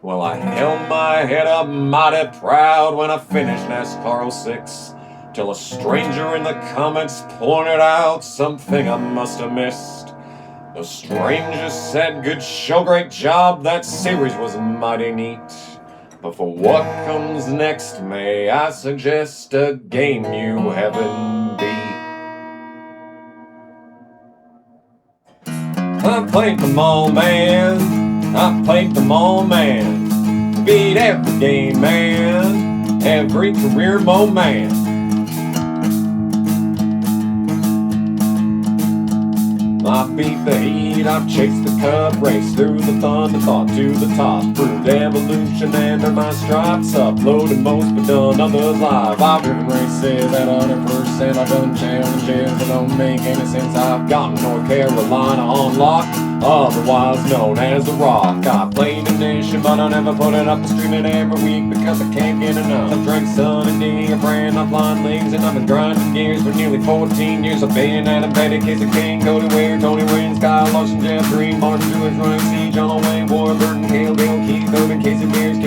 Well, I held my head up mighty proud when I finished NASCAR 06, till a stranger in the comments pointed out something I must have missed. The stranger said, "Good show, great job, that series was mighty neat. But for what comes next, may I suggest a game you haven't beat?" I played them all, man. I played them all, man. Beat every game, man. Every career mode, man. I beat the heat, I've chased the cup, raced through the thunder, thought to the top, proved evolution under my stripes, uploaded most but done others live. I've driven races at 100%, I've done challenges that don't make any sense. I've got North Carolina on lock, otherwise known as The Rock. I played the nation, but I never put it up to stream it every week because I can't get enough. I've drank sun and D, a brand of blind legs, and I've been grinding gears for nearly 14 years. I've been at a better case of King, Cody Ware, Tony Wayne, Kyle Larson, Jeff Green, Martin Stewart, Ryan C, John Wayne, Warren Burton, Pehl, Bill, Keith, Logan, Casey Mears,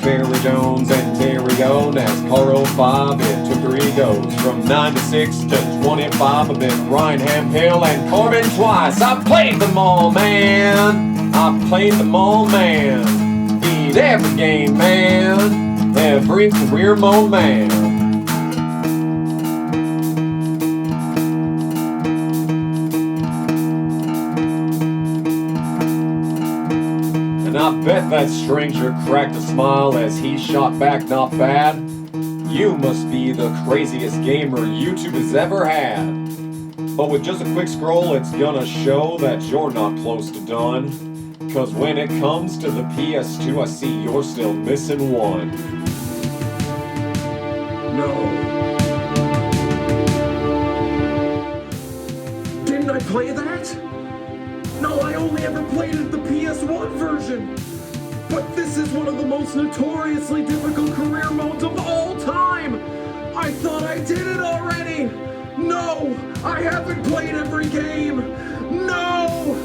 Barry Jones, and Terry O. NASCAR 05, it took 3 goes. From 9 to 6 to 25, I've been Ryan Hemphill and Corbin twice. I played them all, man. I played them all, man. Beat every game, man. Every career mode, man. I bet that stranger cracked a smile as he shot back, "Not bad. You must be the craziest gamer YouTube has ever had." But with just a quick scroll, it's gonna show that you're not close to done. 'Cause when it comes to the PS2, I see you're still missing one. No. Didn't I play that? No, I only ever played it the PS1 version. But this is one of the most notoriously difficult career modes of all time. I thought I did it already. No, I haven't played every game. No,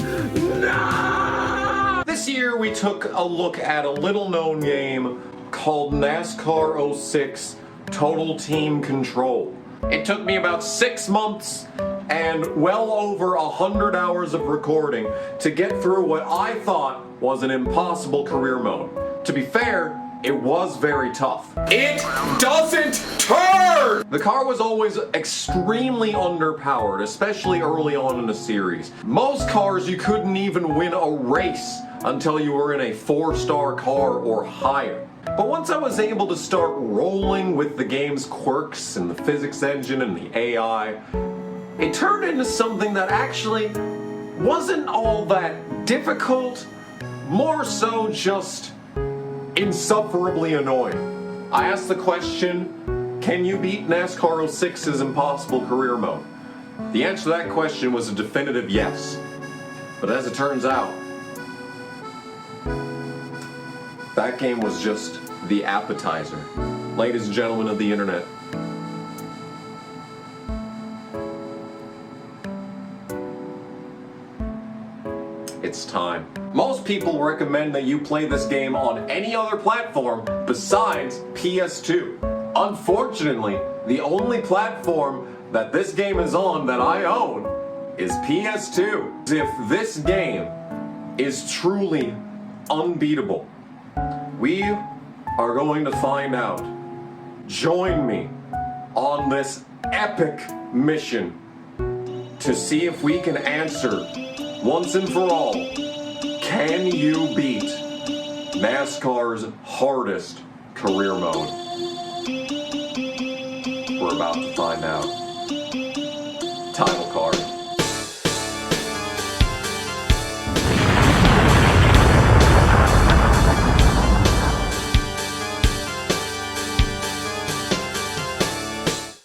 no. This year we took a look at a little-known game called NASCAR 06 Total Team Control. It took me about 6 months and well over 100 hours of recording to get through what I thought was an impossible career mode. To be fair, it was very tough. It doesn't turn! The car was always extremely underpowered, especially early on in the series. Most cars you couldn't even win a race until you were in a 4-star car or higher. But once I was able to start rolling with the game's quirks and the physics engine and the AI, it turned into something that actually wasn't all that difficult, more so just insufferably annoying. I asked the question, can you beat NASCAR 06's impossible career mode? The answer to that question was a definitive yes. But as it turns out, that game was just the appetizer. Ladies and gentlemen of the internet, it's time. Most people recommend that you play this game on any other platform besides PS2. Unfortunately, the only platform that this game is on that I own is PS2. If this game is truly unbeatable, we are going to find out. Join me on this epic mission to see if we can answer once and for all, can you beat NASCAR's hardest career mode? We're about to find out. Title card.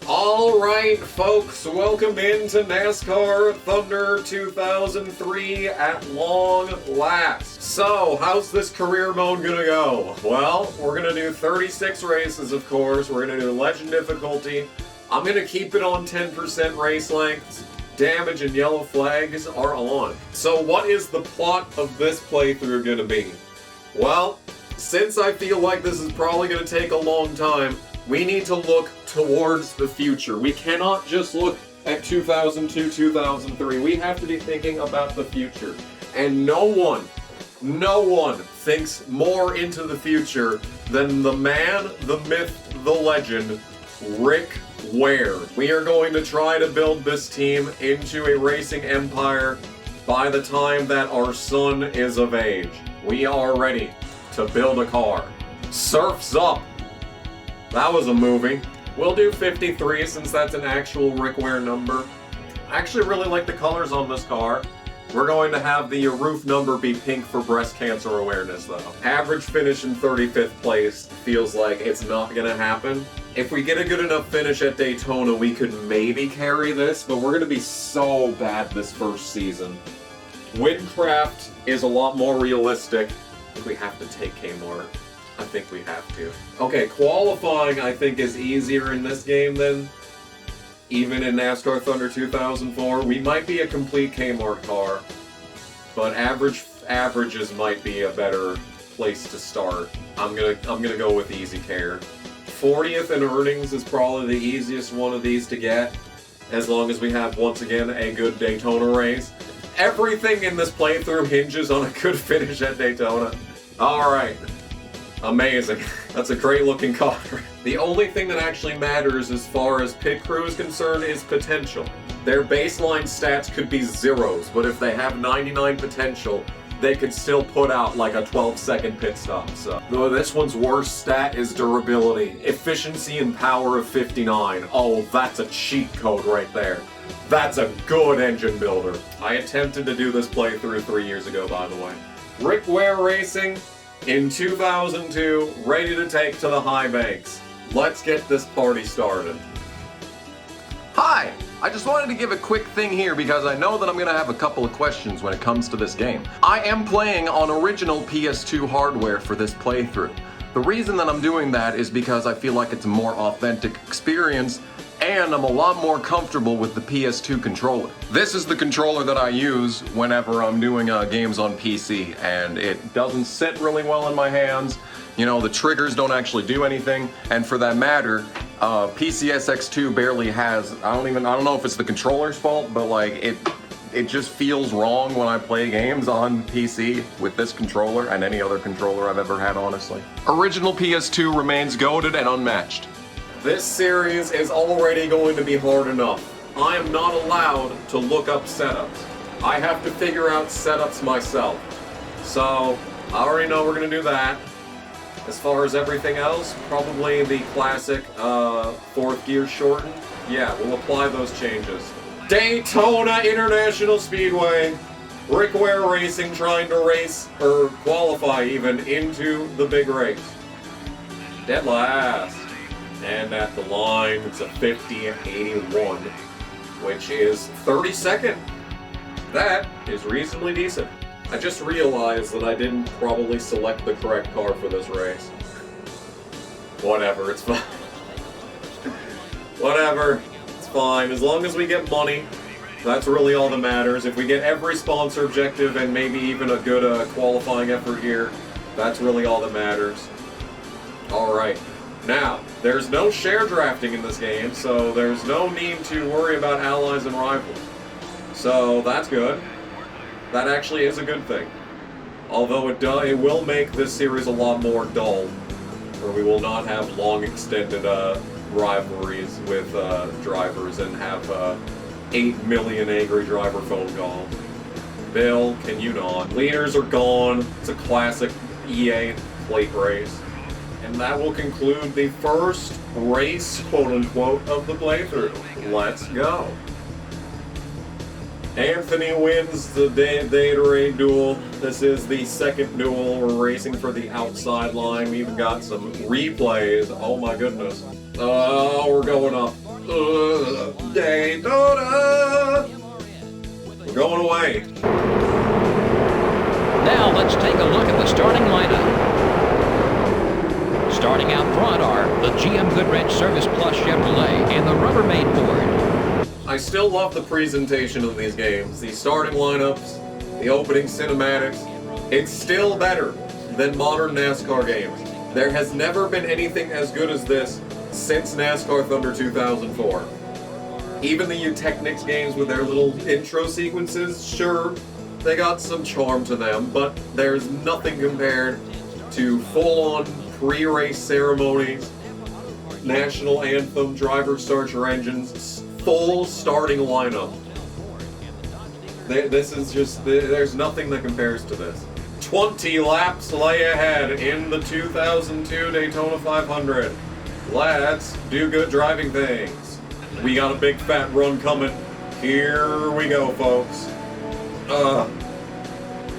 Alright folks, welcome into NASCAR Thunder 2003 at long last. So, how's this career mode gonna go? Well, we're gonna do 36 races, of course. We're gonna do legend difficulty. I'm gonna keep it on 10% race lengths. Damage and yellow flags are on. So what is the plot of this playthrough gonna be? Well, since I feel like this is probably going to take a long time, we need to look towards the future. We cannot just look at 2002, 2003. We have to be thinking about the future. And no one thinks more into the future than the man, the myth, the legend, Rick Ware. We are going to try to build this team into a racing empire by the time that our son is of age. We are ready to build a car. Surf's Up. That was a movie. We'll do 53 since that's an actual Rick Ware number. I actually really like the colors on this car. We're going to have the roof number be pink for breast cancer awareness though. Average finish in 35th place feels like it's not gonna happen. If we get a good enough finish at Daytona, we could maybe carry this, but we're gonna be so bad this first season. Windcraft is a lot more realistic. I think we have to take Kmart. I think we have to. Okay, qualifying I think is easier in this game than even in NASCAR Thunder 2004. We might be a complete Kmart car, but averages might be a better place to start. I'm gonna go with easy care. 40th in earnings is probably the easiest one of these to get, as long as we have once again a good Daytona race. Everything in this playthrough hinges on a good finish at Daytona. Alright. Amazing. That's a great looking car. The only thing that actually matters as far as pit crew is concerned is potential. Their baseline stats could be zeros, but if they have 99 potential, they could still put out like a 12-second pit stop. So, though this one's worst stat is durability. Efficiency and power of 59. Oh, that's a cheat code right there. That's a good engine builder. I attempted to do this playthrough 3 years ago, by the way. Rick Ware Racing in 2002, ready to take to the high banks. Let's get this party started. Hi! I just wanted to give a quick thing here because I know that I'm going to have a couple of questions when it comes to this game. I am playing on original PS2 hardware for this playthrough. The reason that I'm doing that is because I feel like it's a more authentic experience and I'm a lot more comfortable with the PS2 controller. This is the controller that I use whenever I'm doing games on PC, and it doesn't sit really well in my hands. You know, the triggers don't actually do anything, and for that matter, PCSX2 barely has, I don't know if it's the controller's fault, but like it just feels wrong when I play games on PC with this controller and any other controller I've ever had, honestly. Original PS2 remains goated and unmatched. This series is already going to be hard enough. I am not allowed to look up setups. I have to figure out setups myself. So, I already know we're going to do that. As far as everything else, probably the classic fourth gear shorten. Yeah, we'll apply those changes. Daytona International Speedway. Rick Ware Racing trying to race, or qualify even, into the big race. Dead last. And at the line, it's a 50-81, which is 32nd. That is reasonably decent. I just realized that I didn't probably select the correct car for this race. Whatever, it's fine. Whatever, it's fine. As long as we get money, that's really all that matters. If we get every sponsor objective and maybe even a good qualifying effort here, that's really all that matters. Alright. Now, there's no share drafting in this game, so there's no need to worry about allies and rivals. So that's good. That actually is a good thing. Although it will make this series a lot more dull, where we will not have long extended rivalries with drivers and have 8 million angry driver phone calls. Bill, can you not? Leaders are gone. It's a classic EA plate race. And that will conclude the first race, quote-unquote, of the playthrough. Let's go. Anthony wins the Gatorade duel. This is the second duel. We're racing for the outside line. We even got some replays. Oh my goodness. Oh, we're going up. Daytona! We're going away. Now let's take a look at the starting lineup. Starting out front are the GM Goodwrench Service Plus Chevrolet and the Rubbermaid Ford. I still love the presentation of these games. The starting lineups, the opening cinematics. It's still better than modern NASCAR games. There has never been anything as good as this since NASCAR Thunder 2004. Even the Technics games with their little intro sequences, sure, they got some charm to them, but there's nothing compared to full-on pre-race ceremonies, national anthem, driver start your engines, full starting lineup. This is just, there's nothing that compares to this. 20 laps lay ahead in the 2002 Daytona 500. Let's do good driving things. We got a big fat run coming. Here we go, folks.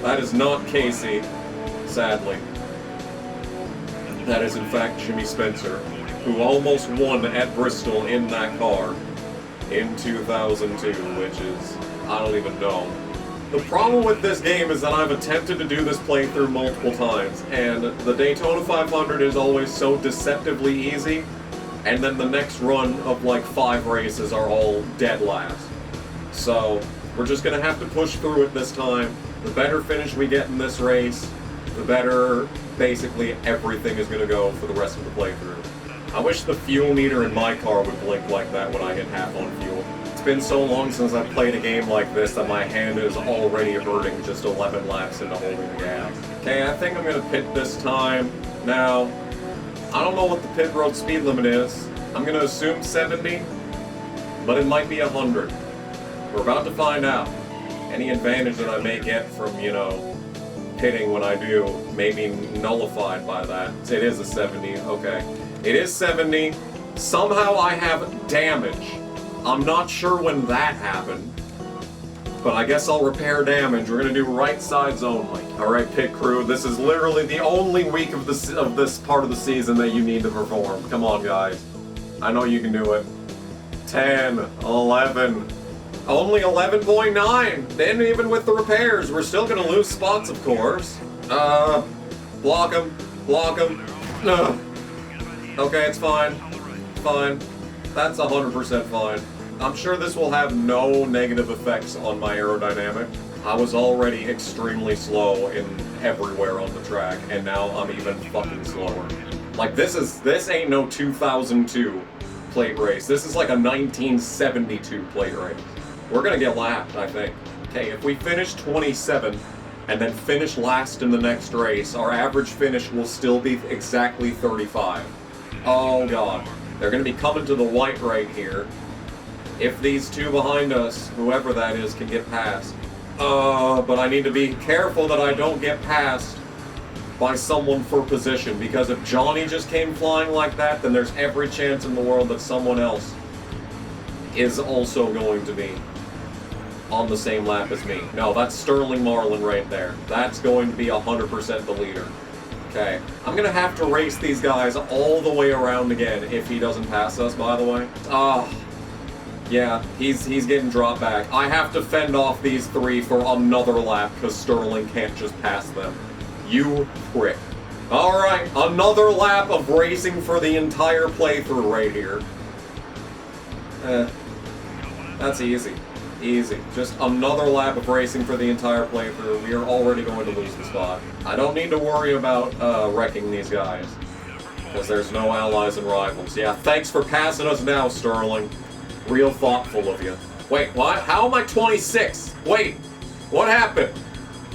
That is not Casey, sadly. That is in fact Jimmy Spencer, who almost won at Bristol in that car in 2002, which is, I don't even know. The problem with this game is that I've attempted to do this playthrough multiple times, and the Daytona 500 is always so deceptively easy, and then the next run of like 5 races are all dead last. So, we're just gonna have to push through it this time. The better finish we get in this race, the better basically everything is gonna go for the rest of the playthrough. I wish the fuel meter in my car would blink like that when I hit half on fuel. It's been so long since I've played a game like this that my hand is already hurting just 11 laps into holding the gas. Okay, I think I'm gonna pit this time. Now, I don't know what the pit road speed limit is. I'm gonna assume 70, but it might be 100. We're about to find out. Any advantage that I may get from, you know, pitting when I do may be nullified by that. It is a 70, okay. It is 70. Somehow I have damage. I'm not sure when that happened, but I guess I'll repair damage. We're gonna do right sides only. All right, pit crew, this is literally the only week of this part of the season that you need to perform. Come on, guys. I know you can do it. 10, 11, only 11.9. Then even with the repairs, we're still gonna lose spots, of course. Block him, block him. Okay, it's fine, fine. That's 100% fine. I'm sure this will have no negative effects on my aerodynamic. I was already extremely slow in everywhere on the track, and now I'm even fucking slower. Like, this ain't no 2002 plate race. This is like a 1972 plate race. We're gonna get lapped, I think. Okay, if we finish 27 and then finish last in the next race, our average finish will still be exactly 35. Oh god. They're gonna be coming to the white right here. If these two behind us, whoever that is, can get past. But I need to be careful that I don't get passed by someone for position, because if Johnny just came flying like that, then there's every chance in the world that someone else is also going to be on the same lap as me. No, that's Sterling Marlin right there. That's going to be 100% the leader. Okay, I'm gonna have to race these guys all the way around again if he doesn't pass us, by the way. Yeah, he's getting dropped back. I have to fend off these 3 for another lap because Sterling can't just pass them. You prick. Alright, another lap of racing for the entire playthrough right here. That's easy. Easy. Just another lap of racing for the entire playthrough. We are already going to lose the spot. I don't need to worry about wrecking these guys, because there's no allies and rivals. Yeah, thanks for passing us now, Sterling. Real thoughtful of you. Wait, what? How am I 26? Wait, what happened?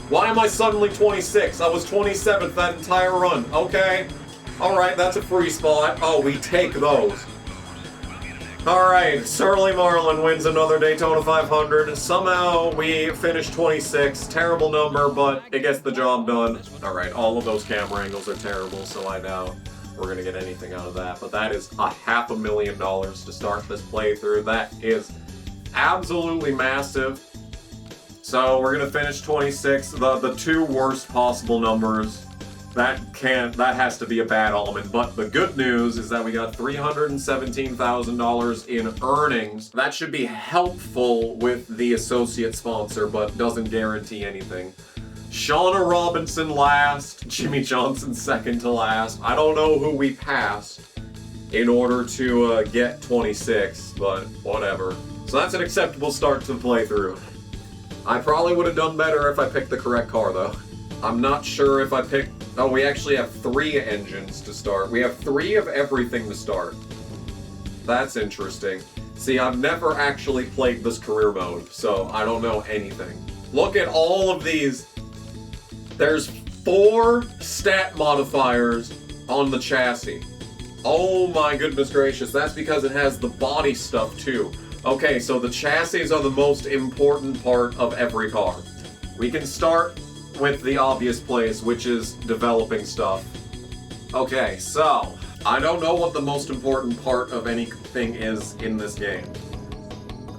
Why am I suddenly 26? I was 27th that entire run. Okay. Alright, that's a free spot. Oh, we take those. Alright, Sterling Marlin wins another Daytona 500. Somehow we finished 26. Terrible number, but it gets the job done. Alright, all of those camera angles are terrible, so I doubt we're gonna get anything out of that. But that is $500,000 to start this playthrough. That is absolutely massive. So we're gonna finish 26. The 2 worst possible numbers. That has to be a bad omen. But the good news is that we got $317,000 in earnings. That should be helpful with the associate sponsor, but doesn't guarantee anything. Shauna Robinson last, Jimmy Johnson second to last. I don't know who we passed in order to get 26, but whatever. So that's an acceptable start to the playthrough. I probably would have done better if I picked the correct car, though. I'm not sure if I picked Oh, we actually have 3 engines to start. We have 3 of everything to start. That's interesting. See, I've never actually played this career mode, so I don't know anything. Look at all of these. There's 4 stat modifiers on the chassis. Oh my goodness gracious, that's because it has the body stuff too. Okay, so the chassis are the most important part of every car. We can start with the obvious place, which is developing stuff. Okay, so I don't know what the most important part of anything is in this game.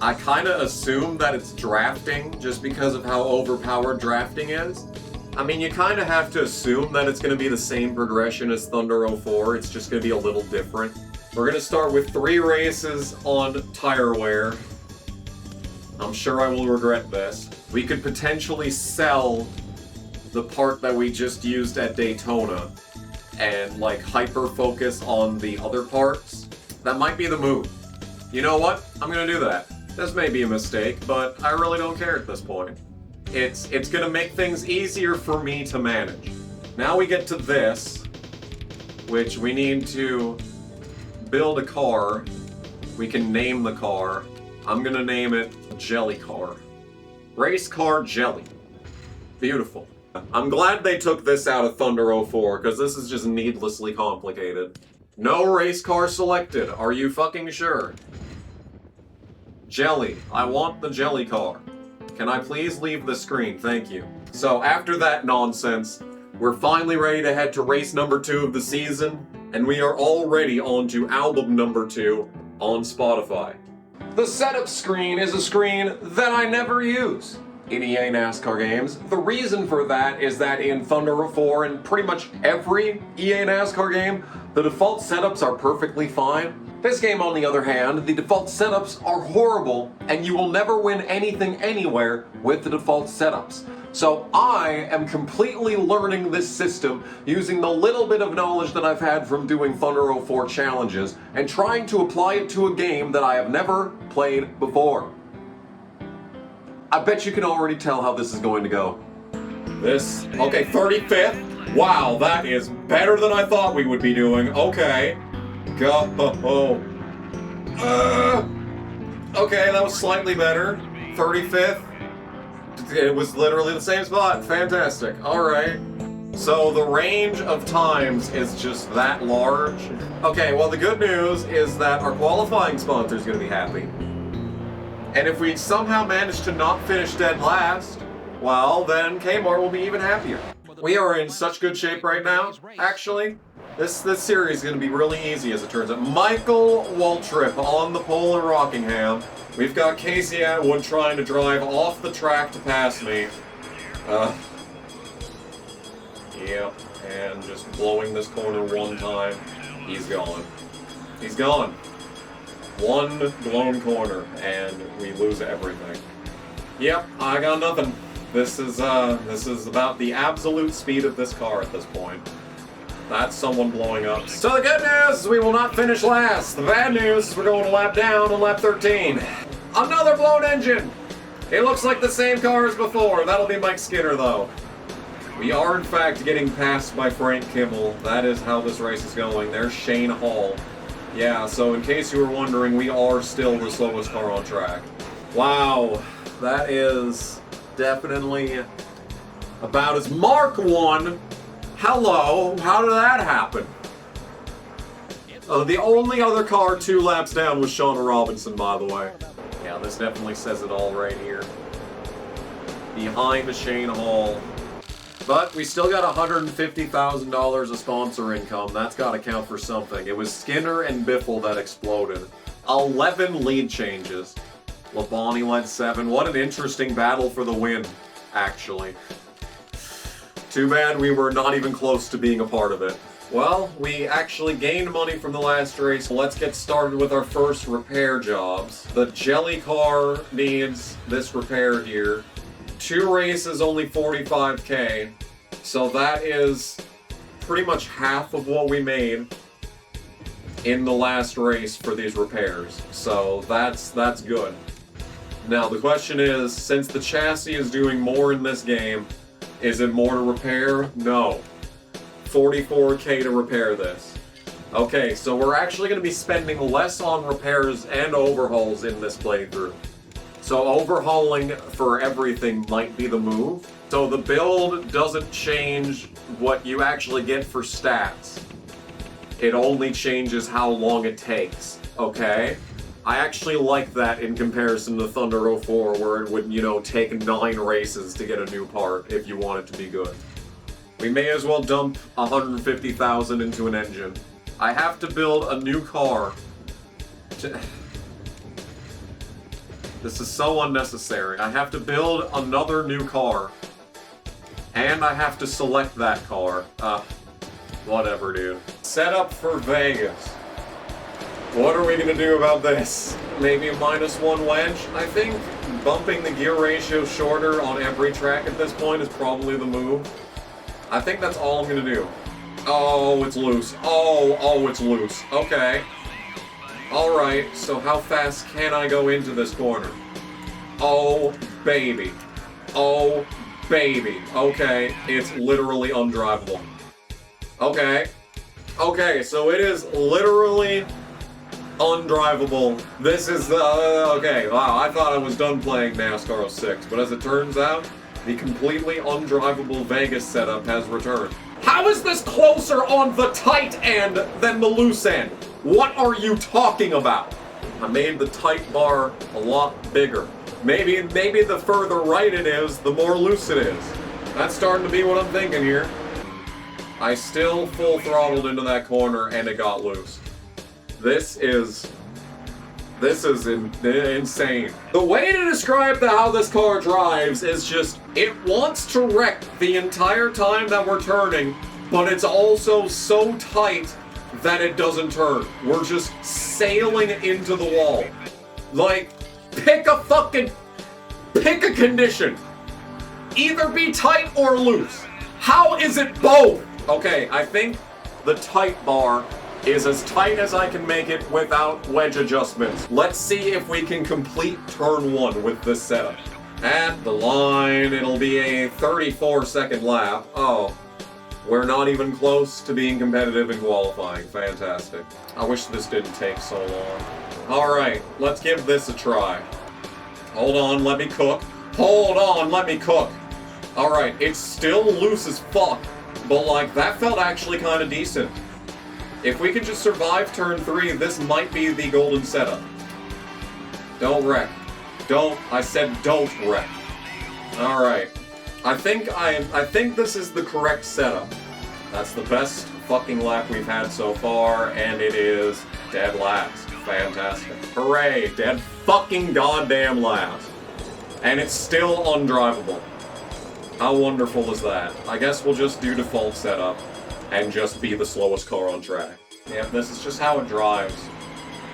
I kind of assume that it's drafting just because of how overpowered drafting is. I mean, you kind of have to assume that it's going to be the same progression as Thunder 04, it's just going to be a little different. We're going to start with 3 races on tire wear. I'm sure I will regret this. We could potentially sell the part that we just used at Daytona and like hyper focus on the other parts. That might be the move. You know what? I'm gonna do that. This may be a mistake, but I really don't care at this point. It's gonna make things easier for me to manage. Now we get to this, which we need to build a car. We can name the car. I'm gonna name it Jelly Car. Race Car Jelly. Beautiful. I'm glad they took this out of Thunder 04, because this is just needlessly complicated. No race car selected. Are you fucking sure? Jelly. I want the Jelly Car. Can I please leave the screen? Thank you. So after that nonsense, we're finally ready to head to race number 2 of the season, and we are already on to album number 2 on Spotify. The setup screen is a screen that I never use in EA NASCAR games. The reason for that is that in Thunder 04 and pretty much every EA NASCAR game, the default setups are perfectly fine. This game, on the other hand, the default setups are horrible, and you will never win anything anywhere with the default setups. So I am completely learning this system using the little bit of knowledge that I've had from doing Thunder 04 challenges and trying to apply it to a game that I have never played before. I bet you can already tell how this is going to go. Okay, 35th. Wow, that is better than I thought we would be doing. Okay. Go. Okay, that was slightly better. 35th. It was literally the same spot. Fantastic. Alright. So the range of times is just that large. Okay, well the good news is that our qualifying sponsor is going to be happy. And if we somehow manage to not finish dead last, well, then Kmart will be even happier. We are in such good shape right now, actually. This series is going to be really easy, as it turns out. Mikle Waltrip on the pole in Rockingham. We've got Casey Atwood trying to drive off the track to pass me. Yep, and just blowing this corner one time. He's gone. He's gone. One blown corner, and we lose everything. Yep, I got nothing. This is about the absolute speed of this car at this point. That's someone blowing up. So the good news is we will not finish last. The bad news is we're going a lap down on lap 13. Another blown engine! It looks like the same car as before. That'll be Mike Skinner, though. We are, in fact, getting passed by Frank Kimmel. That is how this race is going. There's Shane Hall. Yeah, so in case you were wondering, we are still the slowest car on track. Wow, that is definitely about as Mark 1. Hello, how did that happen? The only other car 2 laps down was Shauna Robinson, by the way. Yeah, this definitely says it all right here. Behind Shane Hall. But we still got $150,000 of sponsor income. That's got to count for something. It was Skinner and Biffle that exploded. 11 lead changes. Labonte led 7. What an interesting battle for the win, actually. Too bad we were not even close to being a part of it. Well, we actually gained money from the last race. Let's get started with our first repair jobs. The Jelly Car needs this repair here. 2 races, only 45K. So that is pretty much half of what we made in the last race for these repairs. So that's good. Now the question is, since the chassis is doing more in this game, is it more to repair? No. 44K to repair this. Okay, so we're actually going to be spending less on repairs and overhauls in this playthrough. So overhauling for everything might be the move. So the build doesn't change what you actually get for stats. It only changes how long it takes, okay? I actually like that in comparison to Thunder 04, where it would, you know, take 9 races to get a new part if you want it to be good. We may as well dump 150,000 into an engine. I have to build a new car. This is so unnecessary. I have to build another new car. And I have to select that car. Whatever, dude. Set up for Vegas. What are we gonna do about this? Maybe a -1 wedge? I think bumping the gear ratio shorter on every track at this point is probably the move. I think that's all I'm gonna do. Oh, it's loose. Oh, it's loose. Okay. Alright, so how fast can I go into this corner? Oh, baby. Oh, baby. Okay, it's literally undrivable. Okay. Okay, so it is literally undrivable. This is the... okay, wow, I thought I was done playing NASCAR 06, but as it turns out, the completely undrivable Vegas setup has returned. How is this closer on the tight end than the loose end? What are you talking about? I made the tight bar a lot bigger. Maybe the further right it is, the more loose it is. That's starting to be what I'm thinking here. I still full throttled into that corner and it got loose. This is insane. The way to describe how this car drives is just, it wants to wreck the entire time that we're turning, but it's also so tight that it doesn't turn. We're just sailing into the wall. Like, pick a condition. Either be tight or loose. How is it both? Okay, I think the tight bar is as tight as I can make it without wedge adjustments. Let's see if we can complete turn 1 with this setup. At the line, it'll be a 34-second lap. Oh, we're not even close to being competitive in qualifying. Fantastic. I wish this didn't take so long. Alright, let's give this a try. Hold on, let me cook. Hold on, let me cook. Alright, it's still loose as fuck, but like, that felt actually kind of decent. If we could just survive turn 3, this might be the golden setup. Don't wreck. I said don't wreck. Alright. I think this is the correct setup. That's the best fucking lap we've had so far, and it is dead last. Fantastic. Hooray, dead fucking goddamn last. And it's still undrivable. How wonderful is that? I guess we'll just do default setup and just be the slowest car on track. Yep, this is just how it drives.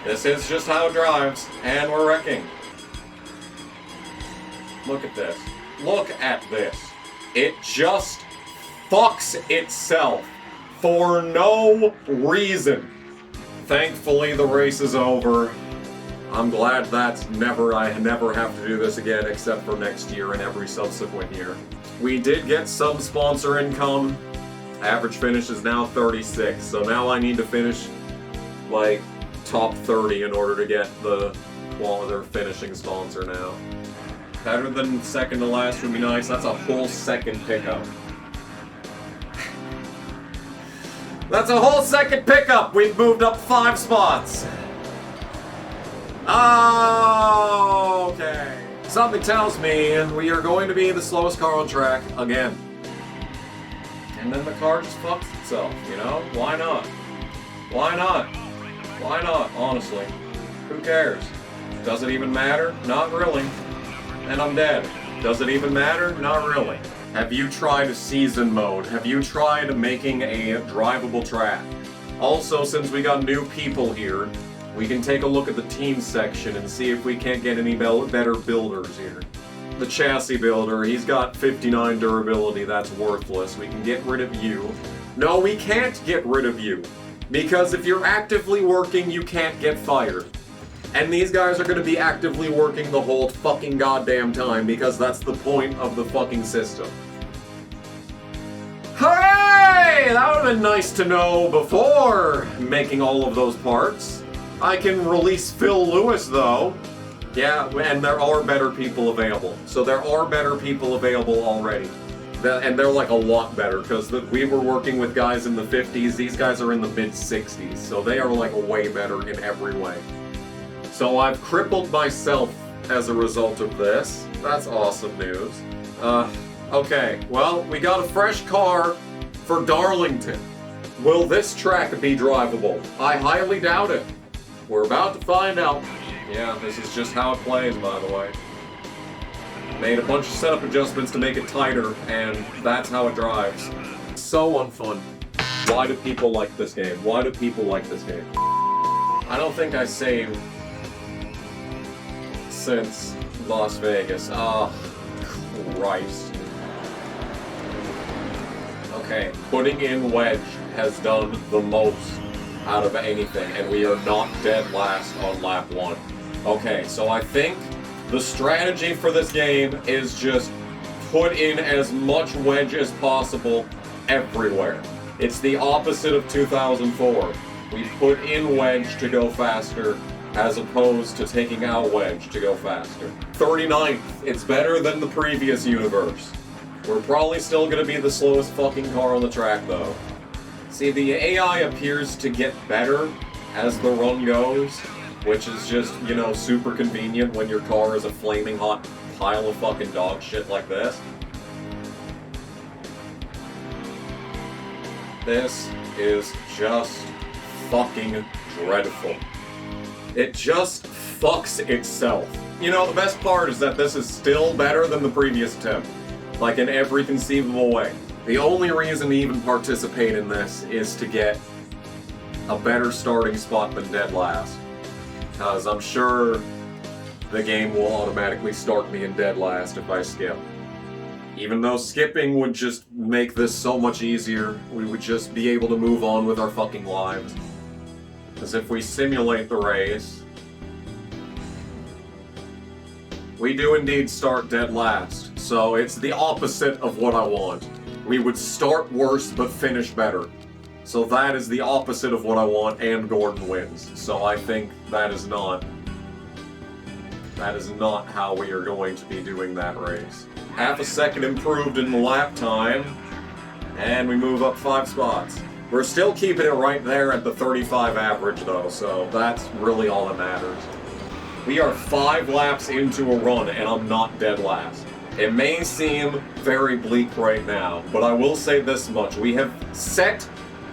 This is just how it drives, and we're wrecking. Look at this. Look at this. It just fucks itself for no reason. Thankfully, the race is over. I'm glad I never have to do this again except for next year and every subsequent year. We did get some sponsor income. Average finish is now 36, so now I need to finish like top 30 in order to get their finishing sponsor now. Better than second to last would be nice. That's a whole second pickup. That's a whole second pickup! We've moved up 5 spots! Oh, okay. Something tells me we are going to be the slowest car on track again. And then the car just fucks itself, you know? Why not? Why not? Why not, honestly? Who cares? Does it even matter? Not really. And I'm dead. Does it even matter? Not really. Have you tried season mode? Have you tried making a drivable track? Also, since we got new people here, we can take a look at the team section and see if we can't get any better builders here. The chassis builder, he's got 59 durability, that's worthless. We can get rid of you. No, we can't get rid of you. Because if you're actively working, you can't get fired. And these guys are gonna be actively working the whole fucking goddamn time because that's the point of the fucking system. Hooray! Hey, that would have been nice to know before making all of those parts. I can release Phil Lewis, though. Yeah, and there are better people available. So there are better people available already. And they're like a lot better, because we were working with guys in the 50s. These guys are in the mid-60s, so they are like way better in every way. So I've crippled myself as a result of this. That's awesome news. Okay, well, we got a fresh car for Darlington. Will this track be drivable? I highly doubt it. We're about to find out. Yeah, this is just how it plays, by the way. Made a bunch of setup adjustments to make it tighter, and that's how it drives. So unfun. Why do people like this game? Why do people like this game? I don't think I saved since Las Vegas. Oh, Christ. Okay, putting in wedge has done the most out of anything, and we are not dead last on lap 1. Okay, so I think the strategy for this game is just put in as much wedge as possible everywhere. It's the opposite of 2004. We put in wedge to go faster as opposed to taking out wedge to go faster. 39th, it's better than the previous universe. We're probably still gonna be the slowest fucking car on the track though. See, the AI appears to get better as the run goes, which is just, you know, super convenient when your car is a flaming hot pile of fucking dog shit like this. This is just fucking dreadful. It just fucks itself. You know, the best part is that this is still better than the previous attempt. Like, in every conceivable way. The only reason to even participate in this is to get a better starting spot than dead last. Because I'm sure the game will automatically start me in dead last if I skip. Even though skipping would just make this so much easier, we would just be able to move on with our fucking lives. Because if we simulate the race, we do indeed start dead last. So it's the opposite of what I want. We would start worse but finish better. So that is the opposite of what I want, and Gordon wins. So I think that is not how we are going to be doing that race. Half a second improved in the lap time, and we move up 5 spots. We're still keeping it right there at the 35 average though, so that's really all that matters. We are 5 laps into a run, and I'm not dead last. It may seem very bleak right now, but I will say this much. We have set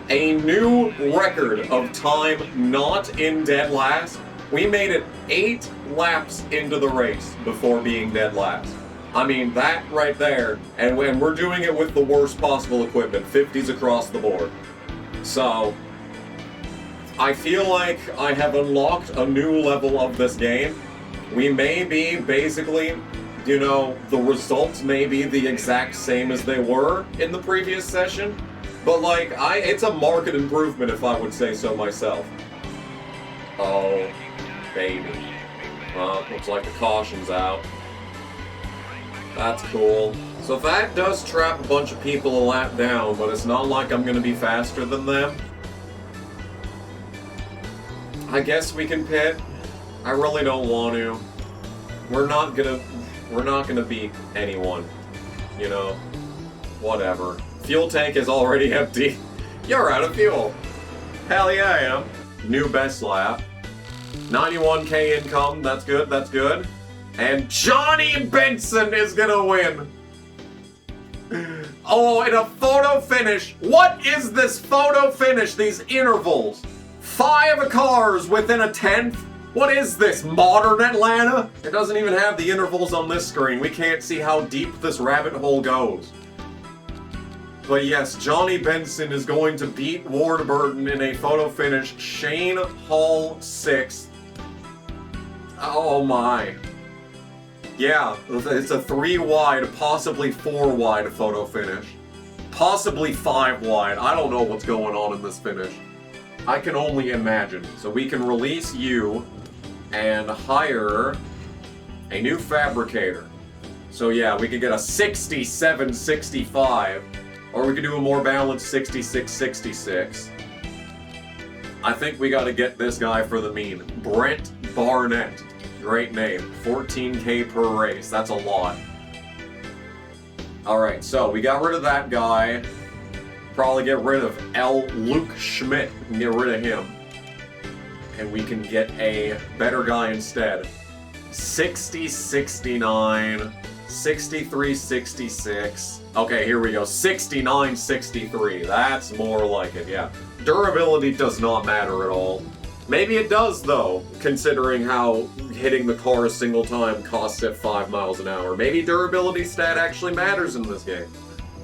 a new record of time not in dead last. We made it 8 laps into the race before being dead last. I mean, that right there, and we're doing it with the worst possible equipment, 50s across the board. So, I feel like I have unlocked a new level of this game. We may be basically, you know, the results may be the exact same as they were in the previous session, but like, it's a marked improvement if I would say so myself. Oh, baby. Well, looks like the caution's out. That's cool. So that does trap a bunch of people a lap down, but it's not like I'm gonna be faster than them. I guess we can pit. I really don't want to. We're not gonna beat anyone. You know, whatever. Fuel tank is already empty. You're out of fuel. Hell yeah, I am. New best lap. 91k income, that's good, that's good. And Johnny Benson is gonna win. Oh, in a photo finish. What is this photo finish? These intervals. 5 cars within a 10th? What is this, modern Atlanta? It doesn't even have the intervals on this screen. We can't see how deep this rabbit hole goes. But yes, Johnny Benson is going to beat Warburton in a photo finish. Shane Hall 6th. Oh my. Yeah, it's a 3 wide, possibly 4 wide photo finish. Possibly 5 wide. I don't know what's going on in this finish. I can only imagine. So we can release you and hire a new fabricator. So yeah, we could get a 67-65 Or we could do a more balanced 66-66. I think we gotta get this guy for the meme. Brent Barnett. Great name. 14K per race. That's a lot. Alright, so we got rid of that guy. Probably get rid of Luke Schmidt and get rid of him. And we can get a better guy instead. 60-69, 63-66. Okay, here we go. 69-63. That's more like it, yeah. Durability does not matter at all. Maybe it does, though, considering how hitting the car a single time costs at 5 miles an hour. Maybe durability stat actually matters in this game.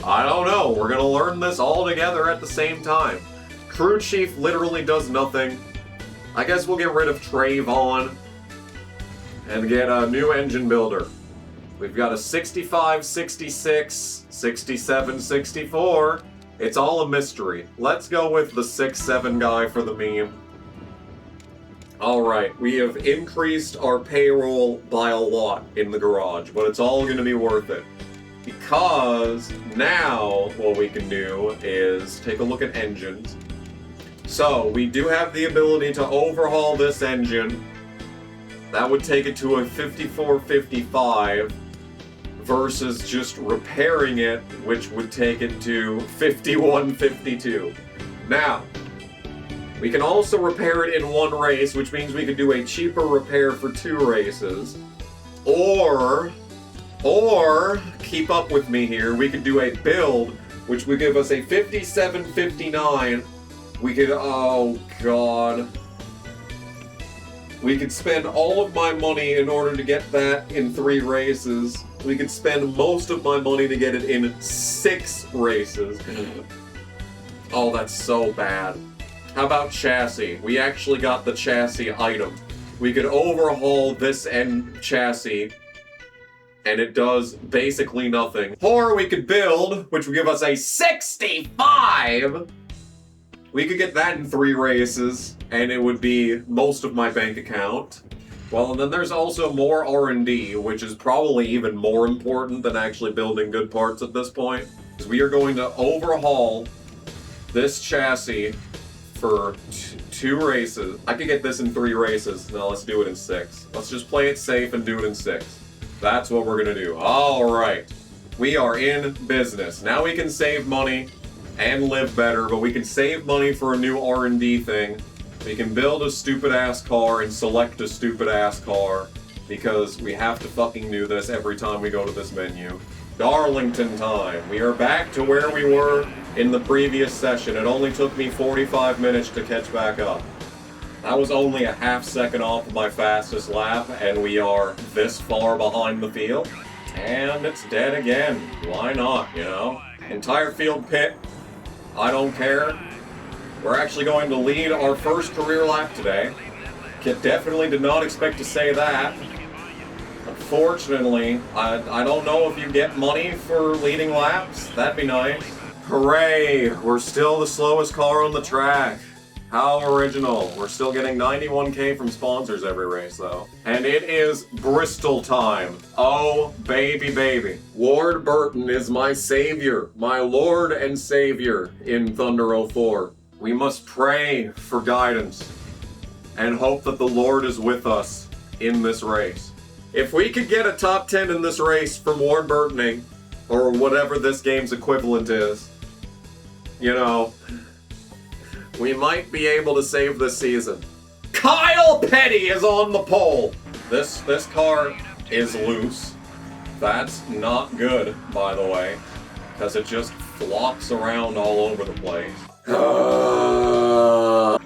I don't know. We're gonna learn this all together at the same time. Crew Chief literally does nothing. I guess we'll get rid of Trayvon and get a new engine builder. We've got a 65, 66, 67, 64. It's all a mystery. Let's go with the 6'7" guy for the meme. Alright, we have increased our payroll by a lot in the garage, but it's all going to be worth it. Because now what we can do is take a look at engines. So, we do have the ability to overhaul this engine. That would take it to a 54-55 versus just repairing it, which would take it to 51-52. Now, we can also repair it in one race, which means we could do a cheaper repair for 2 races. Or, keep up with me here, we could do a build, which would give us a 57-59. We could, oh god. We could spend all of my money in order to get that in 3 races. We could spend most of my money to get it in 6 races. Oh, that's so bad. How about chassis? We actually got the chassis item. We could overhaul this end chassis, and it does basically nothing. Or we could build, which would give us a 65! We could get that in 3 races, and it would be most of my bank account. Well, and then there's also more R&D, which is probably even more important than actually building good parts at this point. Because we are going to overhaul this chassis for 2 races. I could get this in 3 races. No, let's do it in 6. Let's just play it safe and do it in 6. That's what we're gonna do. Alright. We are in business. Now we can save money and live better, but we can save money for a new R&D thing. We can build a stupid-ass car and select a stupid-ass car, because we have to fucking do this every time we go to this menu. Darlington time. We are back to where we were in the previous session. It only took me 45 minutes to catch back up. That was only a half second off of my fastest lap, and we are this far behind the field. And it's dead again. Why not, you know? Entire field pit. I don't care. We're actually going to lead our first career lap today. Definitely did not expect to say that. Unfortunately, I don't know if you get money for leading laps. That'd be nice. Hooray! We're still the slowest car on the track. How original. We're still getting 91K from sponsors every race, though. And it is Bristol time. Oh, baby, baby. Ward Burton is my savior, my lord and savior in Thunder 04. We must pray for guidance and hope that the Lord is with us in this race. If we could get a top 10 in this race from Ward Burtoning, or whatever this game's equivalent is, you know, we might be able to save this season. Kyle Petty is on the pole. This car is loose. That's not good, by the way, because it just flops around all over the place.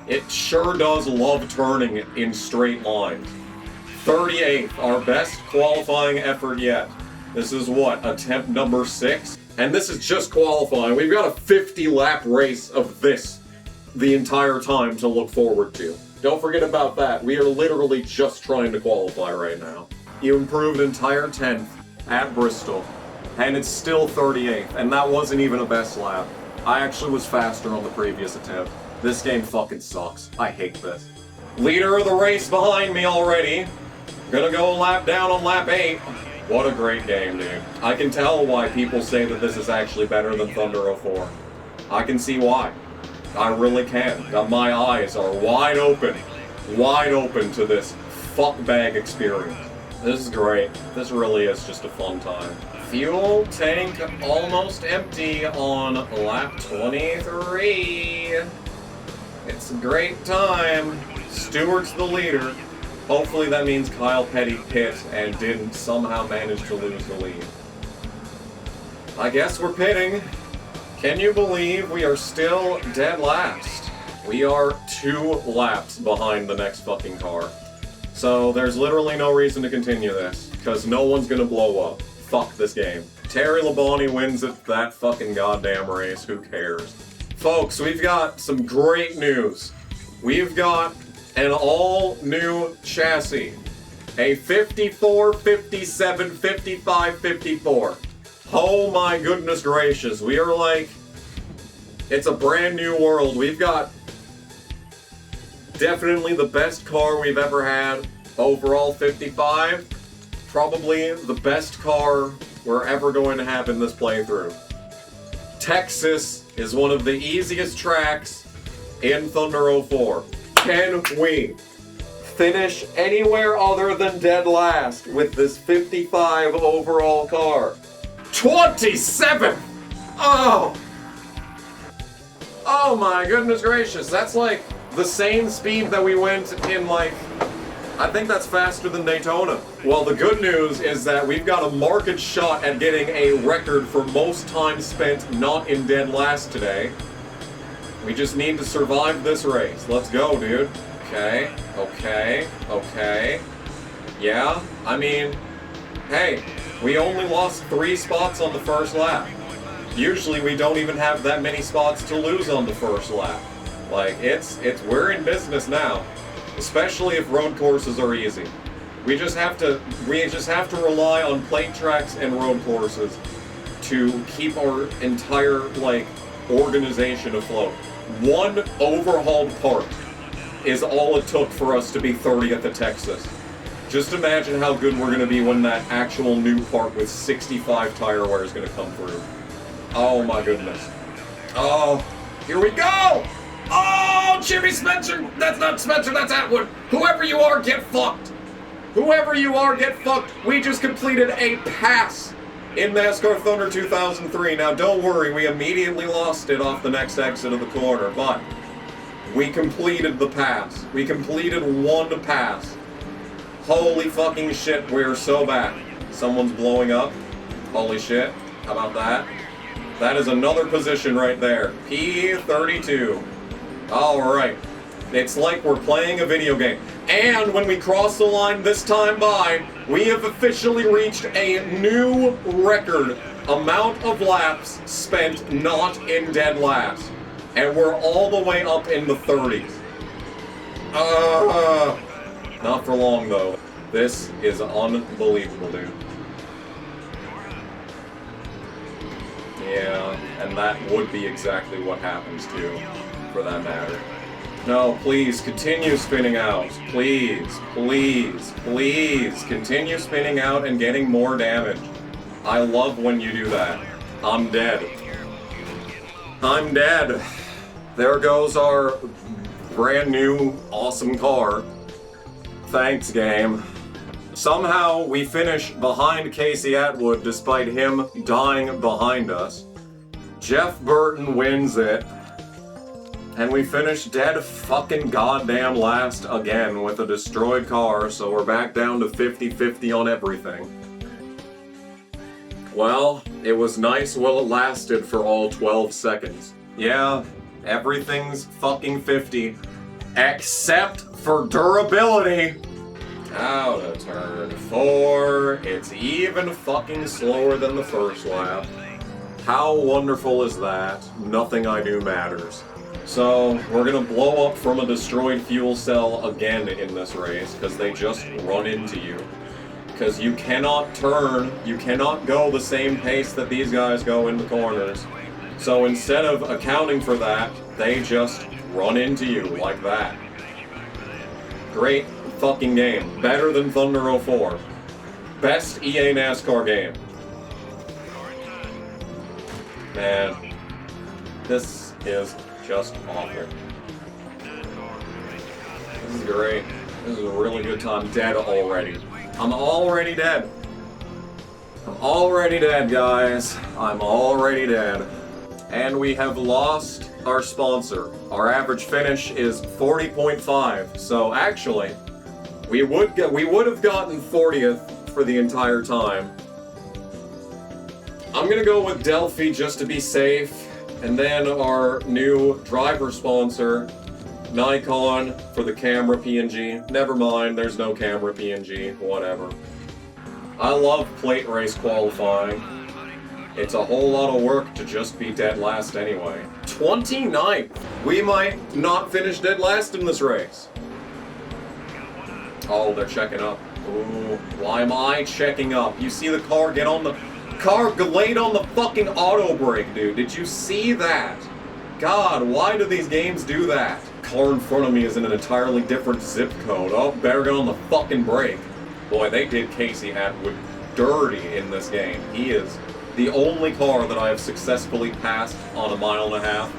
It sure does love turning in straight lines. 38th, our best qualifying effort yet. This is what, attempt number 6? And this is just qualifying. We've got a 50-lap race of this the entire time to look forward to. Don't forget about that. We are literally just trying to qualify right now. You improved entire 10th at Bristol, and it's still 38th, and that wasn't even a best lap. I actually was faster on the previous attempt. This game fucking sucks. I hate this. Leader of the race behind me already. Gonna go lap down on lap 8. What a great game, dude. I can tell why people say that this is actually better than Thunder 04. I can see why. I really can. My eyes are wide open to this fuckbag experience. This is great. This really is just a fun time. Fuel tank almost empty on lap 23. It's a great time. Stewart's the leader. Hopefully that means Kyle Petty pit and didn't somehow manage to lose the lead. I guess we're pitting. Can you believe we are still dead last? We are 2 laps behind the next fucking car. So there's literally no reason to continue this, because no one's gonna blow up. Fuck this game. Terry Labonte wins it that fucking goddamn race, who cares? Folks, we've got some great news. We've got an all-new chassis. A 54, 57, 55, 54. Oh my goodness gracious, we are like... It's a brand new world. We've got definitely the best car we've ever had. Overall 55. Probably the best car we're ever going to have in this playthrough. Texas is one of the easiest tracks in Thunder 04. Can we finish anywhere other than dead last with this 55 overall car? 27! Oh! Oh my goodness gracious, that's like the same speed that we went in like... I think that's faster than Daytona. Well, the good news is that we've got a market shot at getting a record for most time spent not in dead last today. We just need to survive this race. Let's go, dude. Okay, okay, okay. Yeah, I mean, hey, we only lost 3 spots on the first lap. Usually we don't even have that many spots to lose on the first lap. Like, we're in business now. Especially if road courses are easy. We just have to rely on plate tracks and road courses to keep our entire, like, organization afloat. One overhauled part is all it took for us to be 30th at Texas. Just imagine how good we're gonna be when that actual new part with 65 tire wear is gonna come through. Oh my goodness. Oh, here we go! Oh, Jimmy Spencer! That's not Spencer, that's Atwood! Whoever you are, get fucked! Whoever you are, get fucked! We just completed a pass in NASCAR Thunder 2003. Now, don't worry, we immediately lost it off the next exit of the corner, but we completed the pass. We completed one pass. Holy fucking shit, we're so back. Someone's blowing up. Holy shit. How about that? That is another position right there. P32. Alright. It's like we're playing a video game. And when we cross the line this time by, we have officially reached a new record amount of laps spent not in dead last. And we're all the way up in the 30s. Not for long though. This is unbelievable, dude. Yeah, and that would be exactly what happens too, for that matter. No, please, continue spinning out. Please, please, please, continue spinning out and getting more damage. I love when you do that. I'm dead. I'm dead. There goes our brand new, awesome car. Thanks, game. Somehow, we finish behind Casey Atwood despite him dying behind us. Jeff Burton wins it. And we finish dead fucking goddamn last again with a destroyed car, so we're back down to 50-50 on everything. Well, it was nice while it lasted for all 12 seconds. Yeah, everything's fucking 50, except for durability. Out of turn 4, it's even fucking slower than the first lap. How wonderful is that? Nothing I do matters. So, we're gonna blow up from a destroyed fuel cell again in this race, because they just run into you. Because you cannot turn, you cannot go the same pace that these guys go in the corners. So instead of accounting for that, they just run into you like that. Great fucking game. Better than Thunder 04. Best EA NASCAR game. Man, this is just awful. This is great. This is a really good time. Dead already. I'm already dead. I'm already dead, guys. I'm already dead. And we have lost our sponsor. Our average finish is 40.5. So actually, we would have gotten 40th for the entire time. I'm gonna go with Delphi just to be safe, and then our new driver sponsor, Nikon, for the camera PNG. Never mind, there's no camera PNG, whatever. I love plate race qualifying. It's a whole lot of work to just be dead last anyway. 29th! We might not finish dead last in this race. Oh, they're checking up. Ooh, why am I checking up? You see the car get on the... Car laid on the fucking auto brake, dude. Did you see that? God, why do these games do that? Car in front of me is in an entirely different zip code. Oh, better get on the fucking brake. Boy, they did Casey Atwood dirty in this game. He is the only car that I have successfully passed on a 1.5 miles.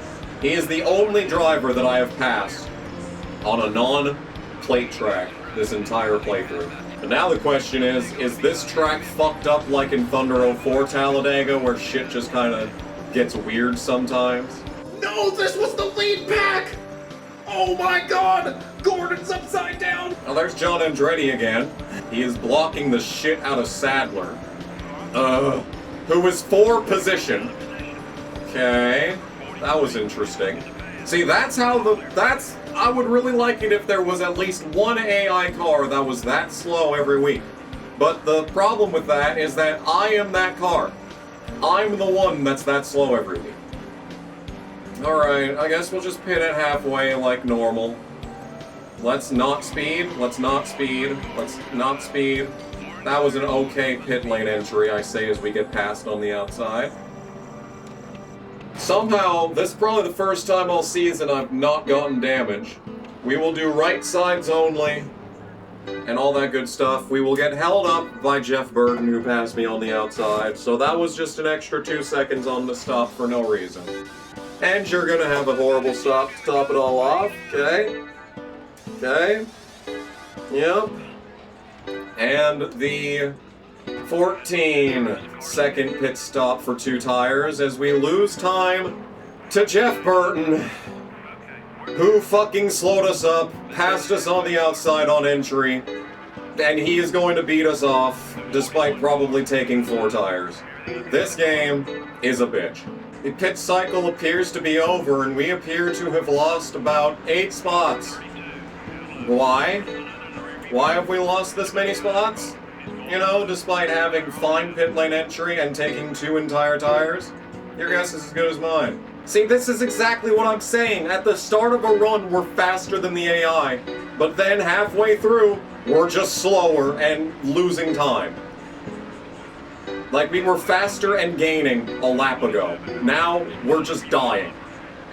He is the only driver that I have passed on a non-plate track this entire playthrough. And now the question is this track fucked up like in Thunder 04 Talladega, where shit just kind of gets weird sometimes? No, this was the lead pack! Oh my god! Gordon's upside down! Now there's John Andretti again. He is blocking the shit out of Sadler. Who is 4 position. Okay, that was interesting. See, I would really like it if there was at least one AI car that was that slow every week. But the problem with that is that I am that car. I'm the one that's that slow every week. Alright, I guess we'll just pit it halfway like normal. Let's not speed, let's not speed, let's not speed. That was an okay pit lane entry, I say, as we get past on the outside. Somehow, this is probably the first time all season I've not gotten damage. We will do right sides only, and all that good stuff. We will get held up by Jeff Burton, who passed me on the outside, so that was just an extra 2 seconds on the stop for no reason. And you're gonna have a horrible stop to top it all off, okay? Okay. Yep. And the 14-second pit stop for 2 tires as we lose time to Jeff Burton, who fucking slowed us up, passed us on the outside on entry, and he is going to beat us off despite probably taking 4 tires. This game is a bitch. The pit cycle appears to be over, and we appear to have lost about 8 spots. Why? Why have we lost this many spots? You know, despite having fine pit lane entry and taking 2 entire tires? Your guess is as good as mine. See, this is exactly what I'm saying. At the start of a run, we're faster than the AI. But then halfway through, we're just slower and losing time. Like, we were faster and gaining a lap ago. Now, we're just dying.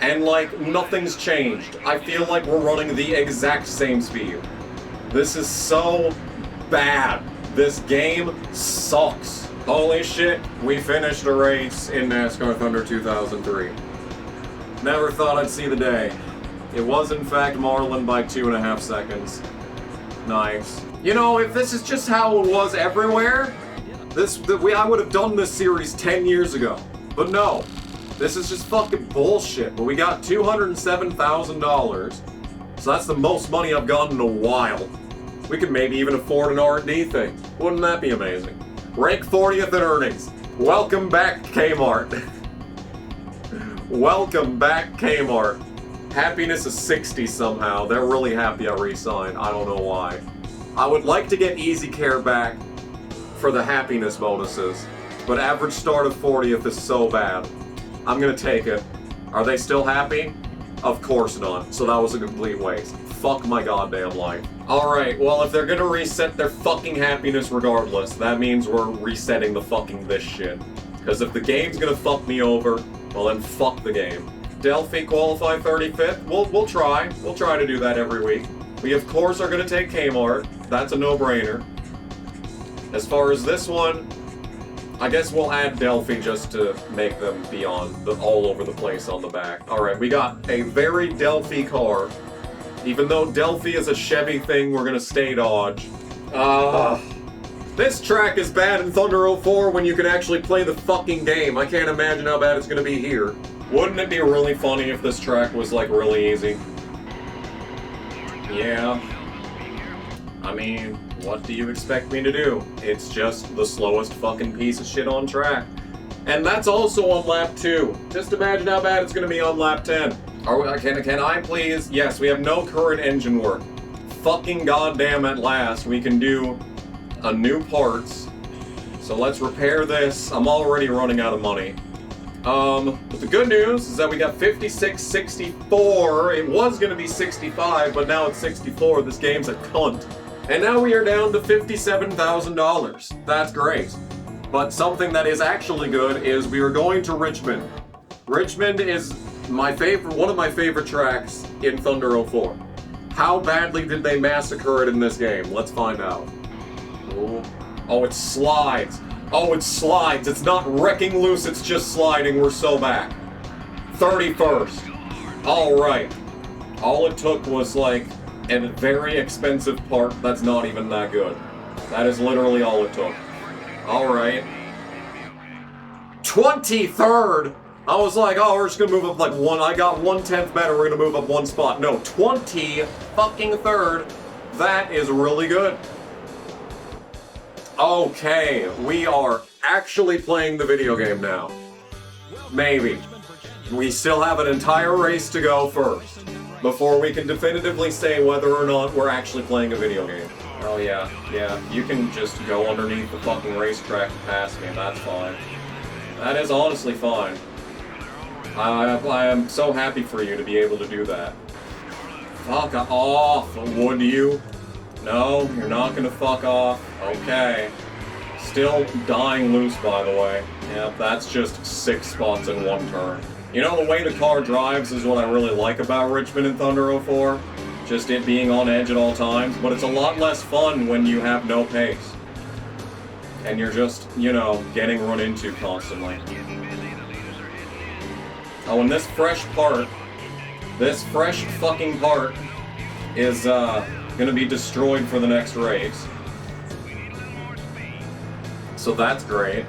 And, like, nothing's changed. I feel like we're running the exact same speed. This is so bad. This game sucks. Holy shit, we finished a race in NASCAR Thunder 2003. Never thought I'd see the day. It was, in fact, Marlin by 2.5 seconds. Nice. You know, if this is just how it was everywhere, I would have done this series 10 years ago. But no, this is just fucking bullshit. But we got $207,000, so that's the most money I've gotten in a while. We could maybe even afford an R&D thing. Wouldn't that be amazing? Rank 40th in earnings. Welcome back, Kmart. Welcome back, Kmart. Happiness is 60 somehow. They're really happy I re-signed. I don't know why. I would like to get Easy Care back for the happiness bonuses, but average start of 40th is so bad. I'm gonna take it. Are they still happy? Of course not. So that was a complete waste. Fuck my goddamn life. Alright, well, if they're gonna reset their fucking happiness regardless, that means we're resetting the fucking this shit. Because if the game's gonna fuck me over, well then fuck the game. Delphi qualify 35th? We'll try. We'll try to do that every week. We of course are gonna take Kmart. That's a no-brainer. As far as this one, I guess we'll add Delphi just to make them be on all over the place on the back. Alright, we got a very Delphi car. Even though Delphi is a Chevy thing, we're gonna stay Dodge. This track is bad in Thunder 04 when you can actually play the fucking game. I can't imagine how bad it's gonna be here. Wouldn't it be really funny if this track was like really easy? Yeah. I mean, what do you expect me to do? It's just the slowest fucking piece of shit on track. And that's also on lap 2. Just imagine how bad it's gonna be on lap 10. Can I please? Yes, we have no current engine work. Fucking goddamn at last, we can do a new parts. So let's repair this. I'm already running out of money. But the good news is that we got 56.64. It was gonna be 65, but now it's 64. This game's a cunt. And now we are down to $57,000. That's great. But something that is actually good is we are going to Richmond. Richmond is one of my favorite tracks in Thunder 04. How badly did they massacre it in this game? Let's find out. Oh, it slides. Oh, it slides. It's not wrecking loose, it's just sliding. We're so back. 31st. Alright. All it took was like a very expensive part that's not even that good. That is literally all it took. Alright. 23rd! I was like, oh, we're just gonna move up like one. I got 1/10 better, we're gonna move up one spot. No, 20-fucking-3rd. That is really good. Okay, we are actually playing the video game now. Maybe. We still have an entire race to go first before we can definitively say whether or not we're actually playing a video game. Oh yeah, you can just go underneath the fucking racetrack and pass me, that's fine. That is honestly fine. I am so happy for you to be able to do that. Fuck off, would you? No, you're not gonna fuck off. Okay. Still dying loose, by the way. Yep, that's just 6 spots in one turn. You know, the way the car drives is what I really like about Richmond in Thunder 04. Just it being on edge at all times, but it's a lot less fun when you have no pace. And you're just, you know, getting run into constantly. Oh, and this fresh fucking part is, gonna be destroyed for the next race. So that's great.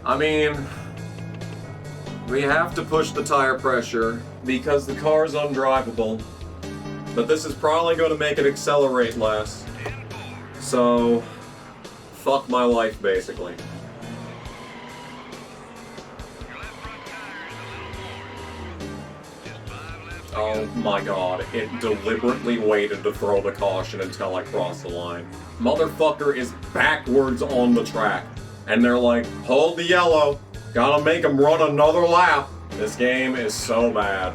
I mean, we have to push the tire pressure because the car's undrivable. But this is probably gonna make it accelerate less. So, fuck my life, basically. Oh my god, it deliberately waited to throw the caution until I crossed the line. Motherfucker is backwards on the track. And they're like, hold the yellow, gotta make him run another lap. This game is so bad.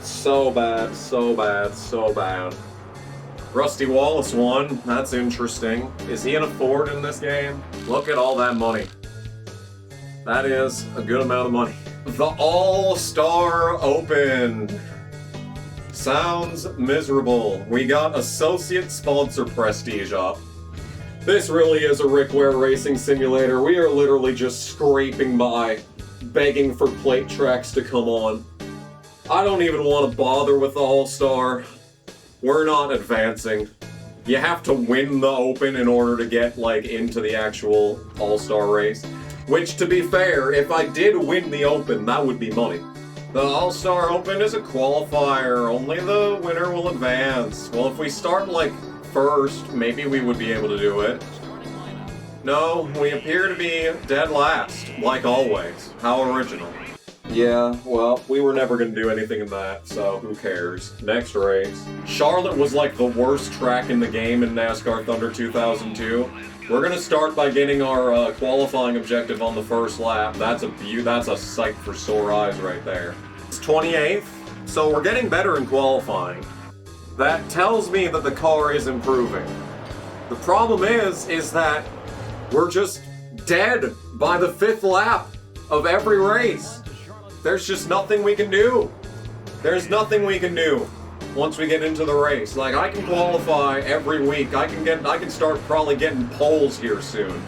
So bad, so bad, so bad. Rusty Wallace won, that's interesting. Is he in a Ford in this game? Look at all that money. That is a good amount of money. The All-Star Open. Sounds miserable. We got Associate Sponsor Prestige up. This really is a Rick Ware racing simulator. We are literally just scraping by, begging for plate tracks to come on. I don't even want to bother with the All-Star. We're not advancing. You have to win the Open in order to get, like, into the actual All-Star race. Which, to be fair, if I did win the Open, that would be money. The All-Star Open is a qualifier. Only the winner will advance. Well, if we start, like, first, maybe we would be able to do it. No, we appear to be dead last, like always. How original. Yeah, well, we were never gonna do anything in that, so who cares. Next race. Charlotte was like the worst track in the game in NASCAR Thunder 2002. We're gonna start by getting our qualifying objective on the first lap. That's a sight for sore eyes right there. It's 28th, so we're getting better in qualifying. That tells me that the car is improving. The problem is that we're just dead by the 5th lap of every race. There's just nothing we can do. There's nothing we can do. once we get into the race. Like, I can qualify every week. I can start probably getting poles here soon.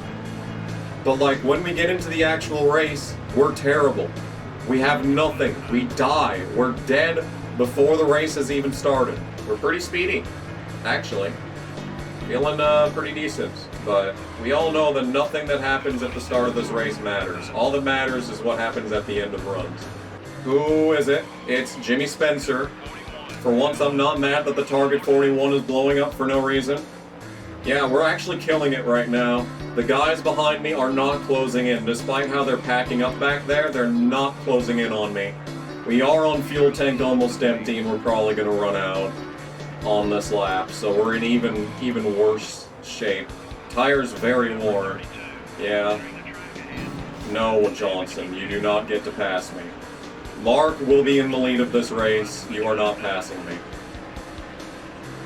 But like, when we get into the actual race, we're terrible. We have nothing. We die. We're dead before the race has even started. We're pretty speedy, actually. Feeling pretty decent. But we all know that nothing that happens at the start of this race matters. All that matters is what happens at the end of runs. Who is it? It's Jimmy Spencer. For once, I'm not mad that the Target 41 is blowing up for no reason. Yeah, we're actually killing it right now. The guys behind me are not closing in. Despite how they're packing up back there, they're not closing in on me. We are on fuel tank almost empty, and we're probably going to run out on this lap. So we're in even worse shape. Tires very worn. Yeah. No, Johnson, you do not get to pass me. Mark will be in the lead of this race. You are not passing me.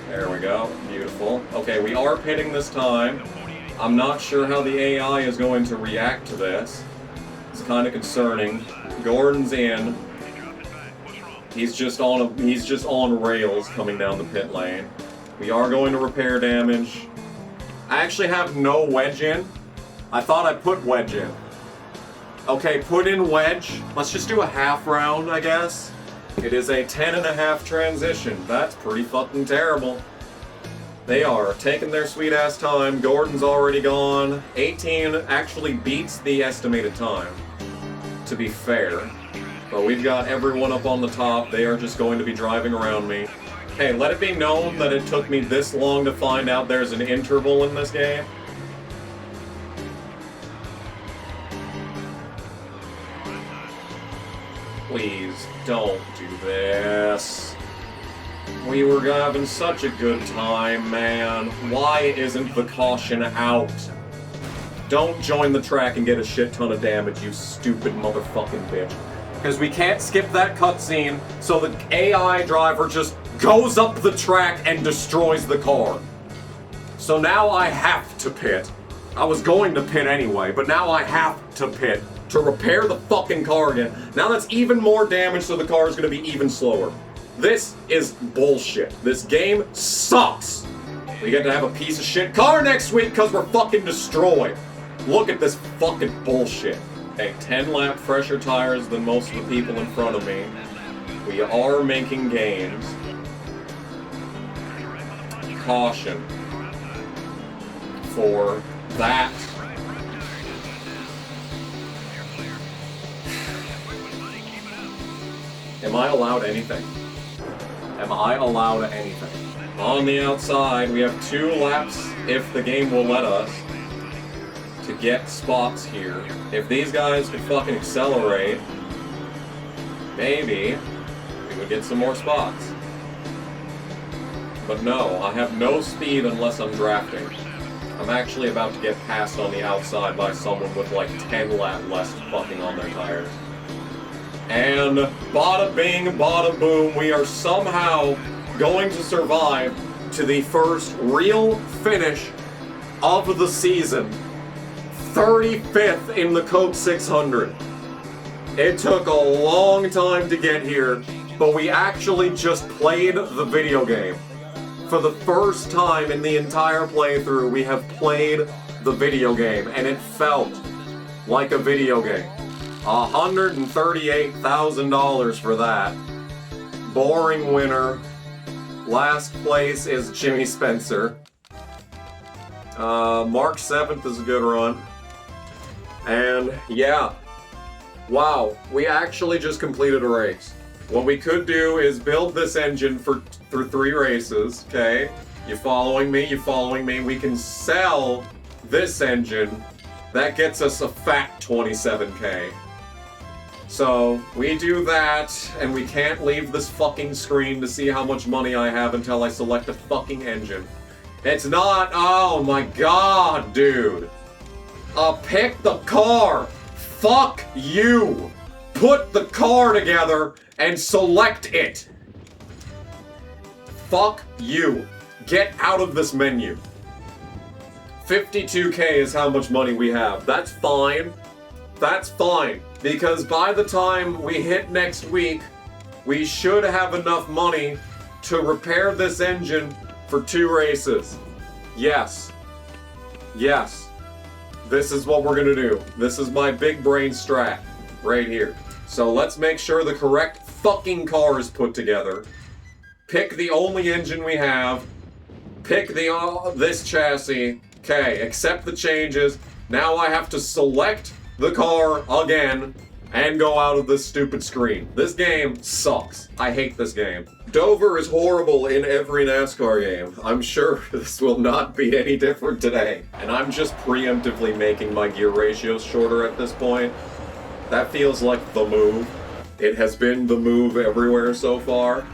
There we go. Beautiful. Okay, we are pitting this time. I'm not sure how the AI is going to react to this. It's kind of concerning. Gordon's in. He's just on rails coming down the pit lane. We are going to repair damage. I actually have no wedge in. I thought I put wedge in. Okay, put in wedge. Let's just do a half round, I guess. It is a 10.5 transition. That's pretty fucking terrible. They are taking their sweet ass time. Gordon's already gone. 18 actually beats the estimated time, to be fair. But we've got everyone up on the top. They are just going to be driving around me. Hey, let it be known that it took me this long to find out there's an interval in this game. Please don't do this. We were having such a good time, man. Why isn't the caution out? Don't join the track and get a shit ton of damage, you stupid motherfucking bitch. Because we can't skip that cutscene, so the AI driver just goes up the track and destroys the car. So now I have to pit. I was going to pit anyway, but now I have to pit to repair the fucking car again. Now that's even more damage, so the car is going to be even slower. This is bullshit. This game sucks. We get to have a piece of shit car next week because we're fucking destroyed. Look at this fucking bullshit. Okay, 10 lap fresher tires than most of the people in front of me. We are making gains. Caution for that. Am I allowed anything? Am I allowed anything? On the outside, we have 2 laps, if the game will let us, to get spots here. If these guys could fucking accelerate, maybe we would get some more spots. But no, I have no speed unless I'm drafting. I'm actually about to get passed on the outside by someone with like 10 lap less fucking on their tires. And bada bing, bada boom, we are somehow going to survive to the first real finish of the season. 35th in the Coke 600. It took a long time to get here, but we actually just played the video game. For the first time in the entire playthrough, we have played the video game, and it felt like a video game. $138,000 for that. Boring winner. Last place is Jimmy Spencer. March 7th is a good run. And yeah, wow, we actually just completed a race. What we could do is build this engine for 3 races, okay? You following me? You following me? We can sell this engine. That gets us a fat 27K. So, we do that, and we can't leave this fucking screen to see how much money I have until I select a fucking engine. It's not, oh my god, dude. Pick the car. Fuck you. Put the car together and select it. Fuck you. Get out of this menu. 52K is how much money we have. That's fine. That's fine. Because by the time we hit next week, we should have enough money to repair this engine for 2 races. Yes. Yes. This is what we're gonna do. This is my big brain strat right here. So let's make sure the correct fucking car is put together. Pick the only engine we have. Pick this chassis. Okay, accept the changes. Now I have to select the car again and go out of this stupid screen. This game sucks. I hate this game. Dover is horrible in every NASCAR game. I'm sure this will not be any different today. And I'm just preemptively making my gear ratios shorter at this point. That feels like the move. It has been the move everywhere so far.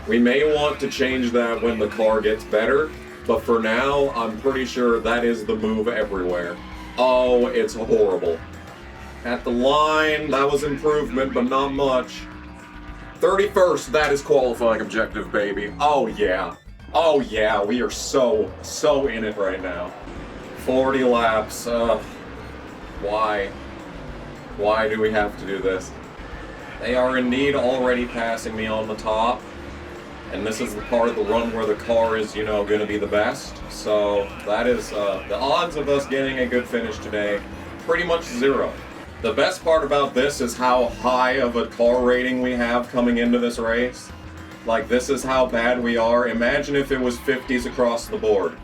We may want to change that when the car gets better, but for now, I'm pretty sure that is the move everywhere. Oh, it's horrible. At the line, that was improvement, but not much. 31st, that is qualifying objective, baby. Oh yeah. Oh yeah, we are so in it right now. 40 laps, why? Why do we have to do this? They are indeed already passing me on the top. And this is the part of the run where the car is, you know, gonna be the best. So that is, the odds of us getting a good finish today, pretty much 0. The best part about this is how high of a car rating we have coming into this race. Like, this is how bad we are. Imagine if it was 50s across the board.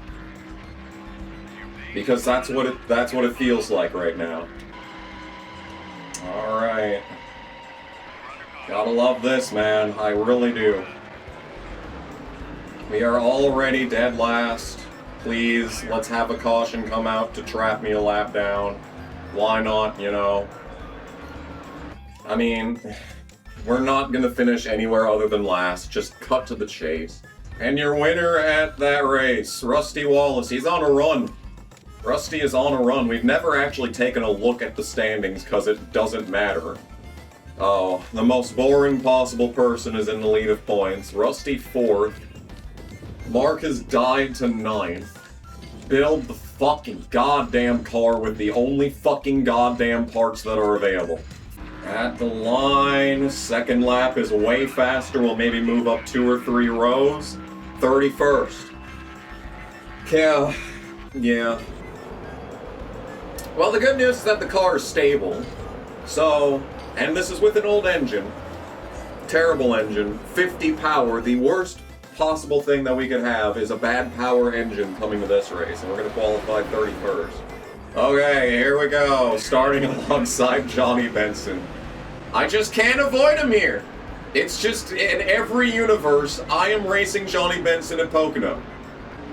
Because that's what it feels like right now. Alright. Gotta love this, man. I really do. We are already dead last. Please, let's have a caution come out to trap me a lap down. Why not, you know? I mean, we're not gonna finish anywhere other than last. Just cut to the chase. And your winner at that race, Rusty Wallace. He's on a run. Rusty is on a run. We've never actually taken a look at the standings because it doesn't matter. Oh, the most boring possible person is in the lead of points. Rusty 4th. Mark has died to 9th. Build the fucking goddamn car with the only fucking goddamn parts that are available. At the line, second lap is way faster. We'll maybe move up 2 or 3 rows. 31st. Yeah. Well, the good news is that the car is stable. So, and this is with an old engine. Terrible engine. 50 power. The worst possible thing that we could have is a bad power engine coming to this race, and we're going to qualify 31st. Okay, here we go, starting alongside Johnny Benson. I just can't avoid him here. It's just, in every universe, I am racing Johnny Benson at Pocono.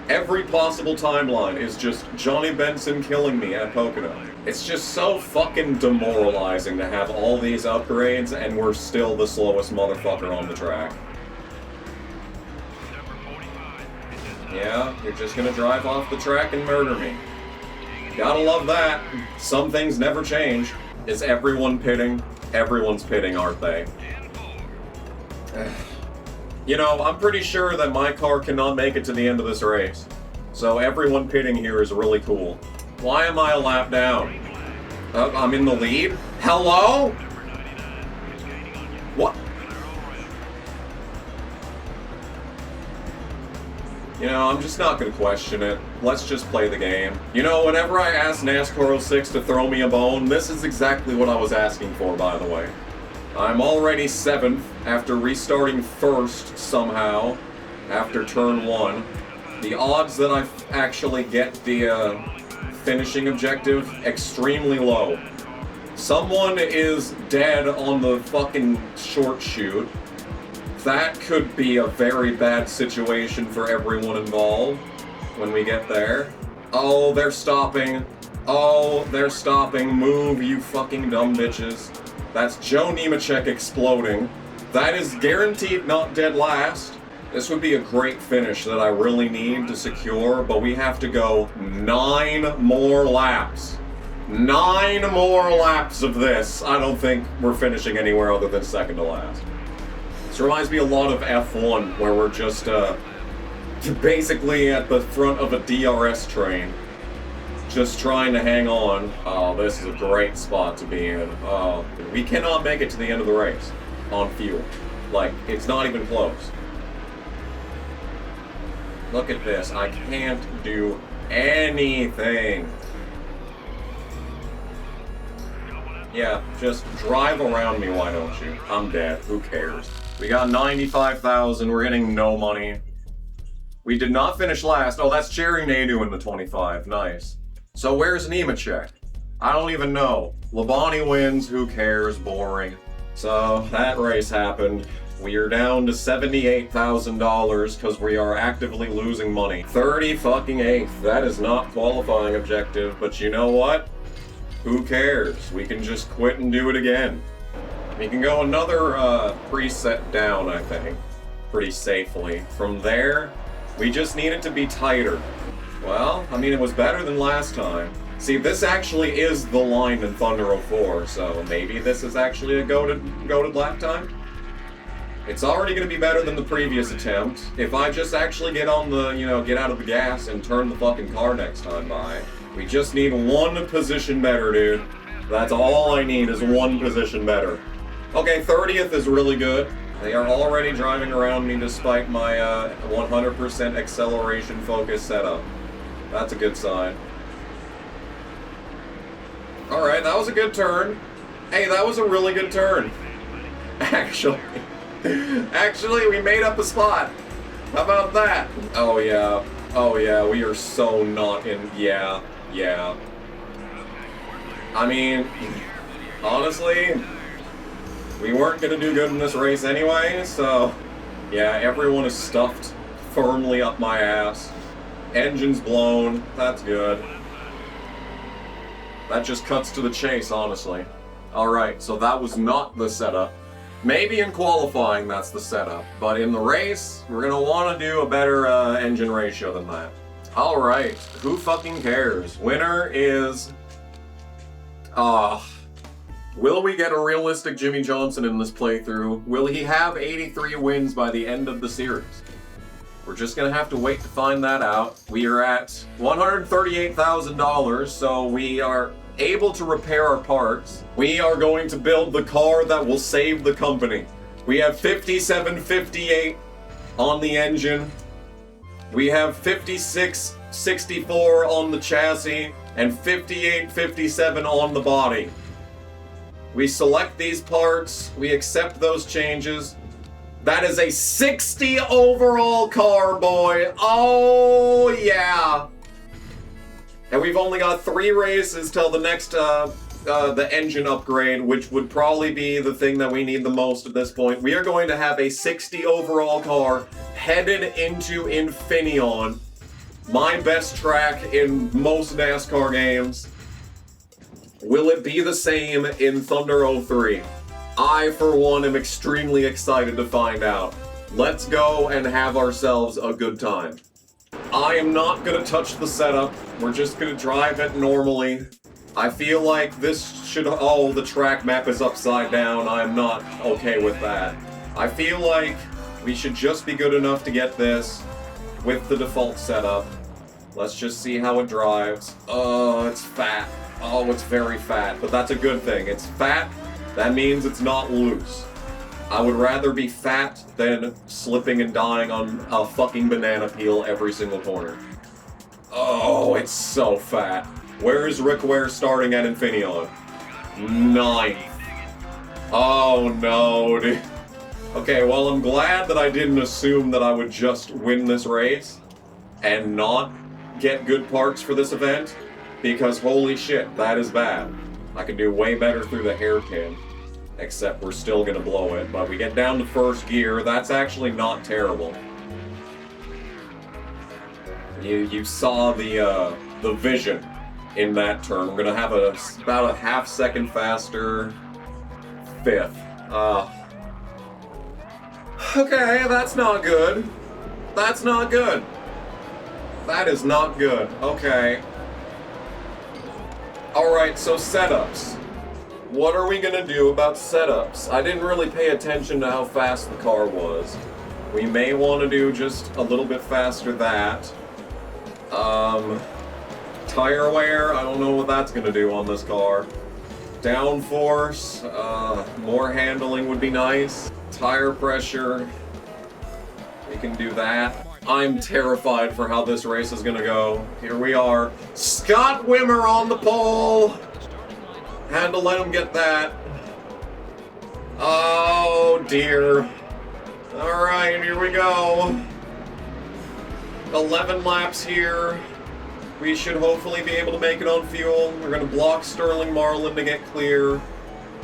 Every possible timeline is just Johnny Benson killing me at Pocono. It's just so fucking demoralizing to have all these upgrades, and we're still the slowest motherfucker on the track. Yeah, you're just gonna drive off the track and murder me. Gotta love that. Some things never change. Is everyone pitting? Everyone's pitting, aren't they? You know, I'm pretty sure that my car cannot make it to the end of this race. So everyone pitting here is really cool. Why am I a lap down? I'm in the lead? Hello? What? You know, I'm just not gonna question it. Let's just play the game. You know, whenever I ask NASCAR 06 to throw me a bone, this is exactly what I was asking for, by the way. I'm already 7th after restarting 1st somehow after turn 1. The odds that I actually get the finishing objective, extremely low. Someone is dead on the fucking short chute. That could be a very bad situation for everyone involved when we get there. Oh, they're stopping. Oh, they're stopping. Move, you fucking dumb bitches. That's Joe Nemechek exploding. That is guaranteed not dead last. This would be a great finish that I really need to secure, but we have to go 9 more laps. 9 more laps of this. I don't think we're finishing anywhere other than second to last. This reminds me a lot of F1, where we're just basically at the front of a DRS train, just trying to hang on. Oh, this is a great spot to be in. We cannot make it to the end of the race on fuel. Like, it's not even close. Look at this. I can't do anything. Yeah, just drive around me, why don't you? I'm dead. Who cares? We got 95,000. We're getting no money. We did not finish last. Oh, that's Jerry Nadu in the 25. Nice. So where's Nemechek? I don't even know. Labani wins. Who cares? Boring. So that race happened. We are down to $78,000 because we are actively losing money. 30-fucking-8th. That is not qualifying objective, but you know what? Who cares? We can just quit and do it again. We can go another preset down, I think, pretty safely. From there, we just need it to be tighter. Well, I mean, it was better than last time. See, this actually is the line in Thunder 04, so maybe this is actually a goated lap time? It's already going to be better than the previous attempt. If I just actually get on the, get out of the gas and turn the fucking car next time by. We just need one position better, dude. That's all I need is one position better. Okay, 30th is really good. They are already driving around me despite my 100% acceleration focus setup. That's a good sign. Alright, that was a good turn. Hey, that was a really good turn. Actually, we made up a spot. How about that? Oh yeah, we are so not in, yeah. I mean, honestly, we weren't gonna do good in this race anyway, so yeah, everyone is stuffed firmly up my ass. Engine's blown, that's good. That just cuts to the chase, honestly. Alright, so that was not the setup. Maybe in qualifying that's the setup, but in the race, we're gonna want to do a better engine ratio than that. Alright, who fucking cares? Winner is... will we get a realistic Jimmy Johnson in this playthrough? Will he have 83 wins by the end of the series? We're just gonna have to wait to find that out. We are at $138,000, so we are able to repair our parts. We are going to build the car that will save the company. We have 5758 on the engine. We have 5664 on the chassis and 5857 on the body. We select these parts, we accept those changes. That is a 60 overall car, boy. Oh yeah. And we've only got 3 races till the next the engine upgrade, which would probably be the thing that we need the most at this point. We are going to have a 60 overall car headed into Infineon, my best track in most NASCAR games. Will it be the same in Thunder 03? I, for one, am extremely excited to find out. Let's go and have ourselves a good time. I am not gonna touch the setup. We're just gonna drive it normally. I feel like this should... Oh, the track map is upside down. I am not okay with that. I feel like we should just be good enough to get this with the default setup. Let's just see how it drives. Oh, it's fat. Oh, it's very fat, but that's a good thing. It's fat, that means it's not loose. I would rather be fat than slipping and dying on a fucking banana peel every single corner. Oh, it's so fat. Where is Rick Ware starting at Infineon? 9th. Oh no, dude. Okay, well, I'm glad that I didn't assume that I would just win this race and not get good parts for this event, because holy shit, that is bad. I can do way better through the hairpin, except we're still gonna blow it, but we get down to first gear. That's actually not terrible. You saw the vision in that turn. We're gonna have about a half second faster 5th. Okay, that's not good. That's not good. That is not good. Okay. Alright, so setups. What are we gonna do about setups? I didn't really pay attention to how fast the car was. We may want to do just a little bit faster that. Tire wear, I don't know what that's gonna do on this car. Downforce, more handling would be nice. Tire pressure, we can do that. I'm terrified for how this race is gonna go. Here we are. Scott Wimmer on the pole. Had to let him get that. Oh dear. Alright, here we go. 11 laps here. We should hopefully be able to make it on fuel. We're gonna block Sterling Marlin to get clear.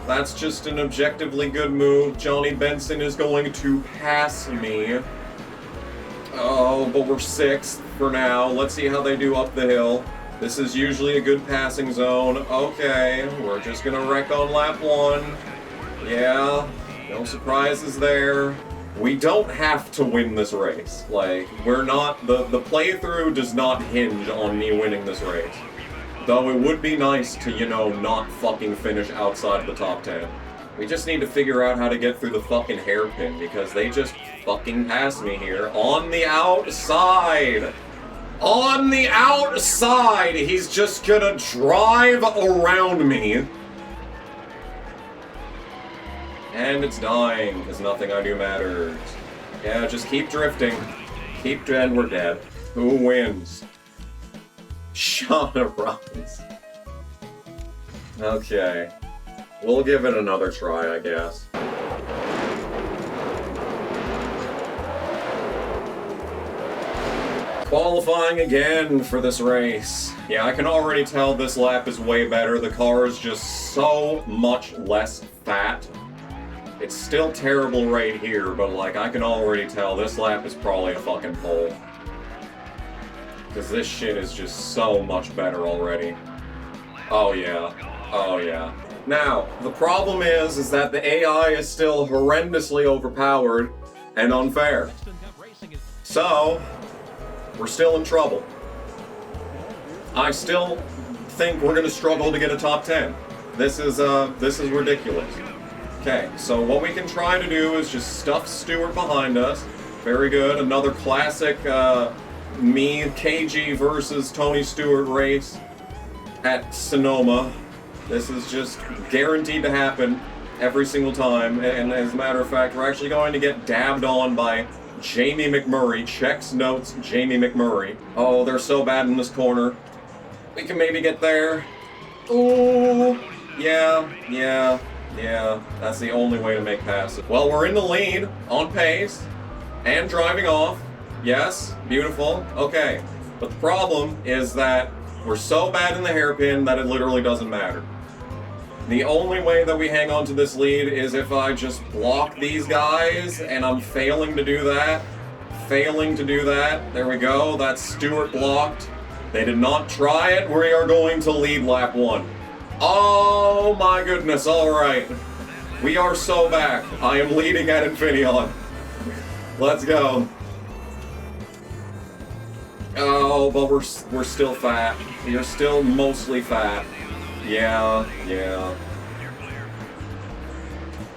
That's just an objectively good move. Johnny Benson is going to pass me. Oh, but we're 6th for now. Let's see how they do up the hill. This is usually a good passing zone. Okay, we're just gonna wreck on lap 1. Yeah, no surprises there. We don't have to win this race. Like, we're not, the playthrough does not hinge on me winning this race. Though it would be nice to, you know, not fucking finish outside of the top 10. We just need to figure out how to get through the fucking hairpin, because they just fucking passed me here. On the outside! On the outside! He's just gonna drive around me. And it's dying, because nothing I do matters. Yeah, just keep drifting. Keep and we're dead. Who wins? Shauna Robbins. Okay. We'll give it another try, I guess. Qualifying again for this race. Yeah, I can already tell this lap is way better. The car is just so much less fat. It's still terrible right here, but like I can already tell this lap is probably a fucking pole. Because this shit is just so much better already. Oh yeah. Oh yeah. Now, the problem is that the AI is still horrendously overpowered and unfair. So, we're still in trouble. I still think we're gonna struggle to get a top 10. This is ridiculous. Okay, so what we can try to do is just stuff Stewart behind us. Very good. Another classic me, KG versus Tony Stewart race at Sonoma. This is just guaranteed to happen every single time. And as a matter of fact, we're actually going to get dabbed on by Jamie McMurray. Checks notes Jamie McMurray. Oh, they're so bad in this corner. We can maybe get there. Ooh, yeah. That's the only way to make passes. Well, we're in the lead, on pace, and driving off. Yes, beautiful. Okay, but the problem is that we're so bad in the hairpin that it literally doesn't matter. The only way that we hang on to this lead is if I just block these guys, and I'm failing to do that. There we go. That's Stewart blocked. They did not try it. We are going to lead lap 1. Oh my goodness, alright. We are so back. I am leading at Infineon. Let's go. Oh, but we're still fat. We are still mostly fat. Yeah.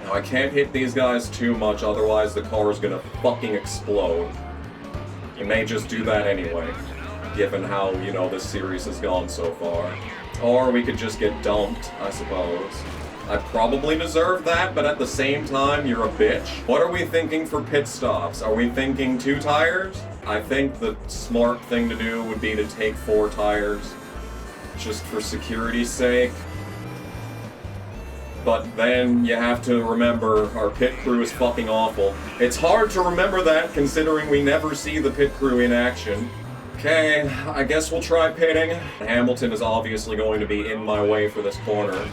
Now I can't hit these guys too much, otherwise the car is gonna fucking explode. You may just do that anyway, given how, you know, this series has gone so far. Or we could just get dumped, I suppose. I probably deserve that, but at the same time, you're a bitch. What are we thinking for pit stops? Are we thinking 2 tires? I think the smart thing to do would be to take 4 tires, just for security's sake. But then you have to remember our pit crew is fucking awful. It's hard to remember that considering we never see the pit crew in action. Okay, I guess we'll try pitting. Hamilton is obviously going to be in my way for this corner.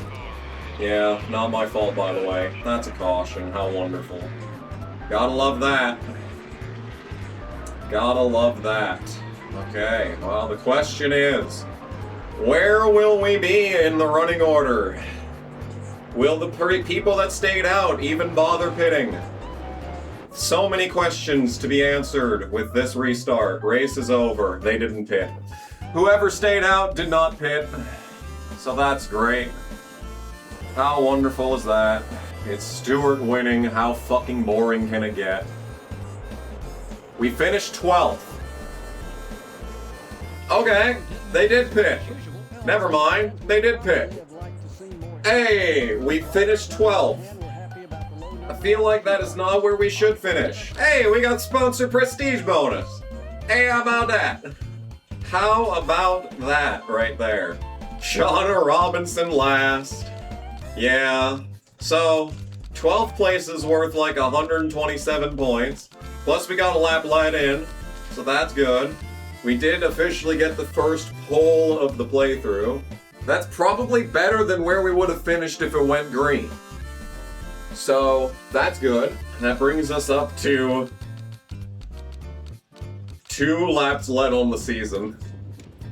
Yeah, not my fault, by the way. That's a caution. How wonderful. Gotta love that. Gotta love that. Okay, well, the question is, where will we be in the running order? Will the people that stayed out even bother pitting? So many questions to be answered with this restart. Race is over. They didn't pit. Whoever stayed out did not pit. So that's great. How wonderful is that? It's Stewart winning. How fucking boring can it get? We finished 12th. Okay, they did pit. Never mind, they did pit. Hey, we finished 12th. I feel like that is not where we should finish. Hey, we got sponsor prestige bonus. Hey, how about that? How about that right there? Shauna Robinson last. Yeah. So, 12th place is worth like 127 points. Plus we got a lap let in, so that's good. We did officially get the first pole of the playthrough. That's probably better than where we would have finished if it went green. So, that's good. That brings us up to 2 laps led on the season.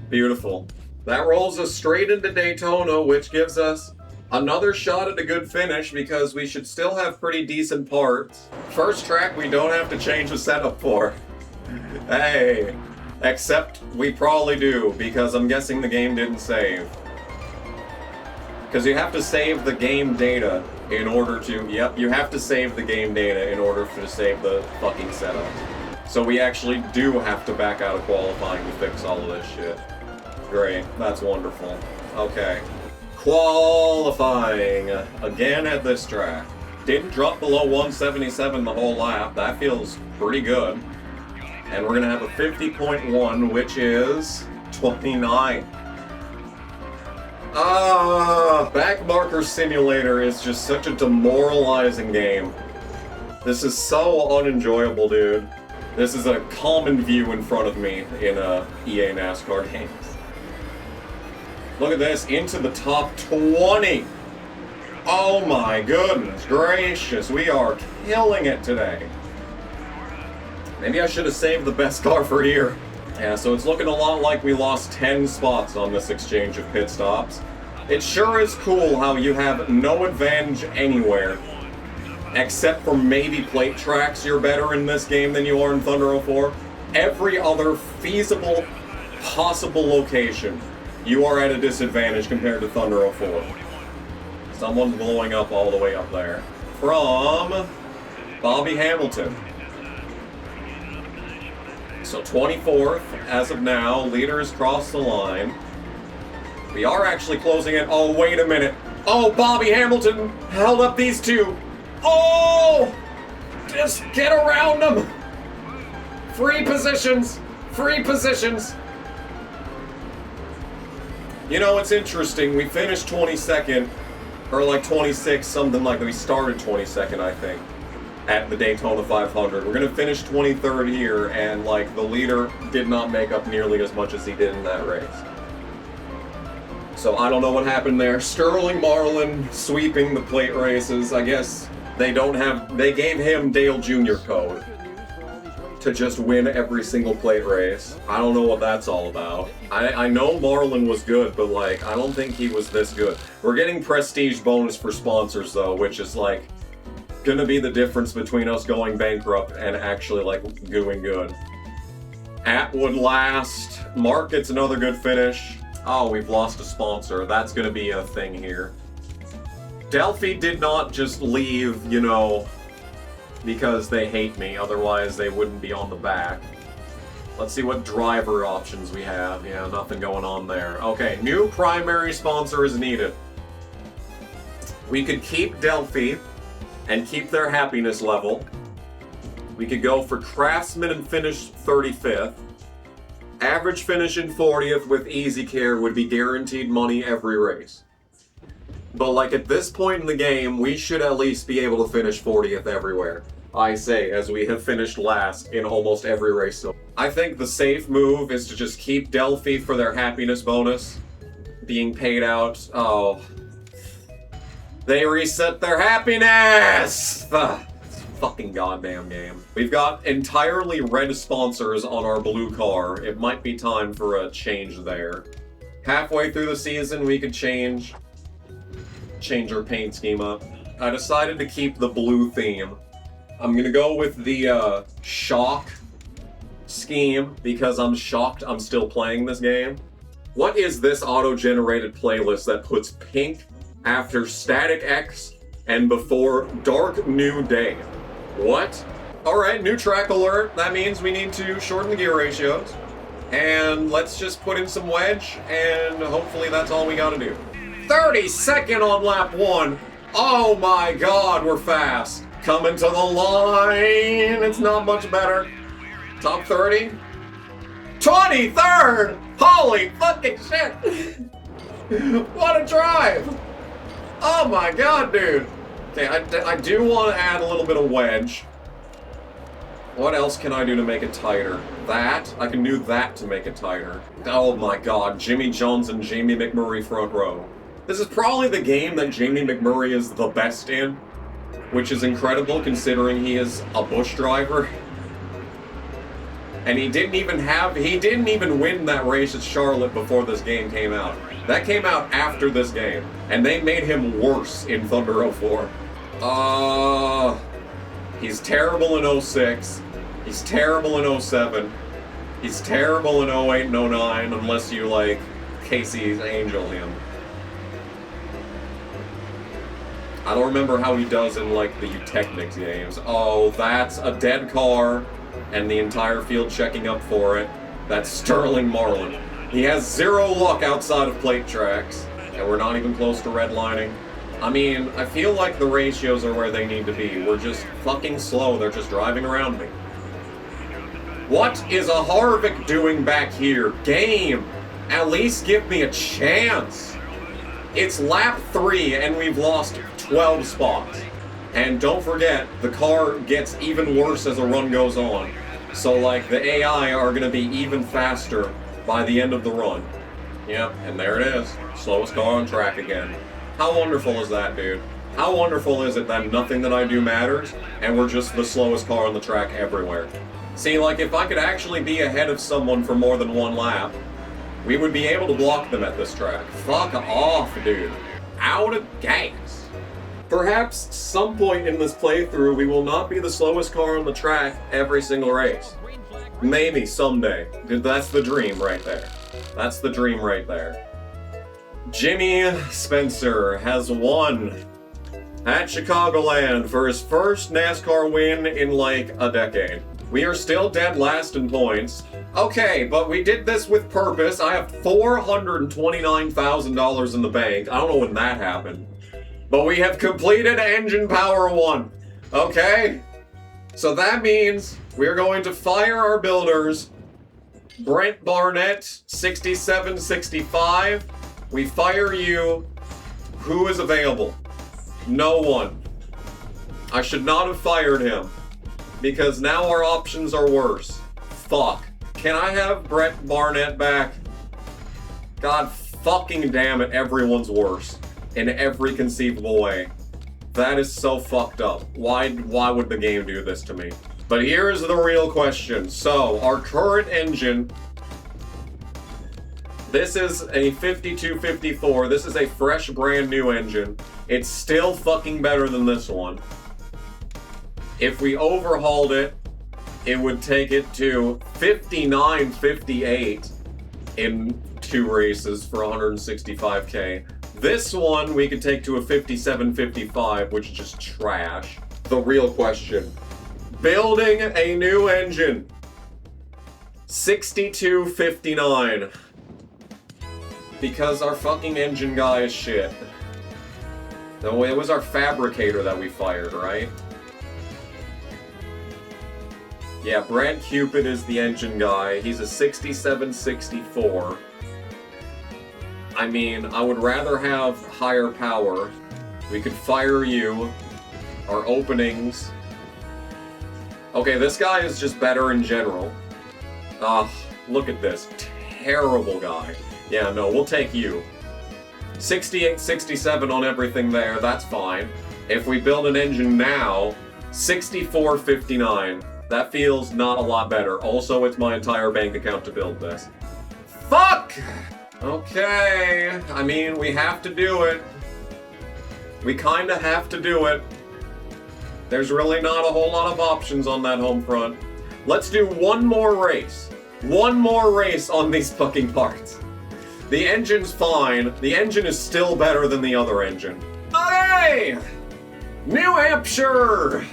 Beautiful. That rolls us straight into Daytona, which gives us another shot at a good finish because we should still have pretty decent parts. First track we don't have to change the setup for. Hey, except we probably do because I'm guessing the game didn't save. Because you have to save the game data in order to, yep, you have to save the game data in order to save the fucking setup. So we actually do have to back out of qualifying to fix all of this shit. Great, that's wonderful. Okay. Qualifying again at this track. Didn't drop below 177 the whole lap. That feels pretty good. And we're gonna have a 50.1, which is 29. Back Marker Simulator is just such a demoralizing game. This is so unenjoyable, dude. This is a common view in front of me in EA NASCAR games. Look at this, into the top 20. Oh my goodness gracious, we are killing it today. Maybe I should have saved the best car for here. Yeah, so it's looking a lot like we lost 10 spots on this exchange of pit stops. It sure is cool how you have no advantage anywhere. Except for maybe plate tracks, you're better in this game than you are in Thunder 04. Every other feasible, possible location, you are at a disadvantage compared to Thunder 04. Someone's blowing up all the way up there. From Bobby Hamilton. So 24th as of now, leaders cross the line. We are actually closing it. Oh, wait a minute. Oh, Bobby Hamilton held up these two. Oh! Just get around them. Free positions. Free positions. You know, it's interesting. We finished 22nd, or like 26, something like that. We started 22nd, I think, at the Daytona 500. We're going to finish 23rd here, and like the leader did not make up nearly as much as he did in that race. So I don't know what happened there. Sterling Marlin sweeping the plate races. I guess they gave him Dale Jr. code to just win every single plate race. I don't know what that's all about. I know Marlin was good, but like, I don't think he was this good. We're getting prestige bonus for sponsors though, which is like, gonna be the difference between us going bankrupt and actually like doing good. Atwood last. Mark gets another good finish. Oh, we've lost a sponsor. That's gonna be a thing here. Delphi did not just leave, you know, because they hate me, otherwise they wouldn't be on the back. Let's see what driver options we have. Yeah, nothing going on there. Okay, new primary sponsor is needed. We could keep Delphi and keep their happiness level. We could go for Craftsman and finish 35th. Average finish in 40th with Easy Care would be guaranteed money every race. But like at this point in the game, we should at least be able to finish 40th everywhere. I say, as we have finished last in almost every race. So I think the safe move is to just keep Delphi for their happiness bonus being paid out. Oh. They reset their happiness! Ugh. Fucking goddamn game. We've got entirely red sponsors on our blue car. It might be time for a change there. Halfway through the season, we could change our paint scheme up. I decided to keep the blue theme. I'm gonna go with the shock scheme because I'm shocked I'm still playing this game. What is this auto-generated playlist that puts pink after Static X and before Dark New Day? What? Alright, new track alert. That means we need to shorten the gear ratios. And let's just put in some wedge, and hopefully that's all we gotta do. 32nd on lap 1. Oh my god, we're fast. Coming to the line. It's not much better. Top 30. 23rd! Holy fucking shit! What a drive! Oh my god, dude. Okay, I do want to add a little bit of wedge. What else can I do to make it tighter? That? I can do that to make it tighter. Oh my god, Jimmy Jones and Jamie McMurray front row. This is probably the game that Jamie McMurray is the best in, which is incredible considering he is a Bush driver. And he didn't even win that race at Charlotte before this game came out. That came out after this game, and they made him worse in Thunder 04. He's terrible in 06. He's terrible in 07. He's terrible in 08 and 09, unless you, like, Casey's Angel him. I don't remember how he does in, like, the Eutechnics games. Oh, that's a dead car, and the entire field checking up for it. That's Sterling Marlin. He has zero luck outside of plate tracks, and we're not even close to redlining. I mean, I feel like the ratios are where they need to be. We're just fucking slow. They're just driving around me. What is a Harvick doing back here? Game! At least give me a chance! It's lap 3 and we've lost 12 spots. And don't forget, the car gets even worse as the run goes on. So, like, the AI are gonna be even faster by the end of the run. Yep, and there it is. Slowest car on track again. How wonderful is that, dude? How wonderful is it that nothing that I do matters, and we're just the slowest car on the track everywhere? See, like, if I could actually be ahead of someone for more than one lap, we would be able to block them at this track. Fuck off, dude. Out of gas. Perhaps some point in this playthrough, we will not be the slowest car on the track every single race. Maybe someday. That's the dream right there. That's the dream right there. Jimmy Spencer has won at Chicagoland for his first NASCAR win in like a decade. We are still dead last in points. Okay, but we did this with purpose. I have $429,000 in the bank. I don't know when that happened. But we have completed Engine Power 1. Okay? So that means we're going to fire our builders. Brent Barnett, 6765. We fire you. Who is available? No one. I should not have fired him, because now our options are worse. Fuck. Can I have Brent Barnett back? God fucking damn it, everyone's worse. In every conceivable way. That is so fucked up. Why would the game do this to me? But here's the real question. So, our current engine... This is a 5254. This is a fresh, brand new engine. It's still fucking better than this one. If we overhauled it, it would take it to 59.58 in 2 races for 165K. This one we could take to a 57.55, which is just trash. The real question. Building a new engine. 62.59. Because our fucking engine guy is shit. No, it was our fabricator that we fired, right? Yeah, Brad Cupid is the engine guy. He's a 6764. I mean, I would rather have higher power. We could fire you. Our openings. Okay, this guy is just better in general. Look at this. Terrible guy. Yeah, no, we'll take you. 68, 67 on everything there, that's fine. If we build an engine now, 64.59. That feels not a lot better. Also, it's my entire bank account to build this. Fuck! Okay, I mean, we have to do it. We kinda have to do it. There's really not a whole lot of options on that home front. Let's do one more race. One more race on these fucking parts. The engine's fine. The engine is still better than the other engine. Okay! New Hampshire!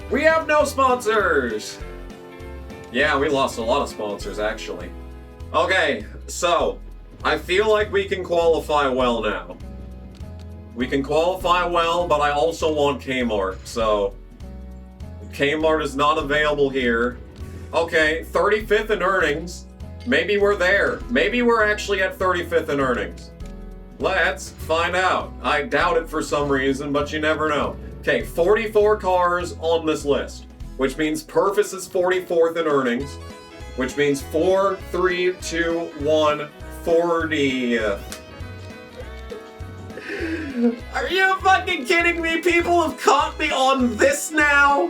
We have no sponsors! Yeah, we lost a lot of sponsors, actually. Okay, so, I feel like we can qualify well now. We can qualify well, but I also want Kmart, so... Kmart is not available here. Okay, 35th in earnings. Maybe we're there. Maybe we're actually at 35th in earnings. Let's find out. I doubt it for some reason, but you never know. Okay, 44 cars on this list, which means Purvis is 44th in earnings, which means 4, 3, 2, 1, 40th. Are you fucking kidding me? People have caught me on this now?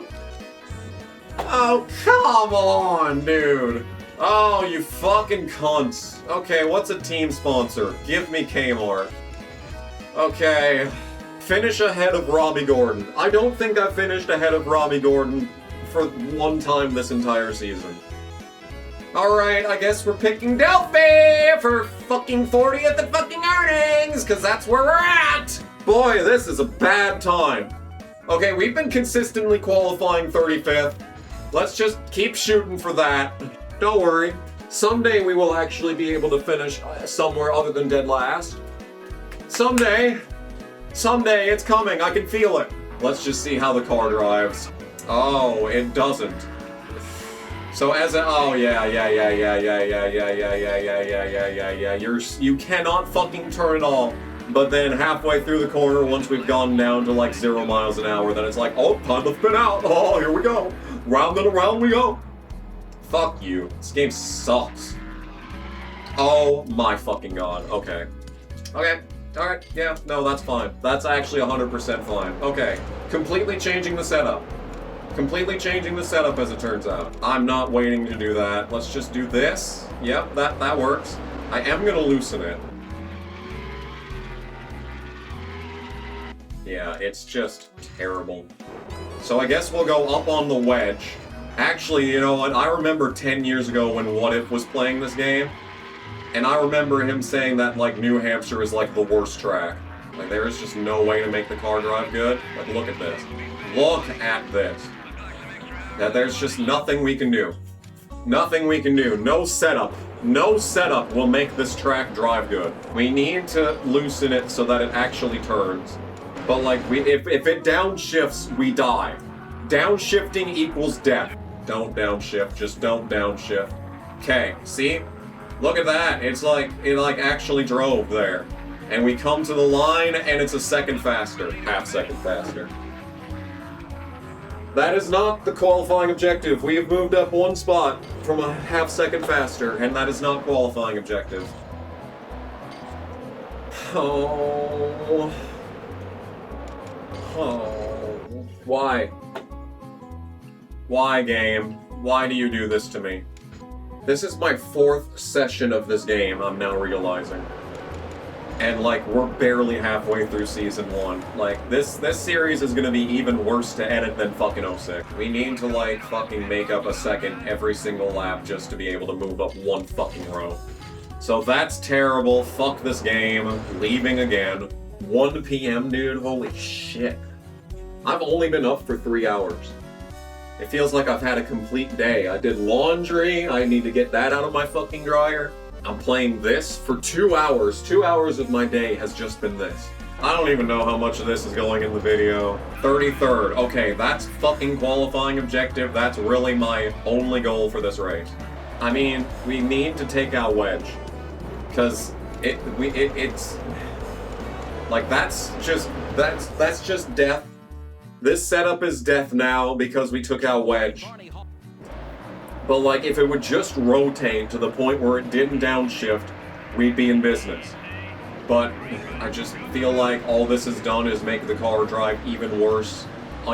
Oh, come on, dude. Oh, you fucking cunts. Okay, what's a team sponsor? Give me Kmart. Okay. Finish ahead of Robbie Gordon. I don't think I finished ahead of Robbie Gordon for one time this entire season. Alright, I guess we're picking Delphi for fucking 40th at fucking earnings, because that's where we're at! Boy, this is a bad time. Okay, we've been consistently qualifying 35th. Let's just keep shooting for that. Don't worry. Someday we will actually be able to finish somewhere other than dead last. Someday. Someday, it's coming. I can feel it. Let's just see how the car drives. Oh, it doesn't. So as a, oh yeah. You cannot fucking turn it off. But then halfway through the corner, once we've gone down to like 0 miles an hour, then it's like, oh, time to spin out. Oh, here we go. Round and around we go. Fuck you. This game sucks. Oh my fucking god. Okay. Okay. Alright. Yeah. No, that's fine. That's actually 100% fine. Okay. Completely changing the setup. Completely changing the setup as it turns out. I'm not waiting to do that. Let's just do this. Yep, that works. I am gonna loosen it. Yeah, it's just terrible. So I guess we'll go up on the wedge. Actually, you know what? I remember 10 years ago when What If was playing this game, and I remember him saying that, like, New Hampshire is, like, the worst track. Like, there is just no way to make the car drive good. Like, look at this. Look at this. That there's just nothing we can do. Nothing we can do. No setup. No setup will make this track drive good. We need to loosen it so that it actually turns. But, like, if it downshifts, we die. Downshifting equals death. Don't downshift, just don't downshift. Okay, see? Look at that. It's like, it like actually drove there. And we come to the line and it's a second faster. Half second faster. That is not the qualifying objective. We have moved up 1 spot from a half second faster, and that is not qualifying objective. Oh. Oh. Why? Why, game? Why do you do this to me? This is my 4th session of this game, I'm now realizing. And, like, we're barely halfway through Season 1. Like, this series is gonna be even worse to edit than fucking 06. We need to, like, fucking make up a second every single lap just to be able to move up 1 fucking row. So that's terrible. Fuck this game. Leaving again. 1 p.m., dude? Holy shit. I've only been up for 3 hours. It feels like I've had a complete day. I did laundry, I need to get that out of my fucking dryer. I'm playing this for 2 hours. 2 hours of my day has just been this. I don't even know how much of this is going in the video. 33rd. Okay, that's fucking qualifying objective. That's really my only goal for this race. I mean, we need to take out Wedge. Because it's... Like, that's just death. This setup is death now because we took out Wedge. But like, if it would just rotate to the point where it didn't downshift, we'd be in business. But I just feel like all this has done is make the car drive even worse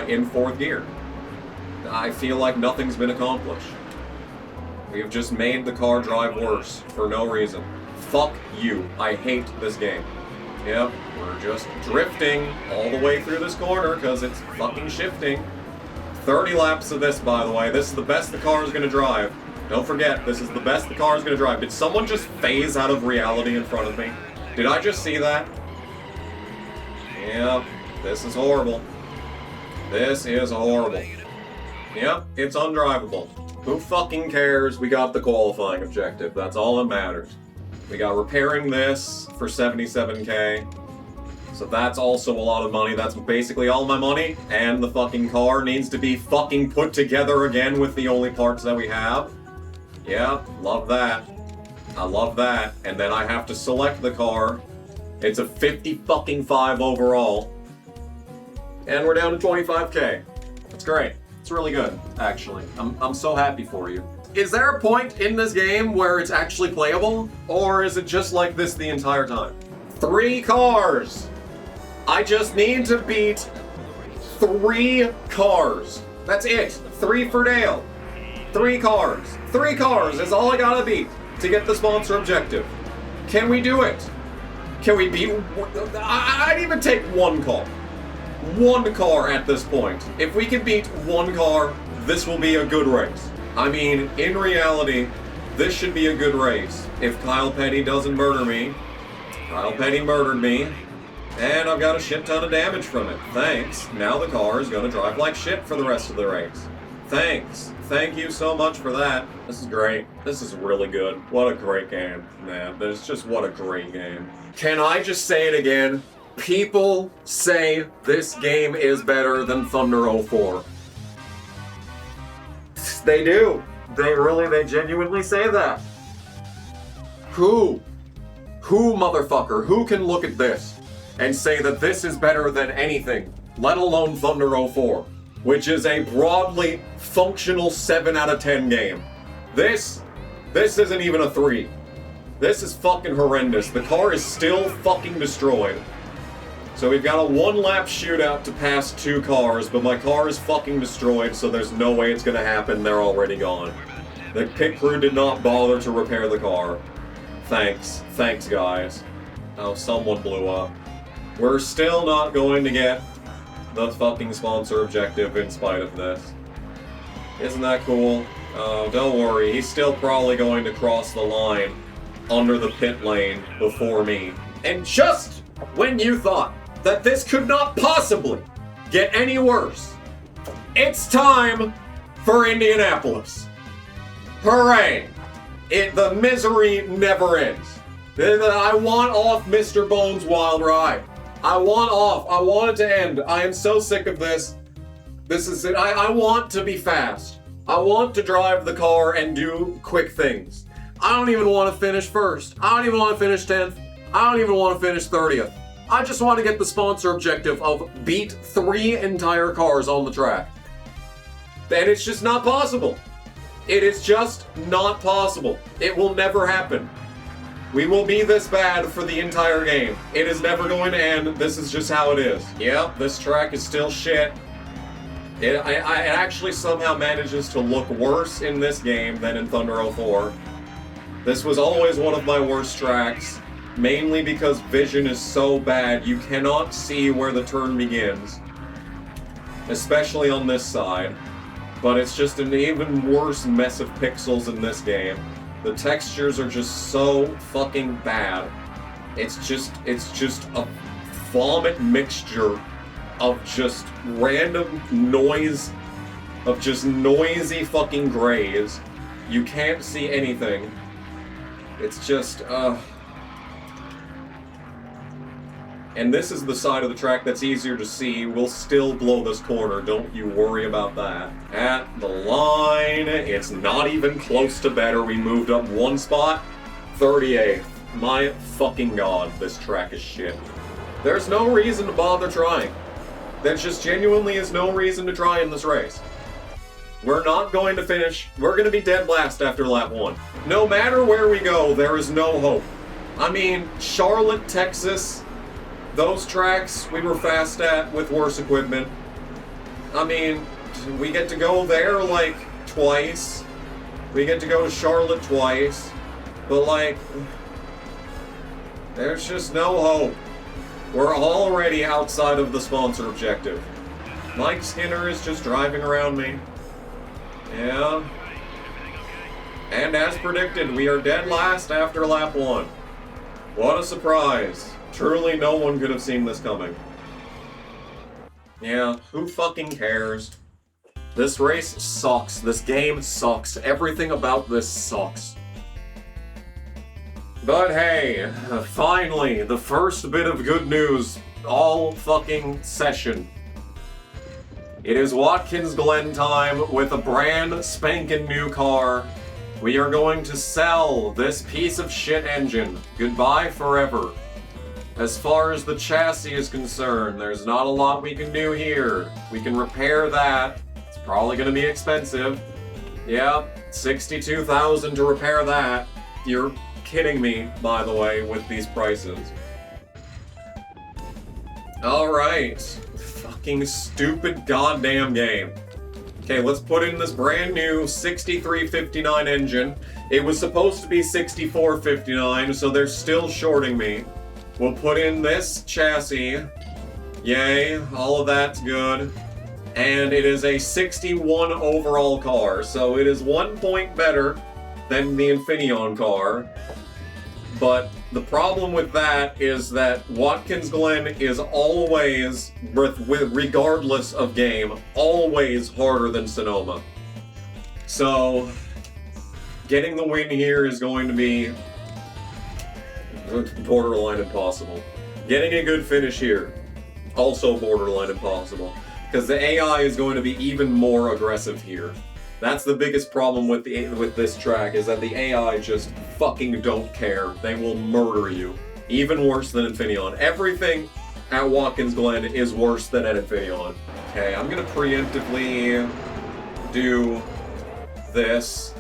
in 4th gear. I feel like nothing's been accomplished. We have just made the car drive worse for no reason. Fuck you. I hate this game. Yep, we're just drifting all the way through this corner because it's fucking shifting. 30 laps of this, by the way. This is the best the car is going to drive. Don't forget, this is the best the car is going to drive. Did someone just phase out of reality in front of me? Did I just see that? Yep, this is horrible. This is horrible. Yep, it's undrivable. Who fucking cares? We got the qualifying objective. That's all that matters. We got repairing this for 77k. So that's also a lot of money. That's basically all my money. And the fucking car needs to be fucking put together again with the only parts that we have. Yeah, love that. I love that. And then I have to select the car. It's a 50-fucking-5 overall. And we're down to 25K. That's great. It's really good, actually. I'm so happy for you. Is there a point in this game where it's actually playable? Or is it just like this the entire time? 3 cars! I just need to beat 3 cars. That's it. 3 for Dale. 3 cars. 3 cars is all I gotta beat to get the sponsor objective. Can we do it? Can we beat... I'd even take 1 car. 1 car at this point. If we can beat 1 car, this will be a good race. I mean, in reality, this should be a good race. If Kyle Petty doesn't murder me. Kyle Petty murdered me. And I've got a shit ton of damage from it. Thanks. Now the car is gonna drive like shit for the rest of the race. Thanks. Thank you so much for that. This is great. This is really good. What a great game. Man, this is just what a great game. Can I just say it again? People say this game is better than Thunder 04. They do. They genuinely say that. Who, motherfucker, who can look at this and say that this is better than anything, let alone Thunder 04, which is a broadly functional 7 out of 10 game. This isn't even a 3. This is fucking horrendous. The car is still fucking destroyed. So we've got a 1-lap shootout to pass 2 cars, but my car is fucking destroyed, so there's no way it's gonna happen. They're already gone. The pit crew did not bother to repair the car. Thanks. Thanks, guys. Oh, someone blew up. We're still not going to get the fucking sponsor objective in spite of this. Isn't that cool? Oh, don't worry. He's still probably going to cross the line under the pit lane before me. And just when you thought that this could not possibly get any worse, it's time for Indianapolis. Hooray! The misery never ends. I want off Mr. Bones' wild ride. I want off. I want it to end. I am so sick of this. This is it. I want to be fast. I want to drive the car and do quick things. I don't even want to finish first. I don't even want to finish 10th. I don't even want to finish 30th. I just want to get the sponsor objective of beat 3 entire cars on the track. And it's just not possible. It is just not possible. It will never happen. We will be this bad for the entire game. It is never going to end. This is just how it is. Yep, this track is still shit. It actually somehow manages to look worse in this game than in Thunder 04. This was always one of my worst tracks, mainly because vision is so bad you cannot see where the turn begins. Especially on this side. But it's just an even worse mess of pixels in this game. The textures are just so fucking bad. It's just a vomit mixture of just random noise, of just noisy fucking grays. You can't see anything. It's just, And this is the side of the track that's easier to see. We'll still blow this corner, don't you worry about that. At the line, it's not even close to better. We moved up 1 spot, 38th. My fucking god, this track is shit. There's no reason to bother trying. There just genuinely is no reason to try in this race. We're not going to finish. We're going to be dead last after lap 1. No matter where we go, there is no hope. I mean, Charlotte, Texas, those tracks we were fast at with worse equipment. I mean, we get to go there like twice. We get to go to Charlotte twice. But like, there's just no hope. We're already outside of the sponsor objective. Mike Skinner is just driving around me. Yeah. And as predicted, we are dead last after lap 1. What a surprise. Truly no one could have seen this coming. Yeah, who fucking cares? This race sucks. This game sucks. Everything about this sucks. But hey, finally, the first bit of good news all fucking session. It is Watkins Glen time with a brand spanking new car We are going to sell this piece of shit engine. Goodbye forever. As far as the chassis is concerned, there's not a lot we can do here. We can repair that. It's probably going to be expensive. Yep, $62,000 to repair that. You're kidding me, by the way, with these prices. Alright. Fucking stupid goddamn game. Okay, let's put in this brand new 6359 engine. It was supposed to be 6459, so they're still shorting me. We'll put in this chassis. Yay, all of that's good. And it is a 61 overall car, so it is 1 point better than the Infineon car. But the problem with that is that Watkins Glen is always, regardless of game, always harder than Sonoma. So, getting the win here is going to be borderline impossible. Getting a good finish here, also borderline impossible. Because the AI is going to be even more aggressive here. That's the biggest problem with this track, is that the AI just fucking don't care. They will murder you. Even worse than Infineon. Everything at Watkins Glen is worse than at Infineon. Okay, I'm gonna preemptively do this.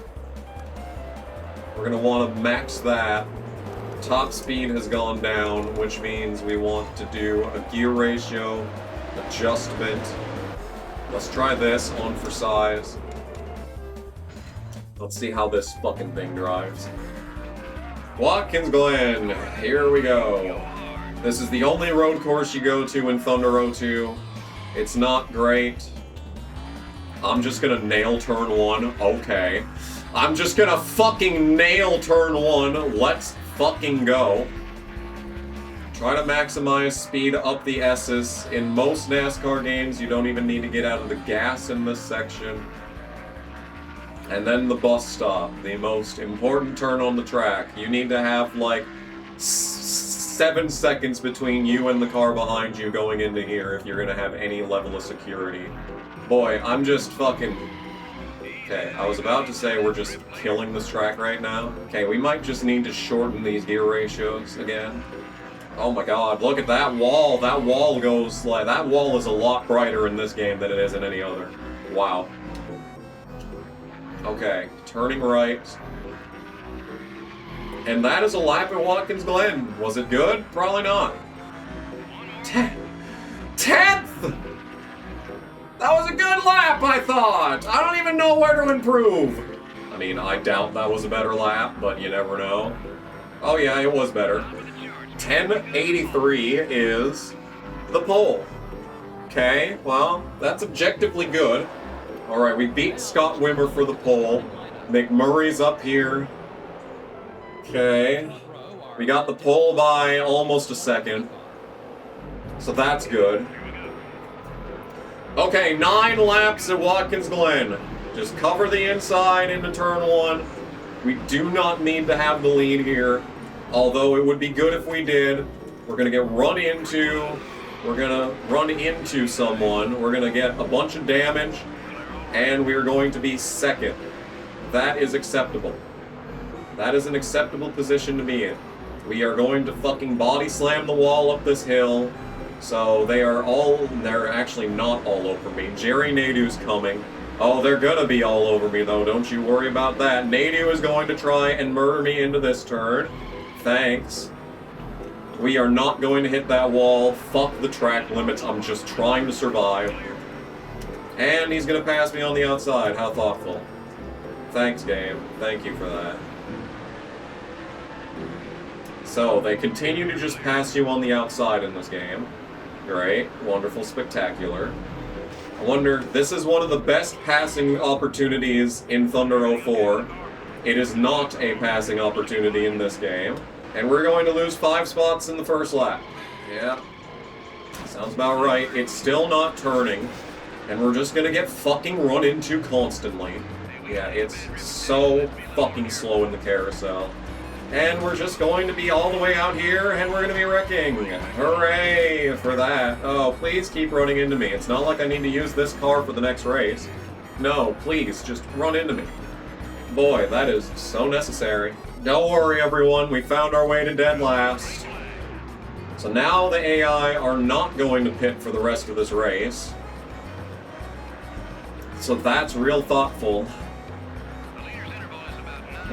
We're gonna want to max that. Top speed has gone down, which means we want to do a gear ratio adjustment. Let's try this on for size. Let's see how this fucking thing drives. Watkins Glen, here we go. This is the only road course you go to in Thunder 02. It's not great. I'm just gonna nail turn 1, okay. I'm just gonna fucking nail turn 1, let's fucking go. Try to maximize speed up the S's. In most NASCAR games, you don't even need to get out of the gas in this section. And then the bus stop, the most important turn on the track. You need to have like 7 seconds between you and the car behind you going into here if you're gonna have any level of security. Boy, I'm just fucking... Okay, I was about to say we're just killing this track right now. Okay, we might just need to shorten these gear ratios again. Oh my god, look at that wall. That wall goes like... That wall is a lot brighter in this game than it is in any other. Wow. Okay, turning right. And that is a lap at Watkins Glen. Was it good? Probably not. 10th! That was a good lap, I thought! I don't even know where to improve. I mean, I doubt that was a better lap, but you never know. Oh yeah, it was better. 10:83 is the pole. Okay, well, that's objectively good. Alright, we beat Scott Wimmer for the pole. McMurray's up here. Okay. We got the pole by almost a second. So that's good. Okay, 9 laps at Watkins Glen. Just cover the inside into turn 1. We do not need to have the lead here. Although it would be good if we did. We're gonna get run into. We're gonna run into someone. We're gonna get a bunch of damage. And we are going to be second. That is acceptable. That is an acceptable position to be in. We are going to fucking body slam the wall up this hill. So they're actually not all over me. Jerry Nadeau's coming. Oh, they're gonna be all over me though, don't you worry about that. Nadeau is going to try and murder me into this turn. Thanks. We are not going to hit that wall. Fuck the track limits, I'm just trying to survive. And he's gonna pass me on the outside. How thoughtful. Thanks, game. Thank you for that. So, they continue to just pass you on the outside in this game. Great. Wonderful. Spectacular. I wonder, this is one of the best passing opportunities in Thunder 04. It is not a passing opportunity in this game. And we're going to lose 5 spots in the first lap. Yeah. Sounds about right. It's still not turning. And we're just gonna get fucking run into constantly. Yeah, it's so fucking slow in the carousel. And we're just going to be all the way out here, and we're gonna be wrecking. Hooray for that. Oh, please keep running into me. It's not like I need to use this car for the next race. No, please, just run into me. Boy, that is so necessary. Don't worry, everyone. We found our way to dead last. So now the AI are not going to pit for the rest of this race. So that's real thoughtful.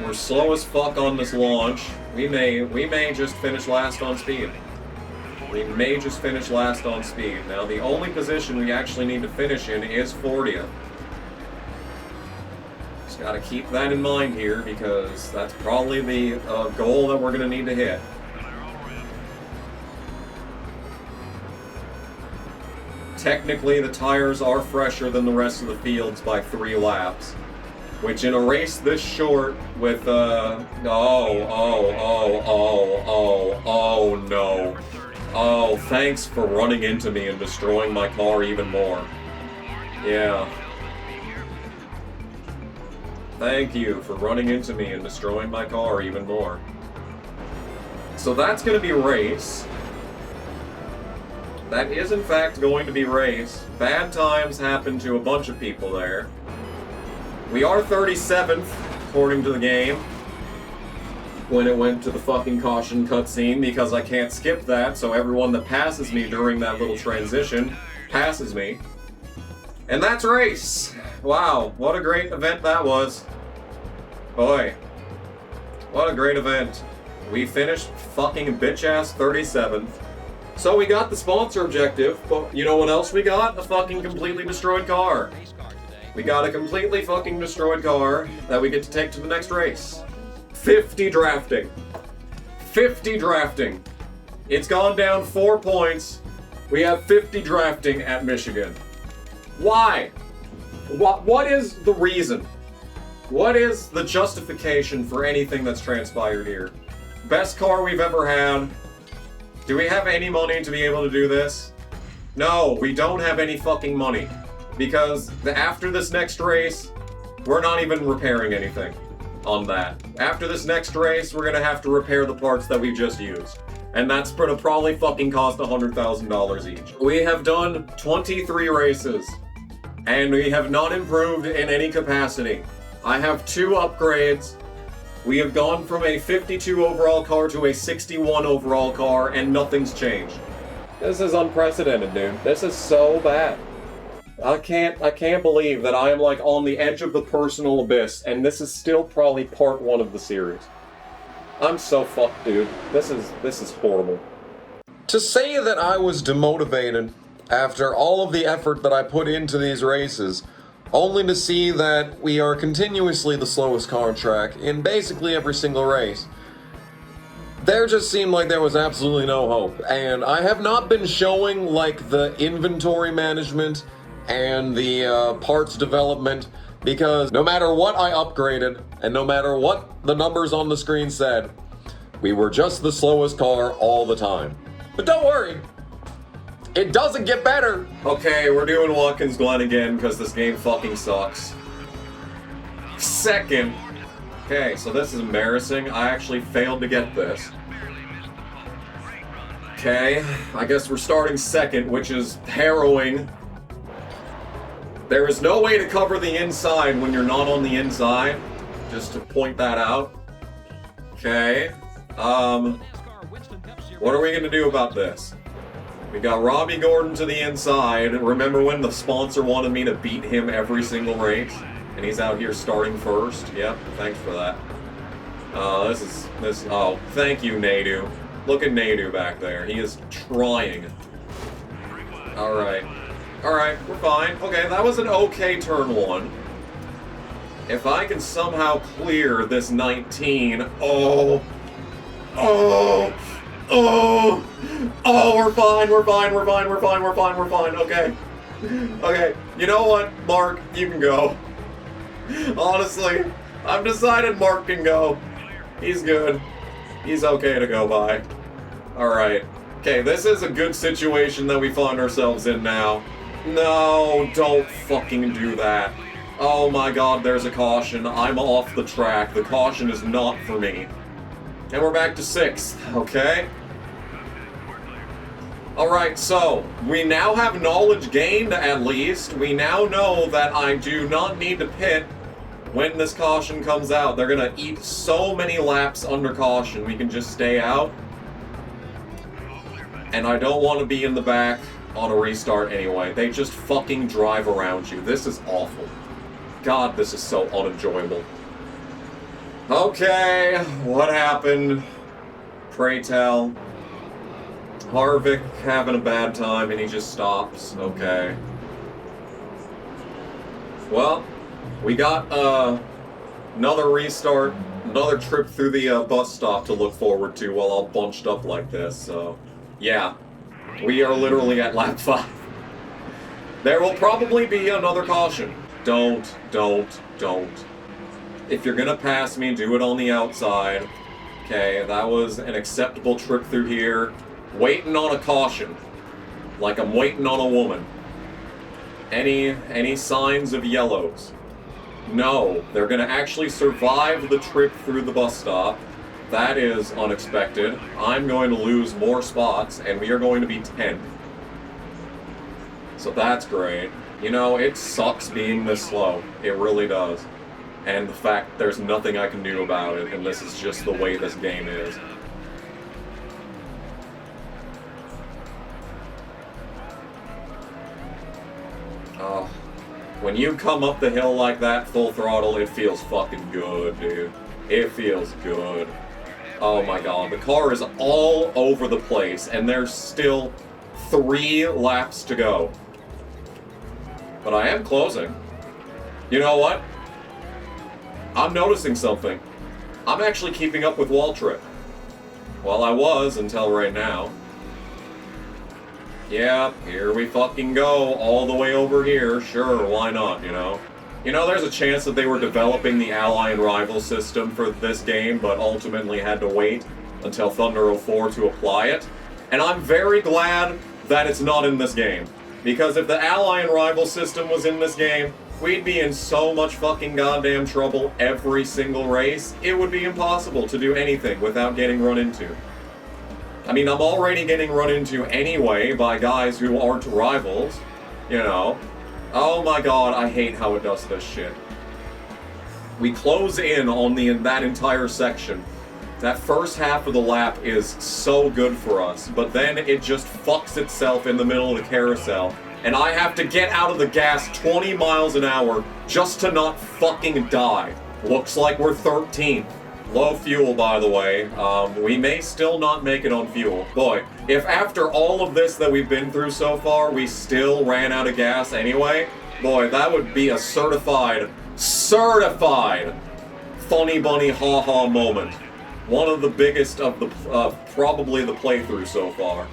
We're slow as fuck on this launch. We may just finish last on speed. We may just finish last on speed. Now the only position we actually need to finish in is 40th. Just gotta keep that in mind here because that's probably the goal that we're gonna need to hit. Technically, the tires are fresher than the rest of the fields by 3 laps, which in a race this short with, oh no. Oh, thanks for running into me and destroying my car even more. Yeah. Thank you for running into me and destroying my car even more. So that's gonna be race. That is in fact going to be race. Bad times happen to a bunch of people there. We are 37th, according to the game, when it went to the fucking caution cutscene, because I can't skip that, so everyone that passes me during that little transition passes me. And that's race! Wow, what a great event that was. Boy, what a great event. We finished fucking bitch-ass 37th. So we got the sponsor objective, but you know what else we got? A fucking completely destroyed car. We got a completely fucking destroyed car that we get to take to the next race. 50 drafting. 50 drafting. It's gone down 4 points. We have 50 drafting at Michigan. Why? What is the reason? What is the justification for anything that's transpired here? Best car we've ever had. Do we have any money to be able to do this? No, we don't have any fucking money. Because after this next race, we're not even repairing anything on that. After this next race, we're gonna have to repair the parts that we just used. And that's gonna probably fucking cost $100,000 each. We have done 23 races, and we have not improved in any capacity. I have 2 upgrades. We have gone from a 52 overall car to a 61 overall car, and nothing's changed. This is unprecedented, dude. This is so bad. I can't believe that I am like on the edge of the personal abyss, and this is still probably part 1 of the series. I'm so fucked, dude. This is horrible. To say that I was demotivated after all of the effort that I put into these races, only to see that we are continuously the slowest car on track in basically every single race. There just seemed like there was absolutely no hope, and I have not been showing like the inventory management and the parts development, because no matter what I upgraded, and no matter what the numbers on the screen said, we were just the slowest car all the time. But don't worry, it doesn't get better! Okay, we're doing Watkins Glen again, because this game fucking sucks. Second. Okay, so this is embarrassing. I actually failed to get this. Okay, I guess we're starting second, which is harrowing. There is no way to cover the inside when you're not on the inside, just to point that out. Okay, what are we gonna do about this? We got Robbie Gordon to the inside. Remember when the sponsor wanted me to beat him every single race? And he's out here starting first. Yep, thanks for that. Oh, thank you, Nadu. Look at Nadu back there. He is trying. Alright, we're fine. Okay, that was an okay turn 1. If I can somehow clear this 19, we're fine, okay. You know what, Mark, you can go. Honestly, I've decided Mark can go. He's good. He's okay to go by. Alright. Okay, this is a good situation that we find ourselves in now. No, don't fucking do that. Oh my god, there's a caution. I'm off the track. The caution is not for me. And we're back to 6th, okay? Alright, so, we now have knowledge gained, at least. We now know that I do not need to pit when this caution comes out, they're gonna eat so many laps under caution, we can just stay out. And I don't want to be in the back on a restart anyway. They just fucking drive around you. This is awful. God, this is so unenjoyable. Okay, what happened? Pray tell. Harvick having a bad time and he just stops. Okay. Well, we got another restart, another trip through the bus stop to look forward to while all bunched up like this, so yeah. We are literally at lap 5. There will probably be another caution. Don't. If you're gonna pass me, do it on the outside. Okay, that was an acceptable trip through here. Waiting on a caution. Like I'm waiting on a woman. Any signs of yellows? No, they're gonna actually survive the trip through the bus stop. That is unexpected. I'm going to lose more spots, and we are going to be 10th. So that's great. You know, it sucks being this slow. It really does. And the fact there's nothing I can do about it, and this is just the way this game is. When you come up the hill like that, full throttle, it feels fucking good, dude. It feels good. Oh my god, the car is all over the place, and there's still 3 laps to go. But I am closing. You know what? I'm noticing something. I'm actually keeping up with Waltrip. Well, I was until right now. Yeah, here we fucking go, all the way over here. Sure, why not, you know? You know, there's a chance that they were developing the ally and rival system for this game, but ultimately had to wait until Thunder 04 to apply it. And I'm very glad that it's not in this game. Because if the ally and rival system was in this game, we'd be in so much fucking goddamn trouble every single race. It would be impossible to do anything without getting run into. I mean, I'm already getting run into anyway by guys who aren't rivals, you know. Oh my god, I hate how it does this shit. We close in on that entire section. That first half of the lap is so good for us, but then it just fucks itself in the middle of the carousel, and I have to get out of the gas 20 miles an hour just to not fucking die. Looks like we're 13th. Low fuel, by the way. We may still not make it on fuel. Boy, if after all of this that we've been through so far, we still ran out of gas anyway, boy, that would be a certified funny bunny ha-ha moment. One of the biggest of the, probably the playthrough so far.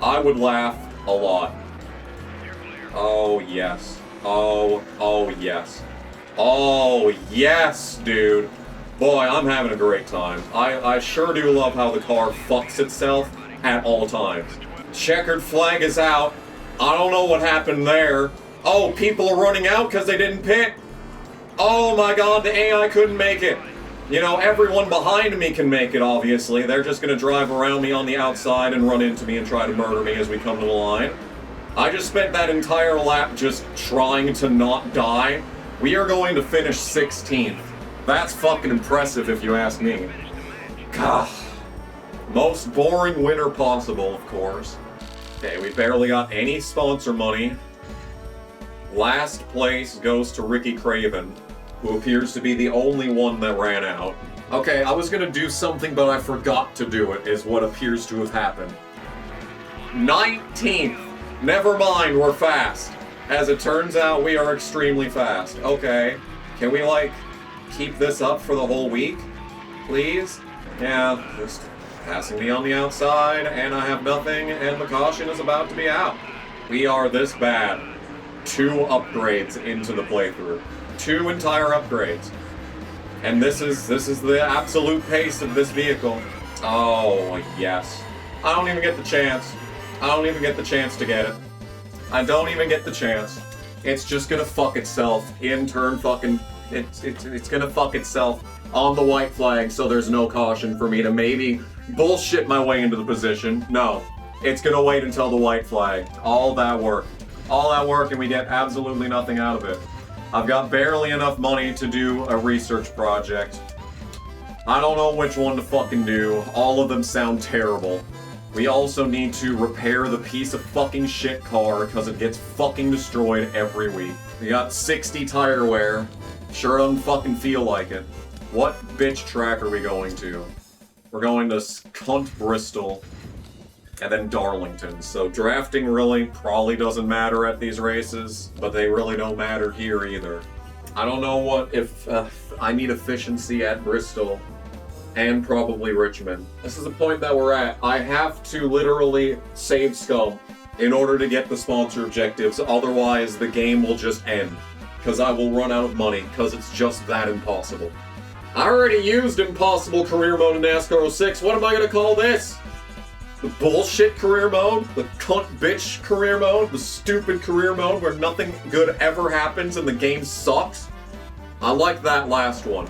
I would laugh a lot. Oh, yes. Oh, yes. Oh, yes, dude. Boy, I'm having a great time. I sure do love how the car fucks itself at all times. Checkered flag is out. I don't know what happened there. Oh, people are running out because they didn't pit. Oh my god, the AI couldn't make it. You know, everyone behind me can make it, obviously. They're just gonna drive around me on the outside and run into me and try to murder me as we come to the line. I just spent that entire lap just trying to not die. We are going to finish 16th. That's fucking impressive if you ask me. God. Most boring winner possible, of course. Okay, we barely got any sponsor money. Last place goes to Ricky Craven, who appears to be the only one that ran out. Okay, I was gonna do something, but I forgot to do it, is what appears to have happened. 19th! Never mind, we're fast. As it turns out, we are extremely fast. Okay, can we, like, keep this up for the whole week, please? Yeah, just passing me on the outside, and I have nothing, and the caution is about to be out. We are this bad. 2 upgrades into the playthrough. 2 entire upgrades. And this is the absolute pace of this vehicle. Oh, yes. I don't even get the chance. I don't even get the chance to get it. I don't even get the chance. It's just gonna fuck itself in turn fucking... It's gonna fuck itself on the white flag, so there's no caution for me to maybe bullshit my way into the position. No, it's gonna wait until the white flag. All that work, and we get absolutely nothing out of it. I've got barely enough money to do a research project. I don't know which one to fucking do. All of them sound terrible. We also need to repair the piece of fucking shit car because it gets fucking destroyed every week. We got 60 tire wear. Sure doesn't fucking feel like it. What bitch track are we going to? We're going to Cunt Bristol and then Darlington. So drafting really probably doesn't matter at these races, but they really don't matter here either. I don't know what if I need efficiency at Bristol and probably Richmond. This is the point that we're at. I have to literally save scum in order to get the sponsor objectives, otherwise the game will just end. Because I will run out of money, because it's just that impossible. I already used impossible career mode in NASCAR 06, what am I gonna call this? The bullshit career mode? The cunt bitch career mode? The stupid career mode where nothing good ever happens and the game sucks? I like that last one.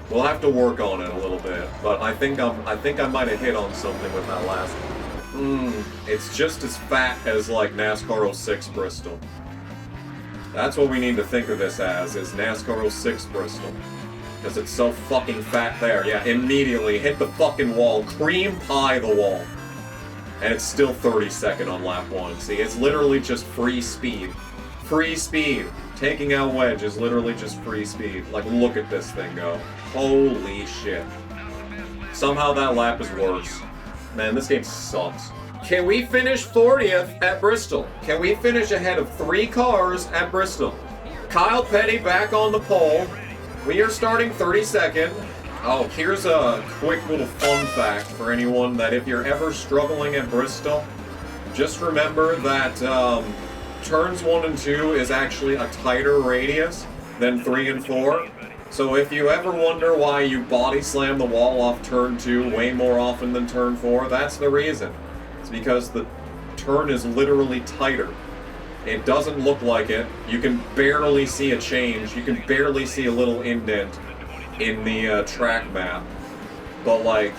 We'll have to work on it a little bit, but I think I might have hit on something with that last one. It's just as fat as like NASCAR 06 Bristol. That's what we need to think of this as, is NASCAR 06 Bristol. Because it's so fucking fat there. Yeah, immediately hit the fucking wall, cream pie the wall. And it's still 32nd on lap 1. See, it's literally just free speed. Free speed. Taking out wedge is literally just free speed. Like, look at this thing go. Holy shit. Somehow that lap is worse. Man, this game sucks. Can we finish 40th at Bristol? Can we finish ahead of 3 cars at Bristol? Kyle Petty back on the pole. We are starting 32nd. Oh, here's a quick little fun fact for anyone that if you're ever struggling at Bristol, just remember that turns 1 and 2 is actually a tighter radius than 3 and 4. So if you ever wonder why you body slam the wall off turn 2 way more often than turn 4, that's the reason. It's because the turn is literally tighter. It doesn't look like it. You can barely see a change. You can barely see a little indent in the track map. But like,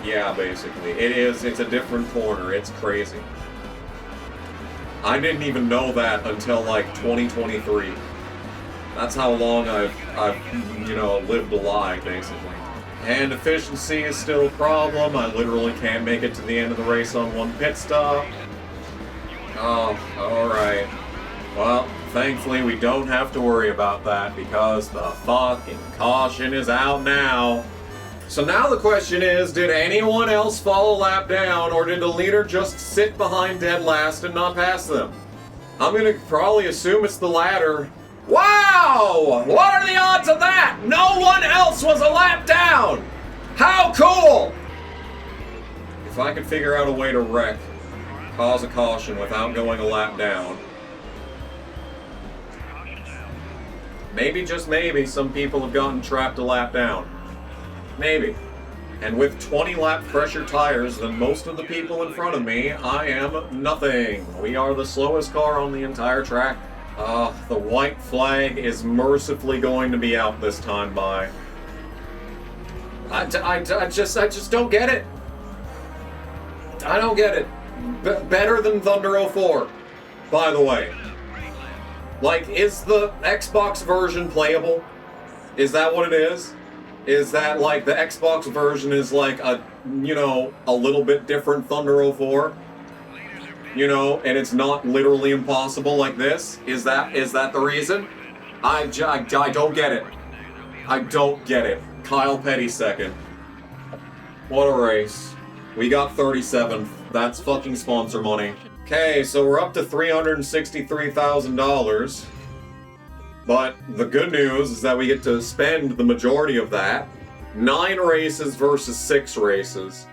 yeah, basically. It's a different corner. It's crazy. I didn't even know that until like 2023. That's how long I've lived a lie, basically. And efficiency is still a problem. I literally can't make it to the end of the race on 1 pit stop. Oh, alright. Well, thankfully we don't have to worry about that because the fucking caution is out now. So now the question is, did anyone else fall a lap down, or did the leader just sit behind dead last and not pass them? I'm gonna probably assume it's the latter. Wow! What are the odds of that? No one else was a lap down! How cool! If I could figure out a way to wreck, cause a caution without going a lap down. Maybe, just maybe, some people have gotten trapped a lap down. Maybe. And with 20 lap pressure tires than most of the people in front of me, I am nothing. We are the slowest car on the entire track. The white flag is mercifully going to be out this time by. I just don't get it. I don't get it. Better than Thunder 04, by the way. Like, is the Xbox version playable? Is that what it is? Is that like the Xbox version is like a little bit different Thunder 04? And it's not literally impossible like this? Is that the reason? I don't get it. I don't get it. Kyle Petty second. What a race. We got 37th. That's fucking sponsor money. Okay, so we're up to $363,000. But the good news is that we get to spend the majority of that. 9 races versus 6 races.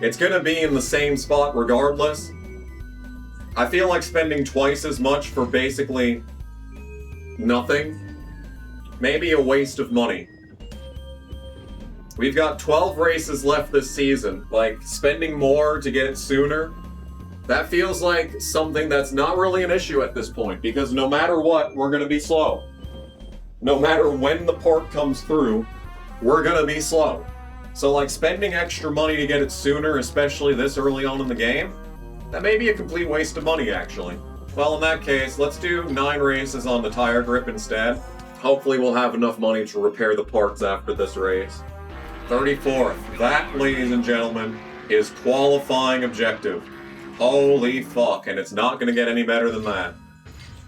It's gonna be in the same spot regardless. I feel like spending twice as much for basically nothing. Maybe a waste of money. We've got 12 races left this season. Like, spending more to get it sooner, that feels like something that's not really an issue at this point, because no matter what, we're gonna be slow. No matter when the port comes through, we're gonna be slow. So like, spending extra money to get it sooner, especially this early on in the game, that may be a complete waste of money, actually. Well, in that case, let's do 9 races on the tire grip instead. Hopefully we'll have enough money to repair the parts after this race. 34th. That, ladies and gentlemen, is qualifying objective. Holy fuck, and it's not gonna get any better than that.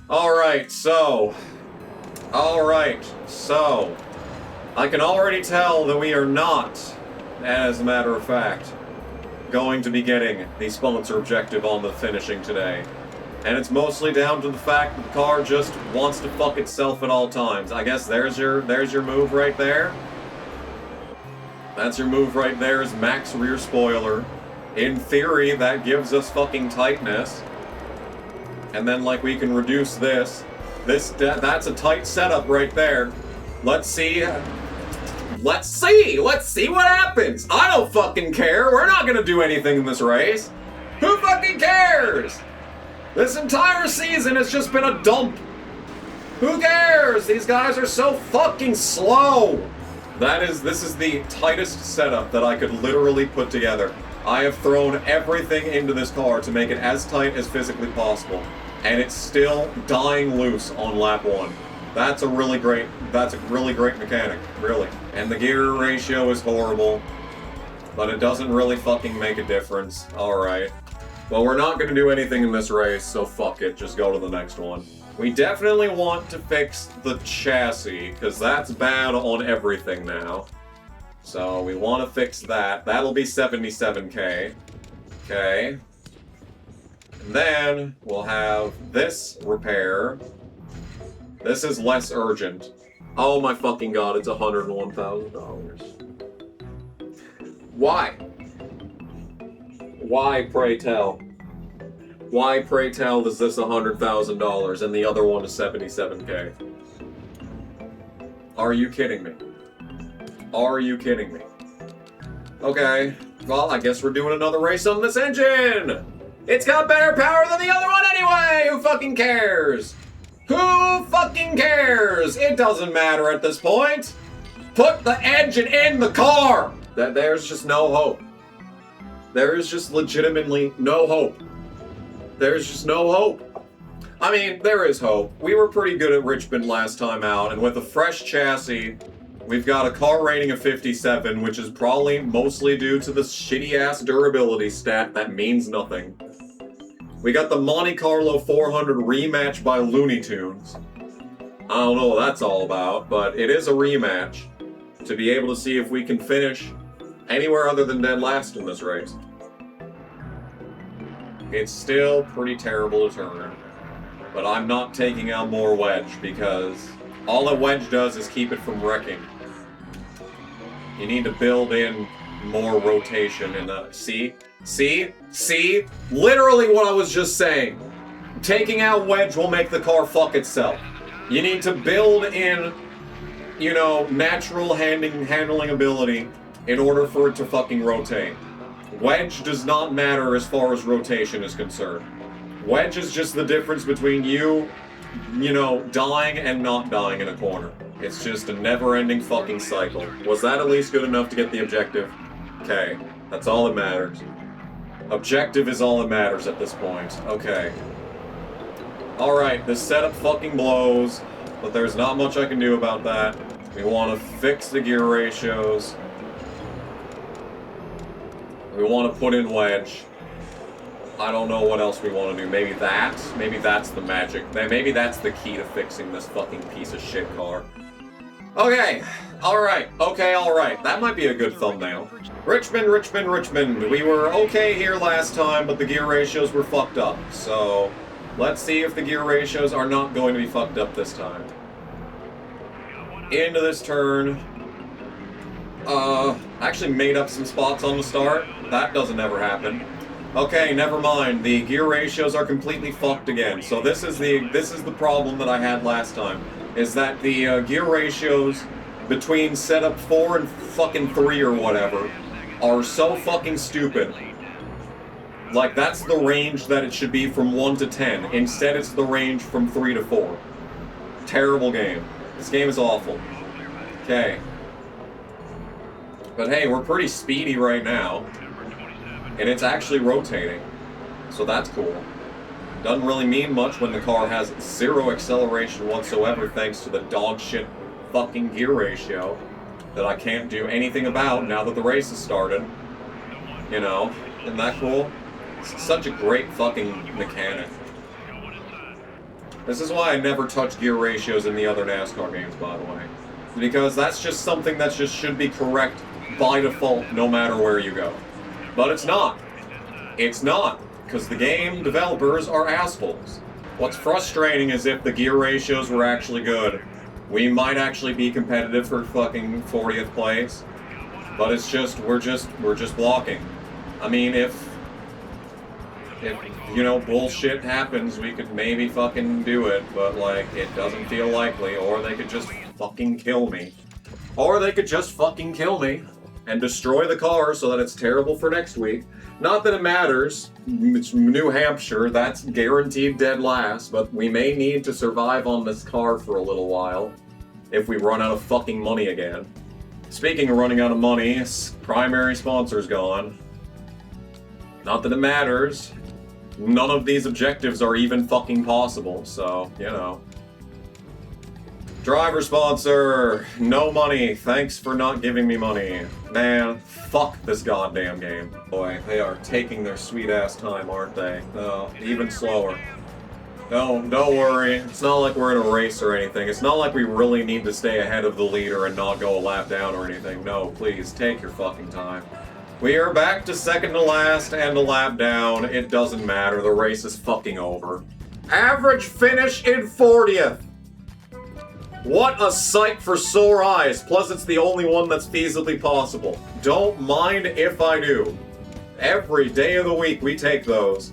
Alright, so, I can already tell that we are not, as a matter of fact, going to be getting the sponsor objective on the finishing today. And it's mostly down to the fact that the car just wants to fuck itself at all times. I guess there's your move right there. That's your move right there, is max rear spoiler. In theory, that gives us fucking tightness. And then, like, we can reduce this. That's a tight setup right there. Let's see what happens. I don't fucking care. We're not gonna do anything in this race. Who fucking cares? This entire season has just been a dump. Who cares? These guys are so fucking slow. This is the tightest setup that I could literally put together. I have thrown everything into this car to make it as tight as physically possible. And it's still dying loose on lap 1. That's a really great mechanic, really. And the gear ratio is horrible, but it doesn't really fucking make a difference. Alright. Well, we're not gonna do anything in this race, so fuck it, just go to the next one. We definitely want to fix the chassis, because that's bad on everything now. So we want to fix that. That'll be 77k. Okay. And then we'll have this repair. This is less urgent. Oh my fucking god, it's $101,000. Why? Why, pray tell? Why, pray tell, is this $100,000 and the other one is 77k? Are you kidding me? Are you kidding me? Okay, well, I guess we're doing another race on this engine! It's got better power than the other one anyway! Who fucking cares? Who fucking cares? It doesn't matter at this point! Put the engine in the car! There's just no hope. There is just legitimately no hope. There's just no hope. I mean, there is hope. We were pretty good at Richmond last time out, and with a fresh chassis, we've got a car rating of 57, which is probably mostly due to the shitty-ass durability stat that means nothing. We got the Monte Carlo 400 rematch by Looney Tunes. I don't know what that's all about, but it is a rematch to be able to see if we can finish anywhere other than dead last in this race. It's still pretty terrible to turn, but I'm not taking out more wedge because all a wedge does is keep it from wrecking. You need to build in more rotation and see? Literally what I was just saying. Taking out wedge will make the car fuck itself. You need to build in, you know, natural handling ability in order for it to fucking rotate. Wedge does not matter as far as rotation is concerned. Wedge is just the difference between you know, dying and not dying in a corner. It's just a never-ending fucking cycle. Was that at least good enough to get the objective? Okay, that's all that matters. Objective is all that matters at this point. Okay. Alright, this setup fucking blows, but there's not much I can do about that. We want to fix the gear ratios. We want to put in wedge. I don't know what else we want to do. Maybe that's the magic. Maybe that's the key to fixing this fucking piece of shit car. Okay, alright, that might be a good thumbnail. Richmond. We were okay here last time, but the gear ratios were fucked up. So, let's see if the gear ratios are not going to be fucked up this time. Into this turn. Actually made up some spots on the start. That doesn't ever happen. Okay, never mind. The gear ratios are completely fucked again. So this is the problem that I had last time. Is that the gear ratios between setup 4 and fucking 3 or whatever are so fucking stupid. Like, that's the range that it should be from 1 to 10. Instead, it's the range from 3 to 4. Terrible game. This game is awful. Okay. But hey, we're pretty speedy right now. And it's actually rotating. So that's cool. Doesn't really mean much when the car has zero acceleration whatsoever thanks to the dog shit fucking gear ratio that I can't do anything about now that the race has started. You know, isn't that cool? It's such a great fucking mechanic. This is why I never touch gear ratios in the other NASCAR games, by the way. Because that's just something that just should be correct by default no matter where you go. But it's not. It's not. Because the game developers are assholes. What's frustrating is if the gear ratios were actually good, we might actually be competitive for fucking 40th place. But it's just, we're just blocking. I mean, if you know, bullshit happens, we could maybe fucking do it, but like, it doesn't feel likely, or they could just fucking kill me. Or they could just fucking kill me and destroy the car so that it's terrible for next week. Not that it matters. It's New Hampshire, that's guaranteed dead last, but we may need to survive on this car for a little while if we run out of fucking money again. Speaking of running out of money, primary sponsor's gone. Not that it matters. None of these objectives are even fucking possible, so, you know. Driver sponsor, no money, thanks for not giving me money. Man, fuck this goddamn game. Boy, they are taking their sweet ass time, aren't they? Oh, even slower. No, don't worry, it's not like we're in a race or anything. It's not like we really need to stay ahead of the leader and not go a lap down or anything. No, please, take your fucking time. We are back to second to last and a lap down. It doesn't matter, the race is fucking over. Average finish in 40th! What a sight for sore eyes, plus it's the only one that's feasibly possible. Don't mind if I do. Every day of the week we take those.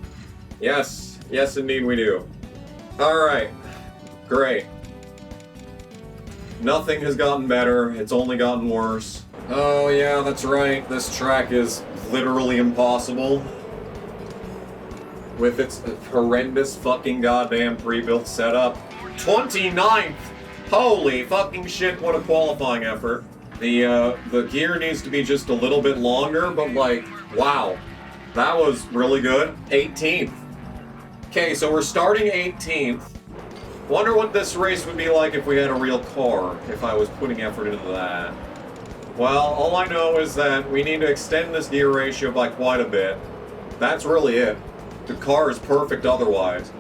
Yes, yes indeed we do. Alright, great. Nothing has gotten better, it's only gotten worse. Oh yeah, that's right, this track is literally impossible. With its horrendous fucking goddamn pre-built setup. 29th! Holy fucking shit, what a qualifying effort. The gear needs to be just a little bit longer, but like, wow. That was really good. 18th. Okay, so we're starting 18th. Wonder what this race would be like if we had a real car, if I was putting effort into that. Well, all I know is that we need to extend this gear ratio by quite a bit. That's really it. The car is perfect otherwise.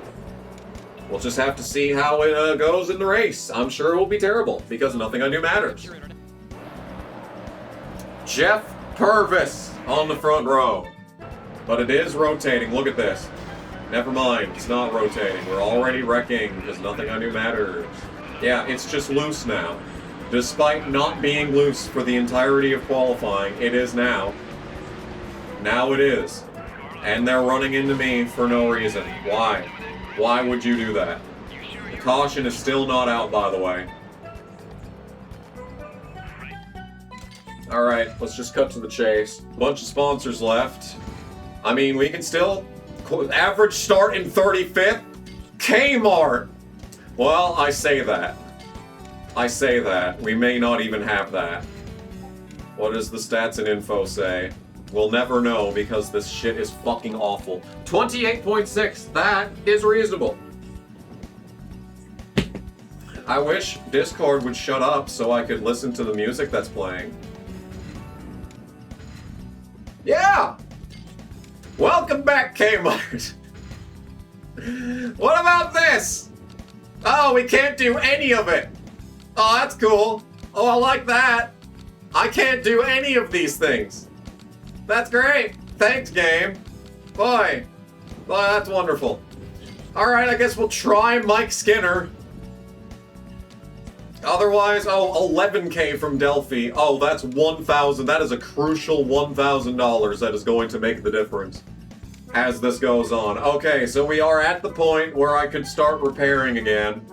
We'll just have to see how it goes in the race. I'm sure it will be terrible, because nothing I do matters. Jeff Purvis on the front row. But it is rotating, look at this. Never mind, it's not rotating. We're already wrecking, because nothing I do matters. Yeah, it's just loose now. Despite not being loose for the entirety of qualifying, it is now. Now it is. And they're running into me for no reason. Why? Why would you do that? The caution is still not out, by the way. Alright, let's just cut to the chase. Bunch of sponsors left. I mean, we can still... Average start in 35th? Kmart! Well, I say that. I say that. We may not even have that. What does the stats and info say? We'll never know because this shit is fucking awful. 28.6, that is reasonable. I wish Discord would shut up so I could listen to the music that's playing. Yeah! Welcome back, Kmart! What about this? Oh, we can't do any of it! Oh, that's cool. Oh, I like that. I can't do any of these things. That's great. Thanks, game. Boy. Boy, that's wonderful. Alright, I guess we'll try Mike Skinner. Otherwise, oh, 11K from Delphi. Oh, that's 1,000. That is a crucial $1,000 that is going to make the difference as this goes on. Okay, so we are at the point where I could start repairing again.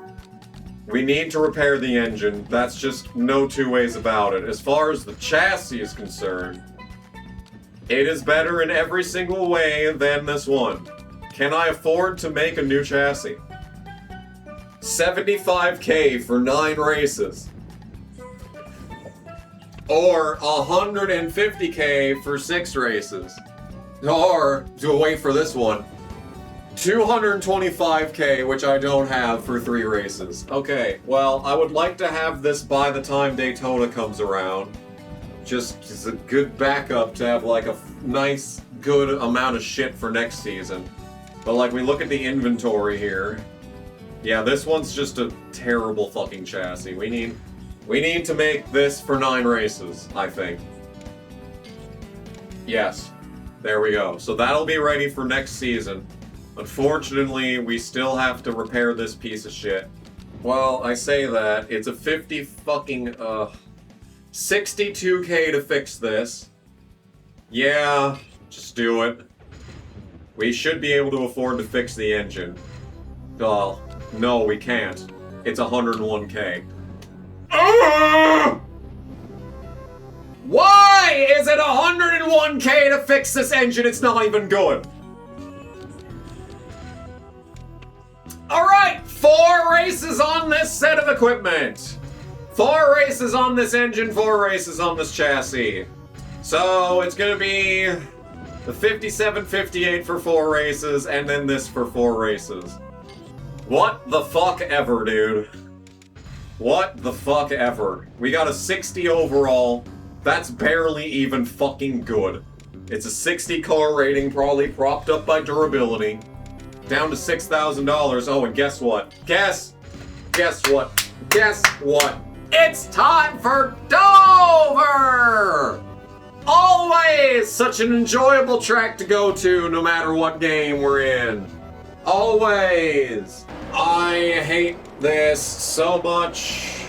We need to repair the engine. That's just no two ways about it. As far as the chassis is concerned, it is better in every single way than this one. Can I afford to make a new chassis? 75K for 9 races. Or 150K for 6 races. Or, to wait for this one, 225K, which I don't have for 3 races. Okay, well, I would like to have this by the time Daytona comes around. Just as a good backup to have like a nice, good amount of shit for next season. But like, we look at the inventory here. Yeah, this one's just a terrible fucking chassis. We need to make this for 9 races, I think. Yes. There we go. So that'll be ready for next season. Unfortunately, we still have to repair this piece of shit. Well, I say that. It's a 62K to fix this. Yeah, just do it. We should be able to afford to fix the engine. Well, no, we can't. It's 101K. Why is it 101K to fix this engine? It's not even good. Alright, 4 races on this set of equipment. 4 races on this engine, 4 races on this chassis. So it's gonna be the 57-58 for 4 races, and then this for 4 races. What the fuck ever, dude. What the fuck ever. We got a 60 overall. That's barely even fucking good. It's a 60 car rating, probably propped up by durability. Down to $6,000. Oh, and guess what? Guess what? Guess what? It's time for Dover! Always such an enjoyable track to go to, no matter what game we're in. Always. I hate this so much.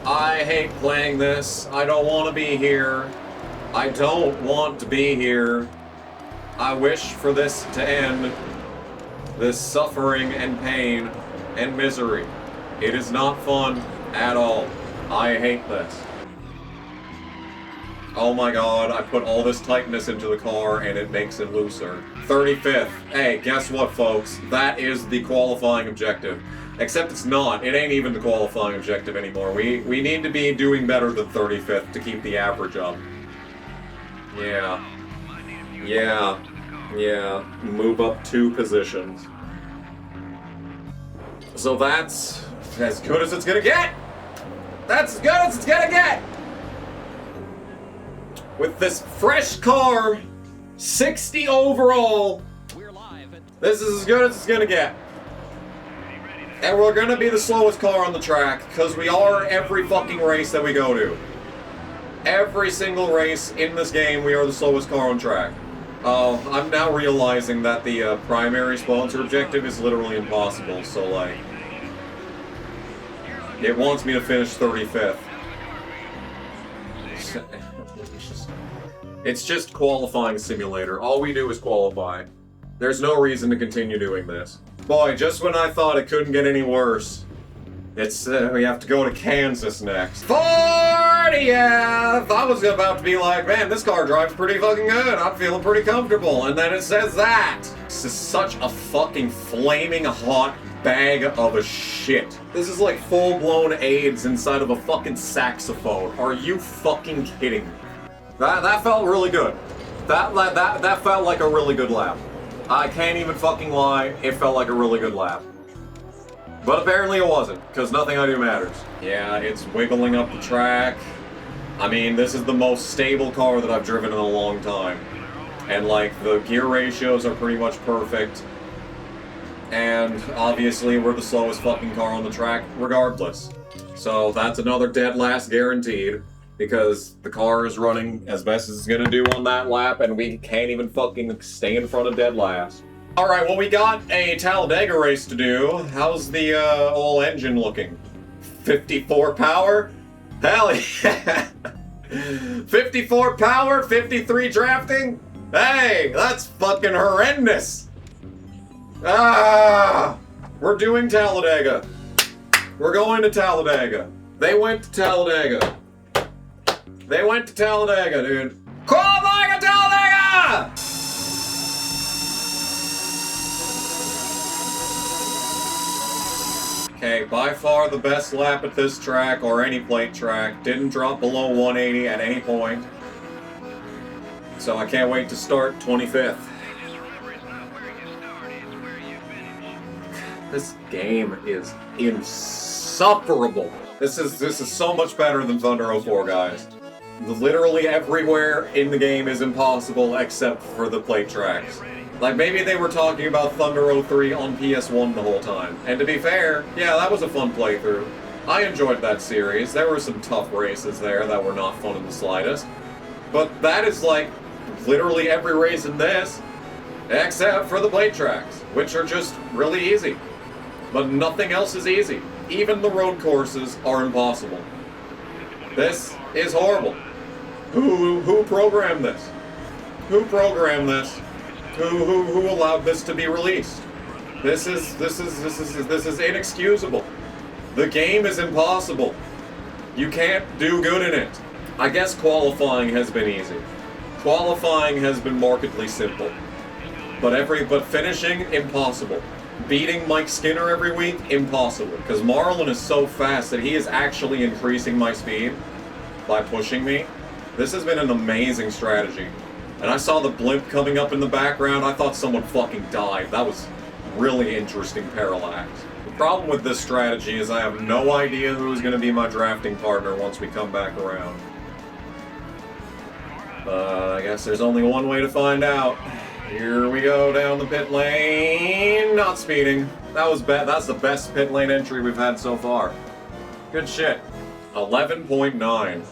I hate playing this. I don't want to be here. I don't want to be here. I wish for this to end. This suffering and pain and misery. It is not fun at all. I hate this. Oh my god, I put all this tightness into the car and it makes it looser. 35th. Hey, guess what, folks? That is the qualifying objective. Except it's not. It ain't even the qualifying objective anymore. We need to be doing better than 35th to keep the average up. Yeah. Move up 2 positions. So that's as good as it's gonna get! That's as good as it's gonna get! With this fresh car, 60 overall, this is as good as it's gonna get. And we're gonna be the slowest car on the track, because we are every fucking race that we go to. Every single race in this game, we are the slowest car on track. I'm now realizing that the primary sponsor objective is literally impossible, so like, it wants me to finish 35th. It's just qualifying simulator. All we do is qualify. There's no reason to continue doing this. Boy, just when I thought it couldn't get any worse, it's we have to go to Kansas next. 40th! I was about to be like, man, this car drives pretty fucking good. I'm feeling pretty comfortable. And then it says that. This is such a fucking flaming hot bag of a shit. This is like full-blown AIDS inside of a fucking saxophone. Are you fucking kidding me? That felt really good. That felt like a really good lap. I can't even fucking lie, it felt like a really good lap. But apparently it wasn't, because nothing I do matters. Yeah, it's wiggling up the track. I mean, this is the most stable car that I've driven in a long time. And like, the gear ratios are pretty much perfect. And obviously we're the slowest fucking car on the track regardless. So that's another dead last guaranteed. Because the car is running as best as it's gonna do on that lap, and we can't even fucking stay in front of dead last. Alright, well we got a Talladega race to do. How's the old engine looking? 54 power? Hell yeah! 54 power, 53 drafting? Hey, that's fucking horrendous! Ah! We're doing Talladega. We're going to Talladega. They went to Talladega. They went to Talladega, dude. Qualifying at Talladega! Okay, by far the best lap at this track, or any plate track. Didn't drop below 180 at any point. So I can't wait to start 25th. This game is insufferable. This is so much better than Thunder 04, guys. Literally everywhere in the game is impossible except for the plate tracks. Like, maybe they were talking about Thunder 03 on PS1 the whole time. And to be fair, yeah, that was a fun playthrough. I enjoyed that series. There were some tough races there that were not fun in the slightest. But that is like literally every race in this, except for the plate tracks, which are just really easy. But nothing else is easy. Even the road courses are impossible. This is horrible. Who programmed this? Who programmed this? Who allowed this to be released? This is inexcusable. The game is impossible. You can't do good in it. I guess qualifying has been easy. Qualifying has been markedly simple. But finishing, impossible. Beating Mike Skinner every week, impossible. Because Marlon is so fast that he is actually increasing my speed by pushing me. This has been an amazing strategy. And I saw the blimp coming up in the background. I thought someone fucking died. That was really interesting parallax. The problem with this strategy is I have no idea who's going to be my drafting partner once we come back around. I guess there's only one way to find out. Here we go down the pit lane. Not speeding. That's the best pit lane entry we've had so far. Good shit. 11.9.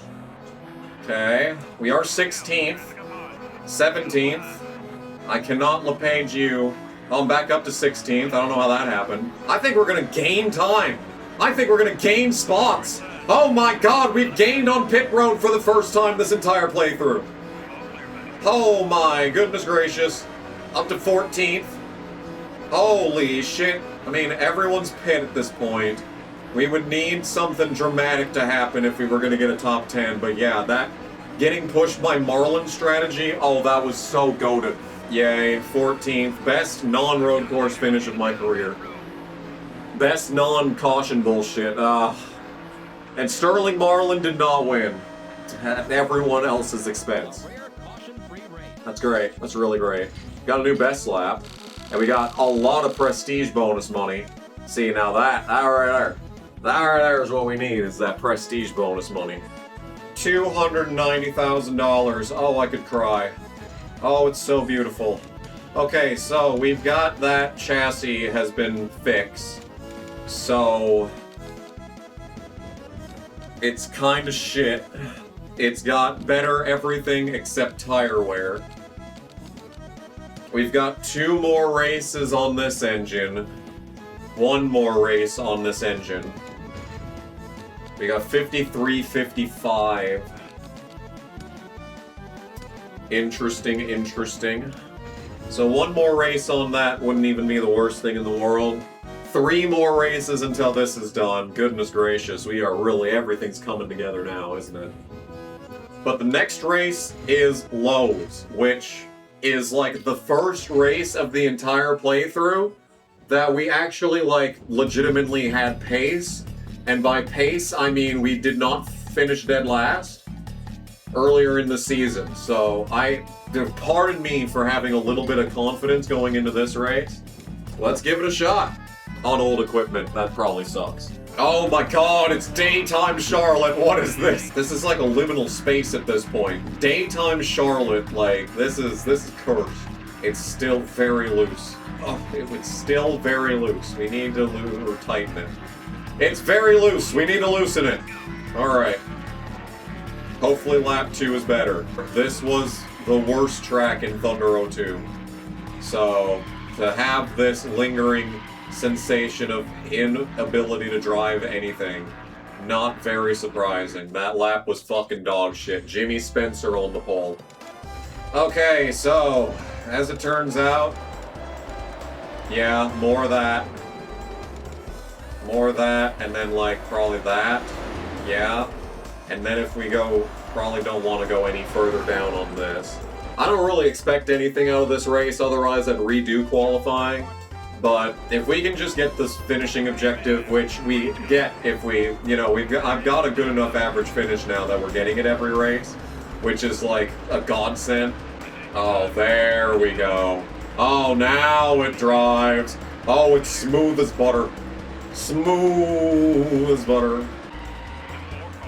Okay. We are 16th. 17th. I cannot LePage you. I'm back up to 16th. I don't know how that happened. I think we're going to gain time. I think we're going to gain spots. Oh my god, we've gained on pit road for the first time this entire playthrough. Oh my goodness gracious. Up to 14th. Holy shit. I mean, everyone's pit at this point. We would need something dramatic to happen if we were going to get a top 10. But yeah, that getting pushed by Marlon strategy, oh, that was so goated. Yay, 14th. Best non-road course finish of my career. Best non-caution bullshit. And Sterling Marlin did not win. At everyone else's expense. That's great. That's really great. Got a new best lap. And we got a lot of prestige bonus money. See, now that right there. That right there is what we need, is that prestige bonus money. $290,000. Oh, I could cry. Oh, it's so beautiful. Okay, so we've got that chassis has been fixed. So it's kind of shit. It's got better everything except tire wear. We've got 2 more races on this engine. 1 more race on this engine. We got 53, 55. Interesting. So 1 more race on that wouldn't even be the worst thing in the world. 3 more races until this is done. Goodness gracious, we are really, everything's coming together now, isn't it? But the next race is Lowe's, which is like the first race of the entire playthrough that we actually like legitimately had pace. And by pace, I mean we did not finish dead last earlier in the season. So pardon me for having a little bit of confidence going into this race. Let's give it a shot. On old equipment, that probably sucks. Oh my god, it's daytime Charlotte, what is this? This is like a liminal space at this point. Daytime Charlotte, like, this is cursed. It's still very loose. Oh, it's still very loose. We need to tighten it. It's very loose, we need to loosen it. Alright. Hopefully lap 2 is better. This was the worst track in Thunder 02. So, to have this lingering sensation of inability to drive anything, not very surprising. That lap was fucking dog shit. Jimmy Spencer on the pole. Okay, so, as it turns out, yeah, more of that. More of that, and then like probably that. Yeah. And then if we go, probably don't want to go any further down on this. I don't really expect anything out of this race, otherwise I'd redo qualifying. But if we can just get this finishing objective, which we get if we, you know, I've got a good enough average finish now that we're getting it every race, which is like a godsend. Oh, there we go. Oh, now it drives. Oh, it's smooth as butter. Smooth as butter.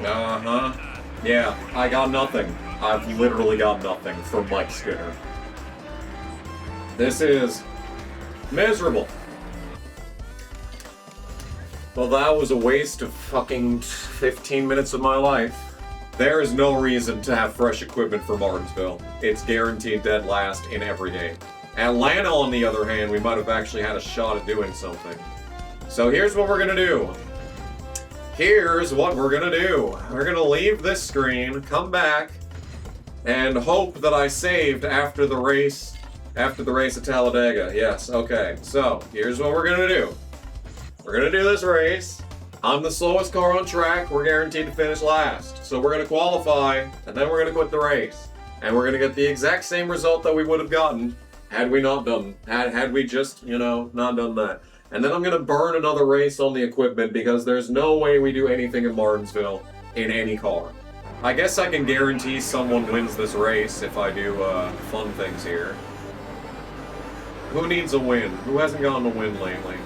Uh-huh. Yeah, I got nothing. I've literally got nothing from Mike Skinner. This is miserable. Well, that was a waste of fucking 15 minutes of my life. There is no reason to have fresh equipment for Martinsville. It's guaranteed dead last in every game. Atlanta, on the other hand, we might have actually had a shot at doing something. So here's what we're gonna do. Here's what we're gonna do. We're gonna leave this screen, come back, and hope that I saved after the race at Talladega. Yes, okay. So here's what we're gonna do. We're gonna do this race. I'm the slowest car on track. We're guaranteed to finish last. So we're gonna qualify, and then we're gonna quit the race. And we're gonna get the exact same result that we would have gotten had we not done, had we just, you know, not done that. And then I'm gonna burn another race on the equipment because there's no way we do anything in Martinsville in any car. I guess I can guarantee someone wins this race if I do fun things here. Who needs a win? Who hasn't gotten a win lately?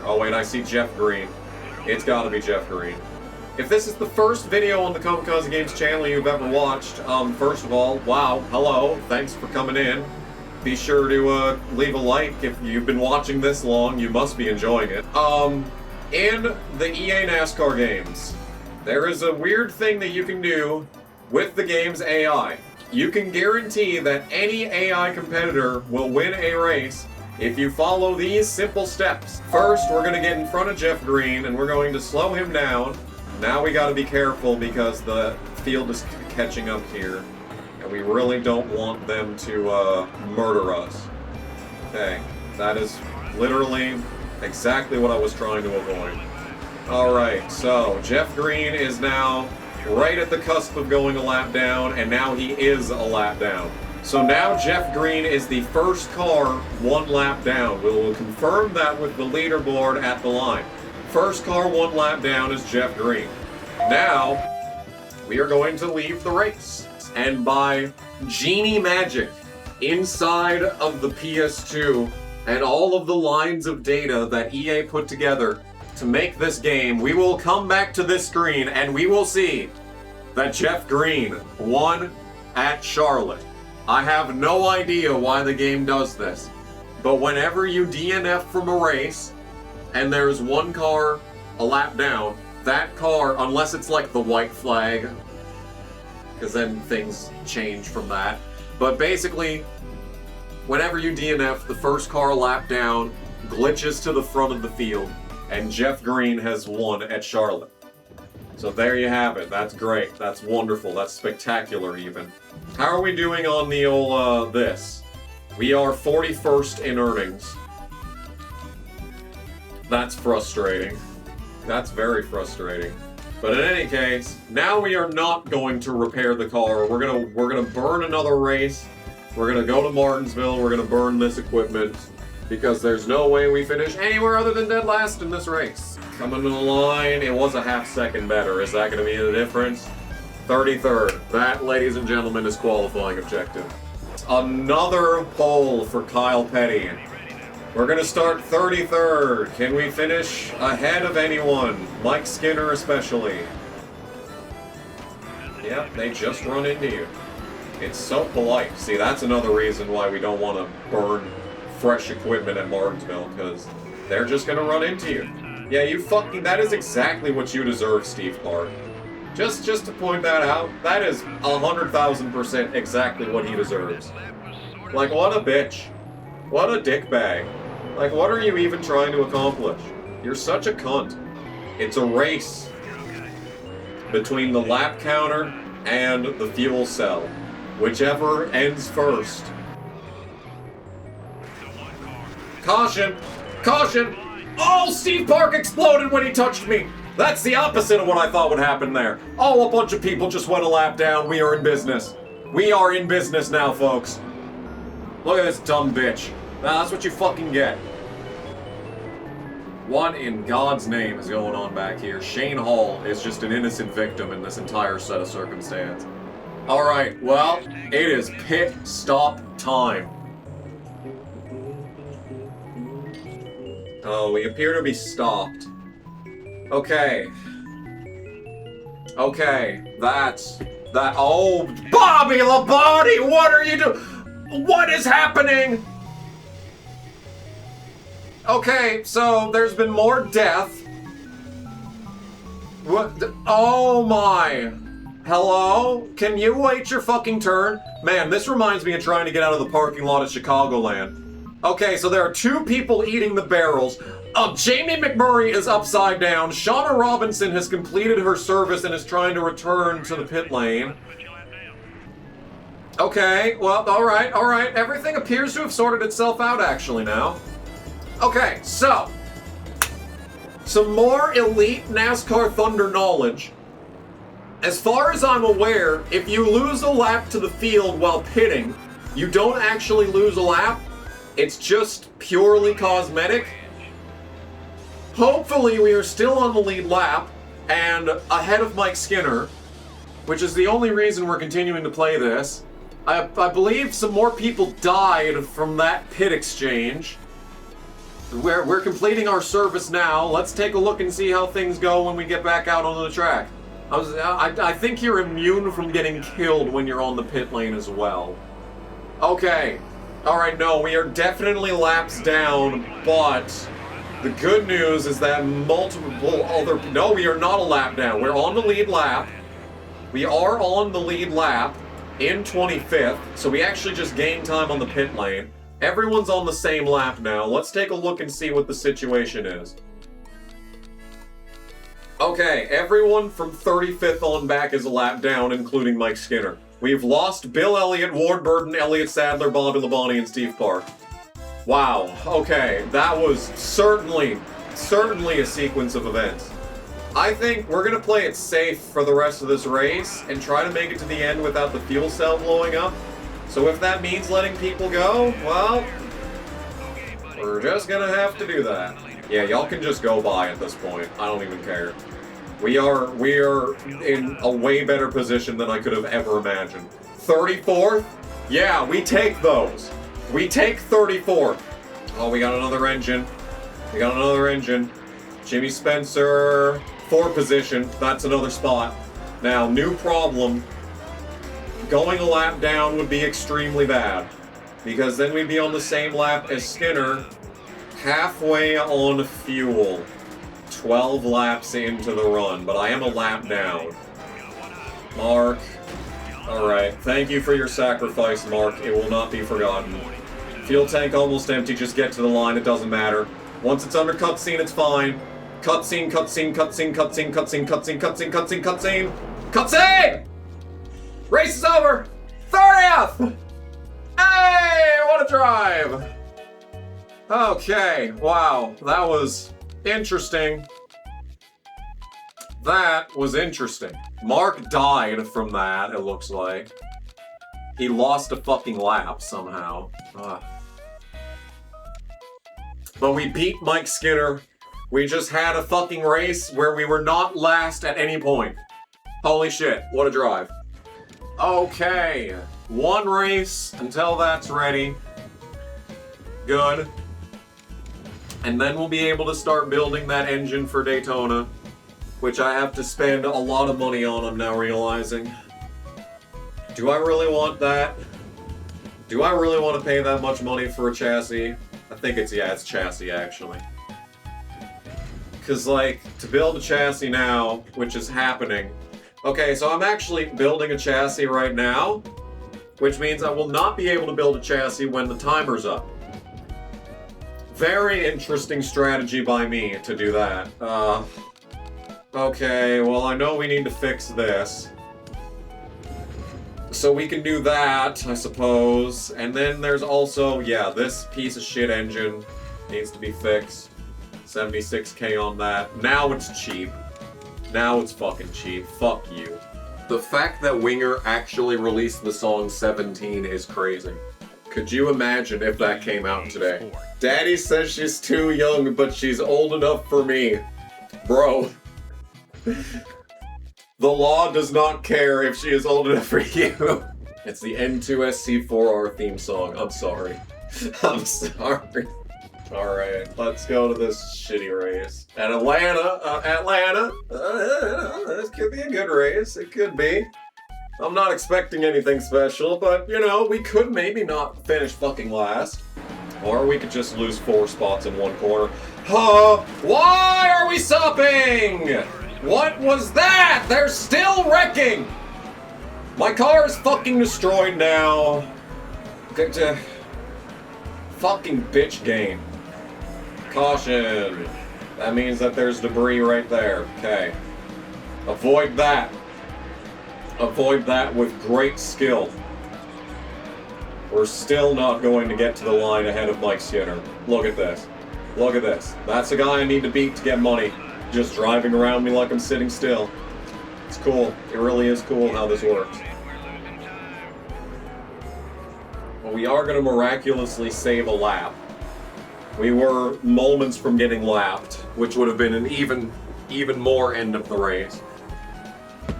Oh wait, I see Jeff Green. It's gotta be Jeff Green. If this is the first video on the Kamikaze Games channel you've ever watched, first of all, wow, hello, thanks for coming in. Be sure to leave a like if you've been watching this long, you must be enjoying it. In the EA NASCAR games, there is a weird thing that you can do with the game's AI. You can guarantee that any AI competitor will win a race if you follow these simple steps. First, we're going to get in front of Jeff Green and we're going to slow him down. Now we got to be careful because the field is catching up here and we really don't want them to murder us. Okay, that is literally exactly what I was trying to avoid. Alright, so Jeff Green is now right at the cusp of going a lap down, and now he is a lap down. So now Jeff Green is the first car one lap down. We will confirm that with the leaderboard at the line. First car one lap down is Jeff Green. Now, we are going to leave the race. And by genie magic, inside of the PS2 and all of the lines of data that EA put together to make this game, we will come back to this screen and we will see that Jeff Green won at Charlotte. I have no idea why the game does this, but whenever you DNF from a race and there's one car a lap down, that car, unless it's like the white flag, because then things change from that, but basically, whenever you DNF, the first car a lap down glitches to the front of the field, and Jeff Green has won at Charlotte. So there you have it. That's great. That's wonderful. That's spectacular even. How are we doing on the old, this? We are 41st in earnings. That's frustrating. That's very frustrating. But in any case, now we are not going to repair the car. We're gonna burn another race. We're gonna go to Martinsville. We're gonna burn this equipment because there's no way we finish anywhere other than dead last in this race. Coming to the line, it was a half second better. Is that gonna be the difference? 33rd. That, ladies and gentlemen, is qualifying objective. Another pole for Kyle Petty. We're gonna start 33rd. Can we finish ahead of anyone? Mike Skinner especially. Yep, they just run into you. It's so polite. See, that's another reason why we don't want to burn fresh equipment at Martinsville, because they're just gonna run into you. Yeah, you fucking, that is exactly what you deserve, Steve Clark. Just to point that out, that is 100,000% exactly what he deserves. Like, what a bitch. What a dickbag. Like, what are you even trying to accomplish? You're such a cunt. It's a race between the lap counter and the fuel cell. Whichever ends first. Caution! Caution! Oh, Steve Park exploded when he touched me! That's the opposite of what I thought would happen there. Oh, a bunch of people just went a lap down. We are in business. We are in business now, folks. Look at this dumb bitch. Now, that's what you fucking get. What in God's name is going on back here? Shane Hall is just an innocent victim in this entire set of circumstance. Alright, well, it is pit stop time. Oh, we appear to be stopped. Okay. Okay, that's... That... Oh, Bobby Labonte, what are you doing? What is happening? Okay, so there's been more death. What? Oh my. Hello? Can you wait your fucking turn? Man, this reminds me of trying to get out of the parking lot at Chicagoland. Okay, so there are 2 people eating the barrels. Jamie McMurray is upside down. Shauna Robinson has completed her service and is trying to return to the pit lane. Okay, well, alright. Everything appears to have sorted itself out actually now. Okay, so. Some more elite NASCAR Thunder knowledge. As far as I'm aware, if you lose a lap to the field while pitting, you don't actually lose a lap. It's just purely cosmetic. Hopefully we are still on the lead lap and ahead of Mike Skinner, which is the only reason we're continuing to play this. I believe some more people died from that pit exchange. We're completing our service now. Let's take a look and see how things go when we get back out onto the track. I think you're immune from getting killed when you're on the pit lane as well. Okay. Alright, no, we are definitely laps down, but the good news is that multiple other... No, we are not a lap down. We're on the lead lap. We are on the lead lap in 25th, so we actually just gained time on the pit lane. Everyone's on the same lap now. Let's take a look and see what the situation is. Okay, everyone from 35th on back is a lap down, including Mike Skinner. We've lost Bill Elliott, Ward Burton, Elliott Sadler, Bobby Labonte, and Steve Park. Wow, okay, that was certainly a sequence of events. I think we're gonna play it safe for the rest of this race and try to make it to the end without the fuel cell blowing up. So if that means letting people go, well, we're just gonna have to do that. Yeah, y'all can just go by at this point. I don't even care. We are in a way better position than I could have ever imagined. 34th? Yeah, we take those. We take 34th. Oh, we got another engine. We got another engine. Jimmy Spencer, 4th position. That's another spot. Now, new problem. Going a lap down would be extremely bad, because then we'd be on the same lap as Skinner, halfway on fuel, 12 laps into the run, but I am a lap down. Mark, alright, thank you for your sacrifice, Mark, it will not be forgotten. Fuel tank almost empty, just get to the line, it doesn't matter. Once it's under cutscene, it's fine. Cutscene, cutscene, cutscene, cutscene, cutscene, cutscene, cutscene, cutscene, cutscene, cutscene! Race is over! 30th! Hey, what a drive! Okay, wow, that was interesting. That was interesting. Mark died from that, it looks like. He lost a fucking lap somehow. Ugh. But we beat Mike Skinner. We just had a fucking race where we were not last at any point. Holy shit, what a drive. Okay, one race until that's ready. Good. And then we'll be able to start building that engine for Daytona, which I have to spend a lot of money on, I'm now realizing. Do I really want that? Do I really want to pay that much money for a chassis? I think it's chassis actually. Because like, to build a chassis now, which is happening. Okay, so I'm actually building a chassis right now, which means I will not be able to build a chassis when the timer's up. Very interesting strategy by me to do that. Okay, well I know we need to fix this. So we can do that, I suppose. And then there's also, yeah, this piece of shit engine needs to be fixed. 76K on that. Now it's cheap. Now it's fucking cheap. Fuck you. The fact that Winger actually released the song 17 is crazy. Could you imagine if that came out today? Daddy says she's too young, but she's old enough for me. Bro. The law does not care if she is old enough for you. It's the N2SC4R theme song. I'm sorry. I'm sorry. Alright, let's go to this shitty race. And Atlanta. This could be a good race. It could be. I'm not expecting anything special, but, you know, we could maybe not finish fucking last. Or we could just lose 4 spots in one corner. Why are we stopping? What was that? They're still wrecking! My car is fucking destroyed now. Fucking bitch game. Caution. That means that there's debris right there. Okay. Avoid that. Avoid that with great skill. We're still not going to get to the line ahead of Mike Skinner. Look at this. Look at this. That's the guy I need to beat to get money. Just driving around me like I'm sitting still. It's cool. It really is cool how this works. Well, we are going to miraculously save a lap. We were moments from getting lapped, which would have been an even more end of the race.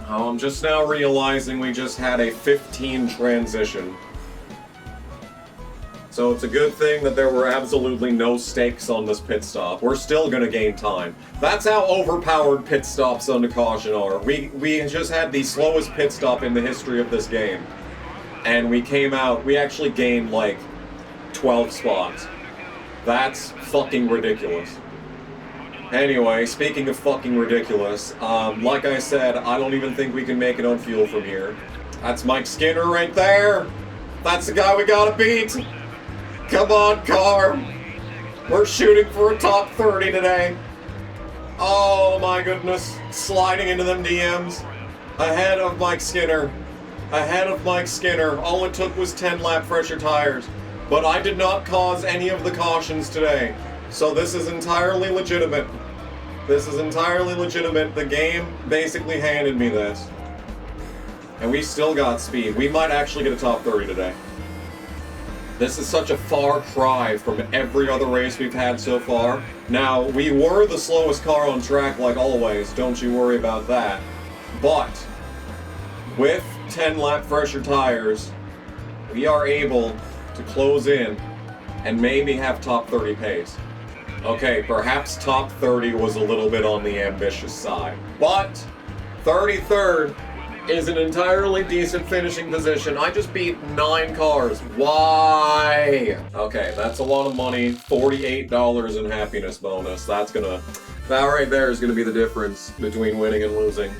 I'm just now realizing we just had a 15 transition. So it's a good thing that there were absolutely no stakes on this pit stop. We're still gonna gain time. That's how overpowered pit stops under caution are. We just had the slowest pit stop in the history of this game. And we came out, we actually gained like 12 spots. That's fucking ridiculous. Anyway, speaking of fucking ridiculous, like I said, I don't even think we can make it on fuel from here. That's Mike Skinner right there. That's the guy we gotta beat. Come on, car. We're shooting for a top 30 today. Oh my goodness. Sliding into them DMs. Ahead of Mike Skinner. Ahead of Mike Skinner. All it took was 10 lap fresher tires. But I did not cause any of the cautions today. So this is entirely legitimate. This is entirely legitimate. The game basically handed me this. And we still got speed. We might actually get a top 30 today. This is such a far cry from every other race we've had so far. Now, we were the slowest car on track like always, don't you worry about that. But, with 10 lap fresher tires, we are able to close in and maybe have top 30 pace. Okay, perhaps top 30 was a little bit on the ambitious side, but 33rd is an entirely decent finishing position. I just beat 9 cars. Why? Okay, that's a lot of money. $48 in happiness bonus. That right there is gonna be the difference between winning and losing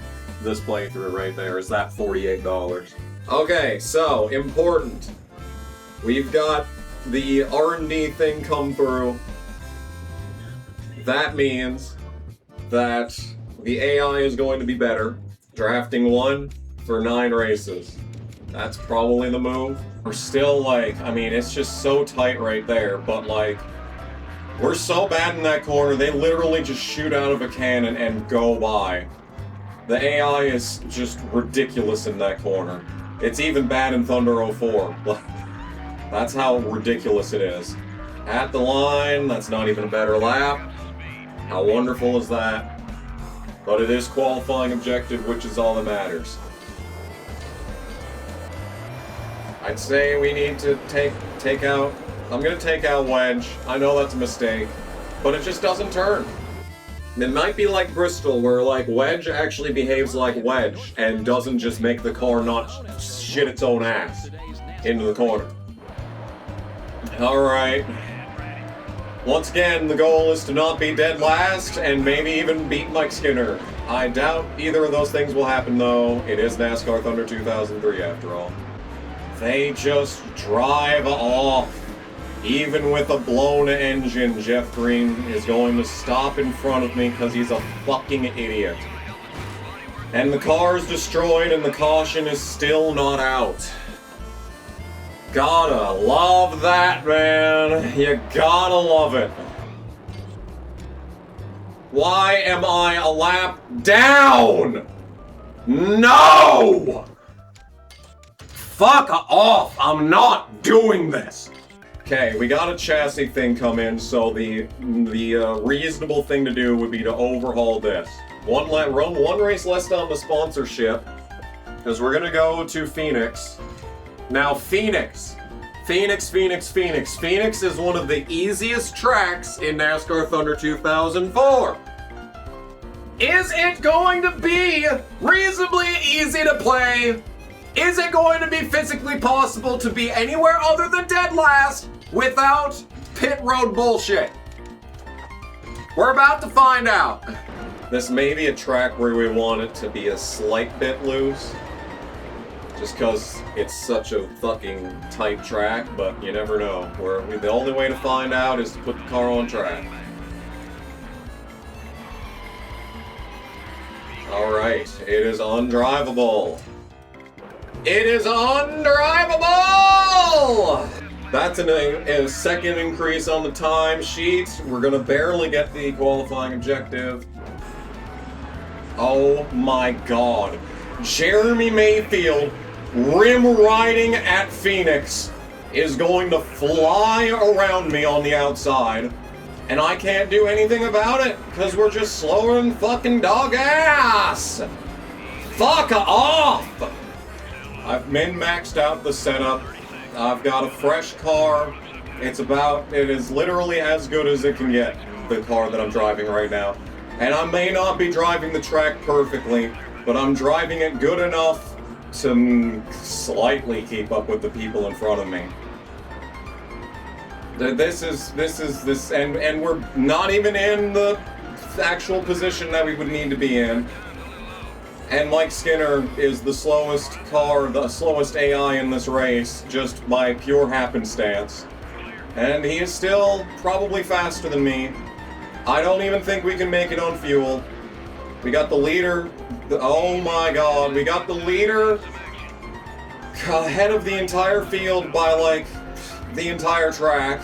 this playthrough right there, is that $48. Okay, so, important. We've got the R&D thing come through. That means that the AI is going to be better. Drafting 1 for 9 races. That's probably the move. We're still like, I mean, it's just so tight right there, but like, we're so bad in that corner, they literally just shoot out of a cannon and go by. The AI is just ridiculous in that corner. It's even bad in Thunder 04. That's how ridiculous it is. At the line, that's not even a better lap. How wonderful is that? But it is qualifying objective, which is all that matters. I'd say we need to take out... I'm gonna take out Wedge. I know that's a mistake, but it just doesn't turn. It might be like Bristol, where like Wedge actually behaves like Wedge and doesn't just make the car not shit its own ass into the corner. Alright. Once again, the goal is to not be dead last, and maybe even beat Mike Skinner. I doubt either of those things will happen, though. It is NASCAR Thunder 2003, after all. They just drive off. Even with a blown engine, Jeff Green is going to stop in front of me because he's a fucking idiot. And the car is destroyed, and the caution is still not out. Gotta love that, man. You gotta love it. Why am I a lap down? No! Fuck off. I'm not doing this. Okay, we got a chassis thing come in, so the reasonable thing to do would be to overhaul this. Run one race less down the sponsorship, because we're gonna go to Phoenix. Now, Phoenix Phoenix. Phoenix is one of the easiest tracks in NASCAR Thunder 2004. Is it going to be reasonably easy to play? Is it going to be physically possible to be anywhere other than dead last without pit road bullshit? We're about to find out. This may be a track where we want it to be a slight bit loose, just because it's such a fucking tight track, but you never know. The only way to find out is to put the car on track. Alright, it is undrivable. It is undrivable! That's a second increase on the time sheet. We're gonna barely get the qualifying objective. Oh my god. Jeremy Mayfield, rim riding at Phoenix, is going to fly around me on the outside. And I can't do anything about it, because we're just slower than fucking dog ass! Fuck off! I've min-maxed out the setup. I've got a fresh car. It is literally as good as it can get, the car that I'm driving right now. And I may not be driving the track perfectly, but I'm driving it good enough to slightly keep up with the people in front of me. This is, and we're not even in the actual position that we would need to be in. And Mike Skinner is the slowest car, the slowest AI in this race, just by pure happenstance. And he is still probably faster than me. I don't even think we can make it on fuel. We got the leader, oh my god, we got the leader ahead of the entire field by like the entire track.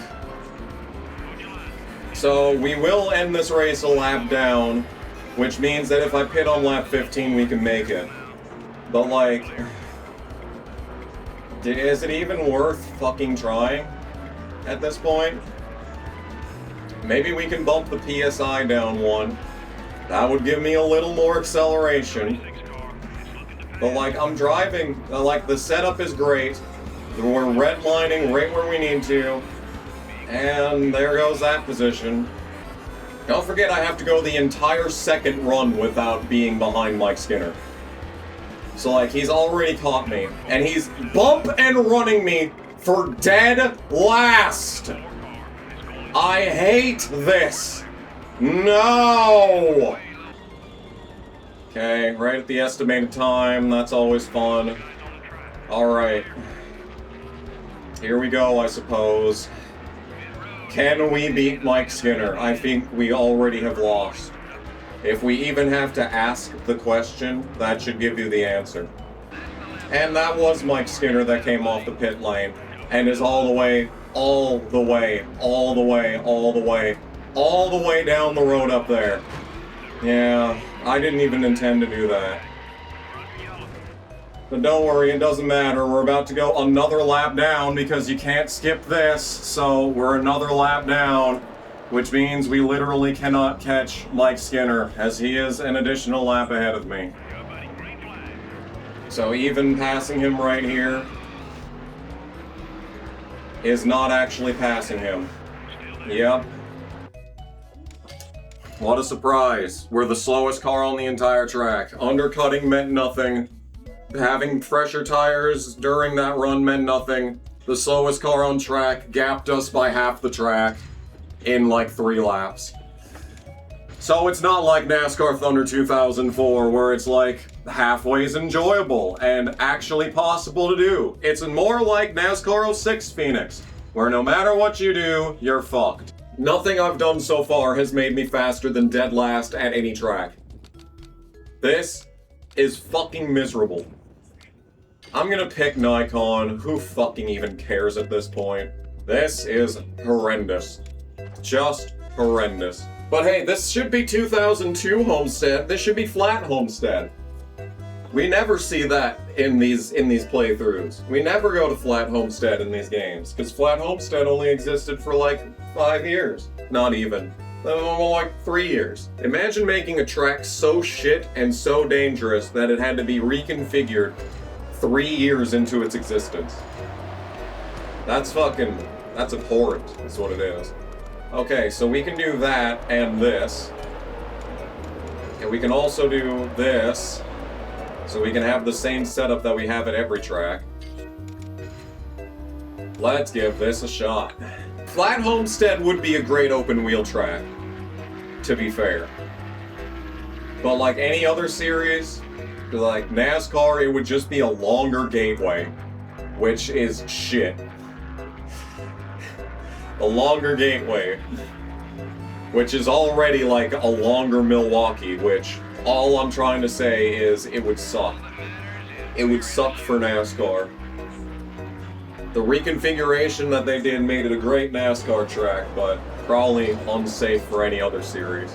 So we will end this race a lap down, which means that if I pit on lap 15, we can make it. But like, is it even worth fucking trying at this point? Maybe we can bump the PSI down one. That would give me a little more acceleration. But like, I'm driving, like the setup is great. We're redlining right where we need to. And there goes that position. Don't forget I have to go the entire second run without being behind Mike Skinner. So like, he's already caught me. And he's bump and running me for dead last. I hate this. No! Okay, right at the estimated time. That's always fun. Alright. Here we go, I suppose. Can we beat Mike Skinner? I think we already have lost. If we even have to ask the question, that should give you the answer. And that was Mike Skinner that came off the pit lane and is all the way down the road up there. Yeah, I didn't even intend to do that. But don't worry, it doesn't matter. We're about to go another lap down because you can't skip this. So we're another lap down, which means we literally cannot catch Mike Skinner as he is an additional lap ahead of me. So even passing him right here is not actually passing him. Yep. What a surprise. We're the slowest car on the entire track. Undercutting meant nothing. Having fresher tires during that run meant nothing. The slowest car on track gapped us by half the track in like 3 laps. So it's not like NASCAR Thunder 2004 where it's like halfway's enjoyable and actually possible to do. It's more like NASCAR 06 Phoenix, where no matter what you do, you're fucked. Nothing I've done so far has made me faster than dead last at any track. This is fucking miserable. I'm gonna pick Nikon. Who fucking even cares at this point? This is horrendous. Just horrendous. But hey, this should be 2002 Homestead. This should be flat Homestead. We never see that in these playthroughs. We never go to flat Homestead in these games, because flat Homestead only existed for like 5 years. Not even. Like 3 years. Imagine making a track so shit and so dangerous that it had to be reconfigured 3 years into its existence. That's abhorrent, is what it is. Okay, so we can do that and this. And we can also do this, so we can have the same setup that we have at every track. Let's give this a shot. Flat Homestead would be a great open wheel track, to be fair. But like any other series, like NASCAR, it would just be a longer gateway, which is shit. A longer gateway, which is already like a longer Milwaukee, which all I'm trying to say is it would suck. It would suck for NASCAR. The reconfiguration that they did made it a great NASCAR track, but probably unsafe for any other series.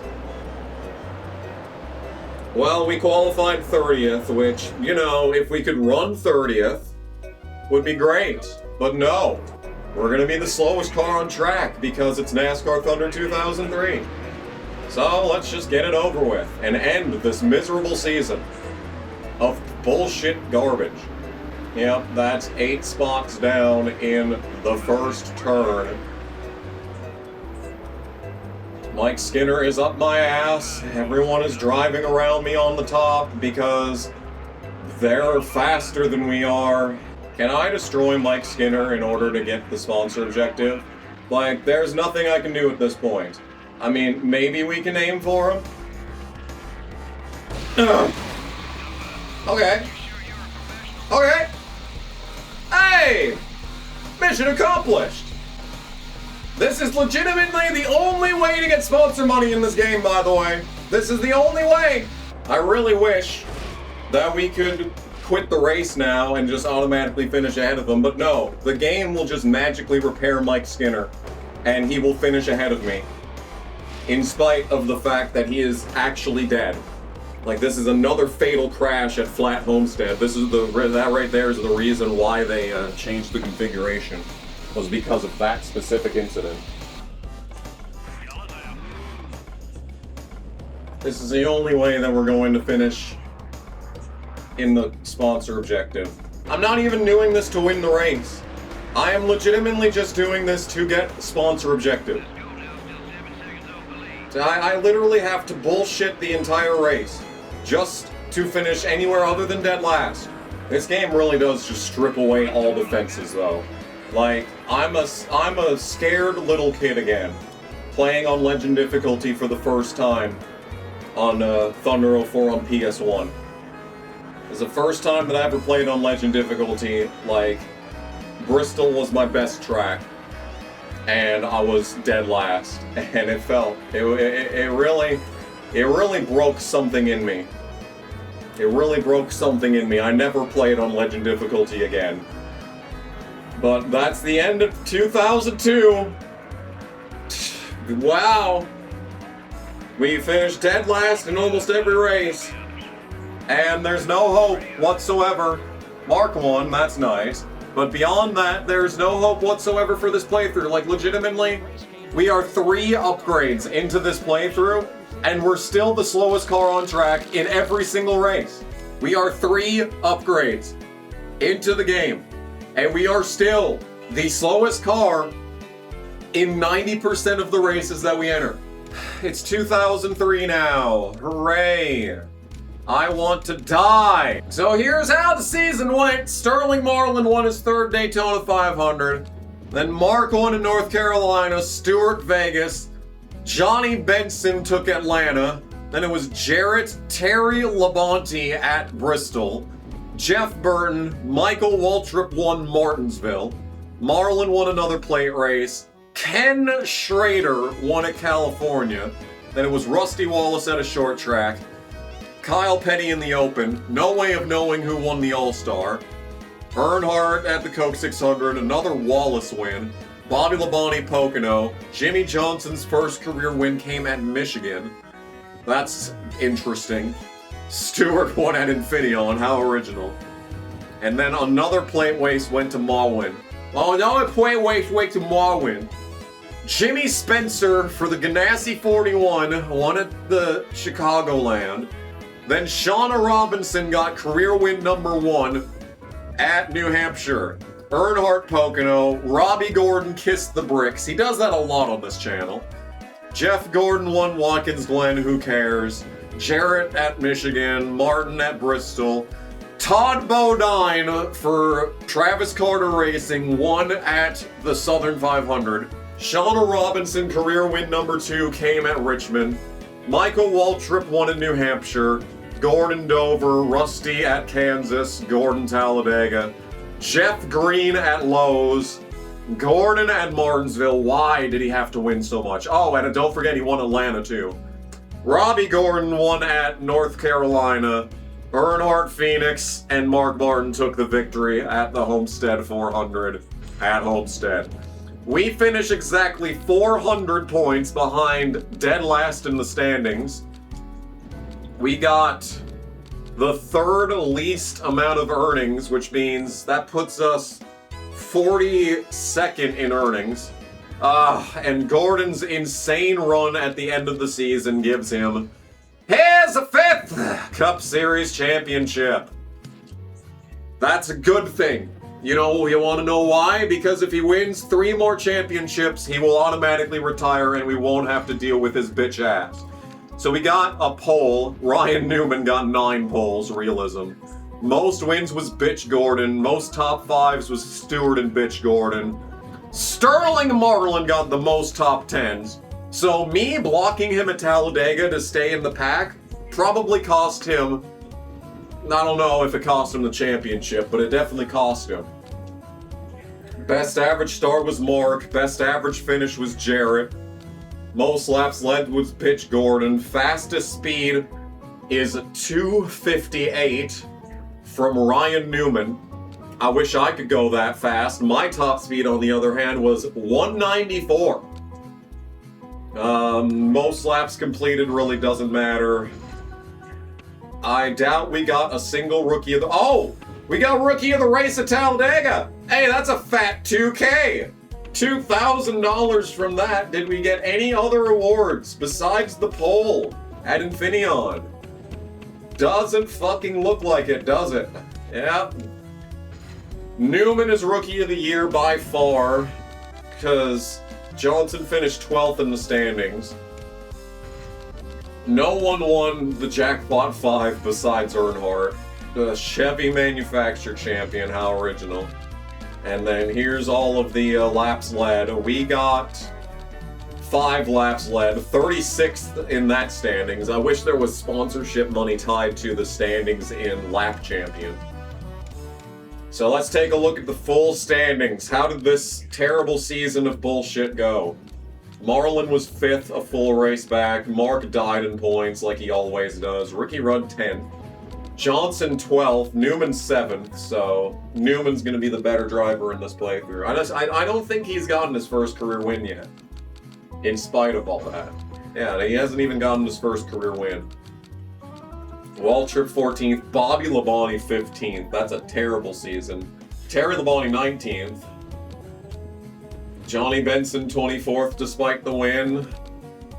Well, we qualified 30th, which, you know, if we could run 30th, would be great. But no, we're gonna be the slowest car on track because it's NASCAR Thunder 2003. So let's just get it over with and end this miserable season of bullshit garbage. Yep, that's 8 spots down in the first turn. Mike Skinner is up my ass. Everyone is driving around me on the top because they're faster than we are. Can I destroy Mike Skinner in order to get the sponsor objective? Like, there's nothing I can do at this point. I mean, maybe we can aim for him? Okay. Okay. Hey! Mission accomplished! This is legitimately the only way to get sponsor money in this game, by the way. This is the only way! I really wish that we could quit the race now and just automatically finish ahead of them, but no. The game will just magically repair Mike Skinner, and he will finish ahead of me. In spite of the fact that he is actually dead. Like, this is another fatal crash at Flat Homestead. This is that right there is the reason why they changed the configuration. Was because of that specific incident. This is the only way that we're going to finish in the sponsor objective. I'm not even doing this to win the race. I am legitimately just doing this to get the sponsor objective. I literally have to bullshit the entire race just to finish anywhere other than dead last. This game really does just strip away all defenses though. Like, I'm a scared little kid again, playing on Legend difficulty for the first time on Thunder 04 on PS1. It's the first time that I ever played on Legend difficulty. Like, Bristol was my best track, and I was dead last, and it really broke something in me. It really broke something in me. I never played on Legend difficulty again. But that's the end of 2002. Wow. We finished dead last in almost every race. And there's no hope whatsoever. Mark 1, that's nice. But beyond that, there's no hope whatsoever for this playthrough. Like, legitimately, we are 3 upgrades into this playthrough, and we're still the slowest car on track in every single race. We are 3 upgrades into the game, and we are still the slowest car in 90% of the races that we enter. It's 2003 now. Hooray. I want to die. So here's how the season went. Sterling Marlin won his 3rd Daytona 500. Then Mark won in North Carolina, Stewart Vegas, Johnny Benson took Atlanta. Then it was Jarrett Terry Labonte at Bristol. Jeff Burton, Michael Waltrip won Martinsville. Marlin won another plate race. Ken Schrader won at California. Then it was Rusty Wallace at a short track. Kyle Petty in the Open. No way of knowing who won the All-Star. Earnhardt at the Coke 600. Another Wallace win. Bobby Labonte Pocono. Jimmy Johnson's first career win came at Michigan. That's interesting. Stewart won at Infineon. How original. And then another plate waste went to Marwin. Oh, another plate waste went to Marwin. Jimmy Spencer for the Ganassi 41 won at the Chicagoland. Then Shauna Robinson got career win number 1 at New Hampshire. Earnhardt Pocono, Robbie Gordon kissed the bricks. He does that a lot on this channel. Jeff Gordon won Watkins Glen, who cares? Jarrett at Michigan, Martin at Bristol. Todd Bodine for Travis Carter Racing won at the Southern 500. Shauna Robinson, career win number 2, came at Richmond. Michael Waltrip won in New Hampshire. Gordon Dover, Rusty at Kansas, Gordon Talladega. Jeff Green at Lowe's. Gordon at Martinsville. Why did he have to win so much? Oh, and don't forget he won Atlanta too. Robbie Gordon won at North Carolina. Earnhardt Phoenix and Mark Martin took the victory at the Homestead 400 at Homestead. We finish exactly 400 points behind dead last in the standings. We got the 3rd least amount of earnings, which means that puts us 42nd in earnings. And Gordon's insane run at the end of the season gives him his 5th Cup Series championship. That's a good thing. You know, you want to know why? Because if he wins 3 more championships, he will automatically retire and we won't have to deal with his bitch ass. So we got a poll. Ryan Newman got 9 polls, realism. Most wins was Bitch Gordon. Most top 5s was Stewart and Bitch Gordon. Sterling Marlin got the most top 10s. So me blocking him at Talladega to stay in the pack probably cost him, I don't know if it cost him the championship, but it definitely cost him. Best average start was Mark. Best average finish was Jarrett. Most laps led was Bitch Gordon. Fastest speed is 2:58 from Ryan Newman. I wish I could go that fast. My top speed, on the other hand, was 194. Most laps completed really doesn't matter. I doubt we got a single rookie of the... Oh! We got rookie of the race at Talladega! Hey, that's a fat $2K! $2,000 from that. Did we get any other awards besides the poll at Infineon? Doesn't fucking look like it, does it? Yeah. Newman is rookie of the year by far, because Johnson finished 12th in the standings. No one won the Jackpot 5 besides Earnhardt. The Chevy manufacturer champion, how original. And then here's all of the laps led. We got 5 laps led, 36th in that standings. I wish there was sponsorship money tied to the standings in lap champion. So let's take a look at the full standings. How did this terrible season of bullshit go? Marlin was 5th, a full race back. Mark died in points like he always does. Ricky Rudd 10th. Johnson 12th. Newman 7th. So Newman's going to be the better driver in this playthrough. I don't think he's gotten his first career win yet. In spite of all that. Yeah, he hasn't even gotten his first career win. Waltrip 14th. Bobby Labonte 15th. That's a terrible season. Terry Labonte 19th. Johnny Benson 24th despite the win.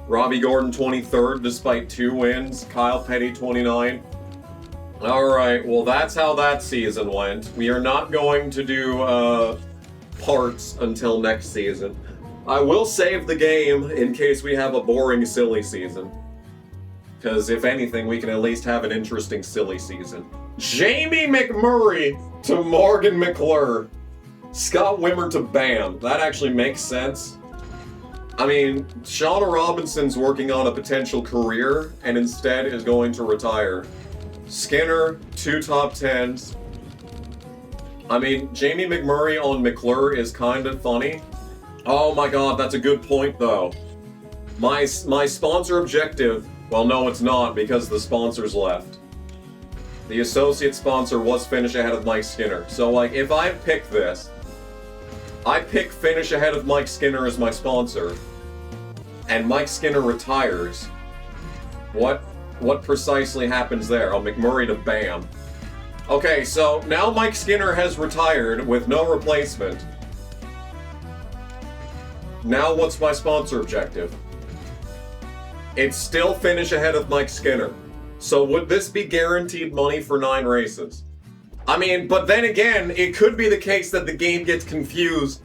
Robbie Gordon 23rd despite 2 wins. Kyle Petty 29th. Alright, well that's how that season went. We are not going to do parts until next season. I will save the game in case we have a boring, silly season. Because if anything, we can at least have an interesting, silly season. Jamie McMurray to Morgan McClure. Scott Wimmer to Bam. That actually makes sense. I mean, Shauna Robinson's working on a potential career and instead is going to retire. Skinner, 2 top 10s. I mean, Jamie McMurray on McClure is kind of funny. Oh my god, that's a good point though. My sponsor objective, well no it's not because the sponsors left. The associate sponsor was finish ahead of Mike Skinner. So like, if I pick this, I pick finish ahead of Mike Skinner as my sponsor, and Mike Skinner retires, what precisely happens there? Oh, McMurray to Bam. Okay, so now Mike Skinner has retired with no replacement. Now what's my sponsor objective? It's still finish ahead of Mike Skinner. So would this be guaranteed money for 9 races? I mean, but then again, it could be the case that the game gets confused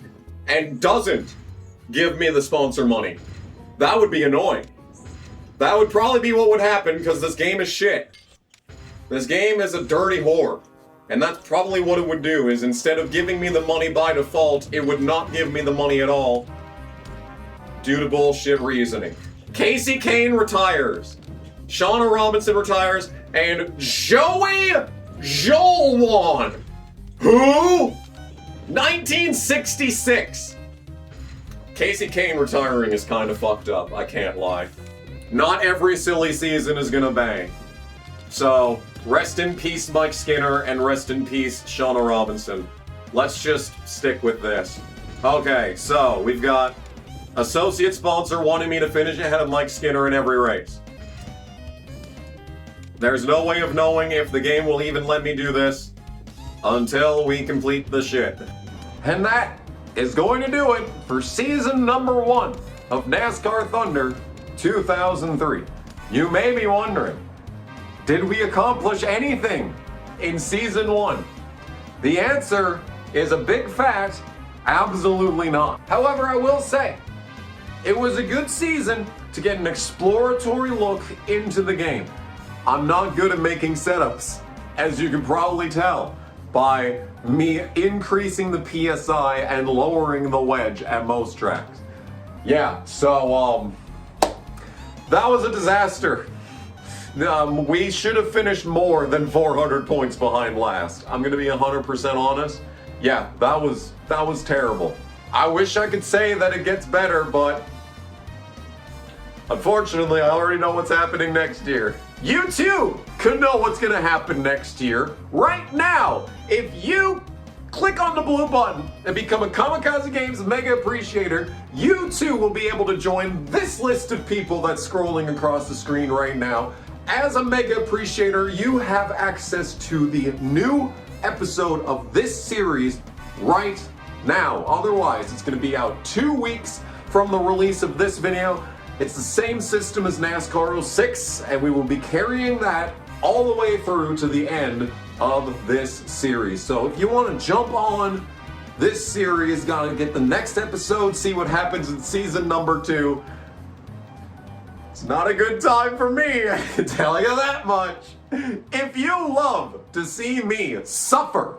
and doesn't give me the sponsor money. That would be annoying. That would probably be what would happen, because this game is shit. This game is a dirty whore. And that's probably what it would do, is instead of giving me the money by default, it would not give me the money at all. Due to bullshit reasoning. Casey Kane retires. Shauna Robinson retires. And Joey Jolwan. Who? 1966. Casey Kane retiring is kind of fucked up, I can't lie. Not every silly season is gonna bang. So, rest in peace Mike Skinner, and rest in peace Shauna Robinson. Let's just stick with this. Okay, so we've got associate sponsor wanting me to finish ahead of Mike Skinner in every race. There's no way of knowing if the game will even let me do this until we complete the shit. And that is going to do it for season number 1 of NASCAR Thunder 2003. You may be wondering, did we accomplish anything in season 1? The answer is a big fat absolutely not. However, I will say, it was a good season to get an exploratory look into the game. I'm not good at making setups, as you can probably tell by me increasing the PSI and lowering the wedge at most tracks. Yeah, so that was a disaster. We should have finished more than 400 points behind last. I'm gonna be 100% honest. Yeah, that was terrible. I wish I could say that it gets better, but unfortunately, I already know what's happening next year. You too could know what's gonna happen next year right now if you click on the blue button and become a Kamikaze Games Mega Appreciator. You too will be able to join this list of people that's scrolling across the screen right now. As a Mega Appreciator, you have access to the new episode of this series right now. Otherwise, it's going to be out 2 weeks from the release of this video. It's the same system as NASCAR 06, and we will be carrying that all the way through to the end of this series. So if you want to jump on this series, gotta get the next episode, see what happens in season number 2. It's not a good time for me, I can tell you that much. If you love to see me suffer,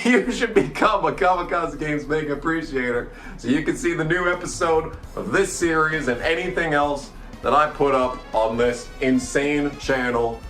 you should become a Kamikaze Games Mega Appreciator so you can see the new episode of this series and anything else that I put up on this insane channel.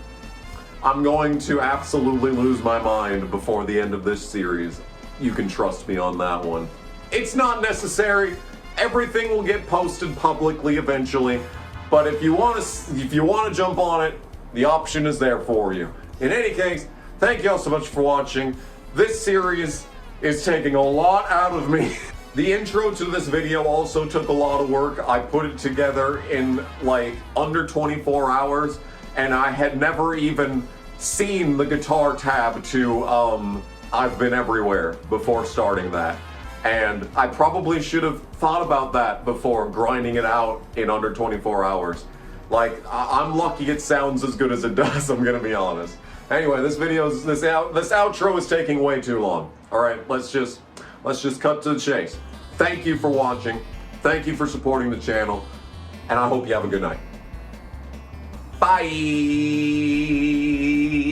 I'm going to absolutely lose my mind before the end of this series. You can trust me on that one. It's not necessary. Everything will get posted publicly eventually. But if you want to jump on it, the option is there for you. In any case, thank you all so much for watching. This series is taking a lot out of me. The intro to this video also took a lot of work. I put it together in like under 24 hours, and I had never even seen the guitar tab to I've Been Everywhere before starting that. And I probably should have thought about that before grinding it out in under 24 hours. Like, I'm lucky it sounds as good as it does, I'm gonna be honest. Anyway, this outro is taking way too long. All right, let's just cut to the chase. Thank you for watching. Thank you for supporting the channel, and I hope you have a good night. Bye.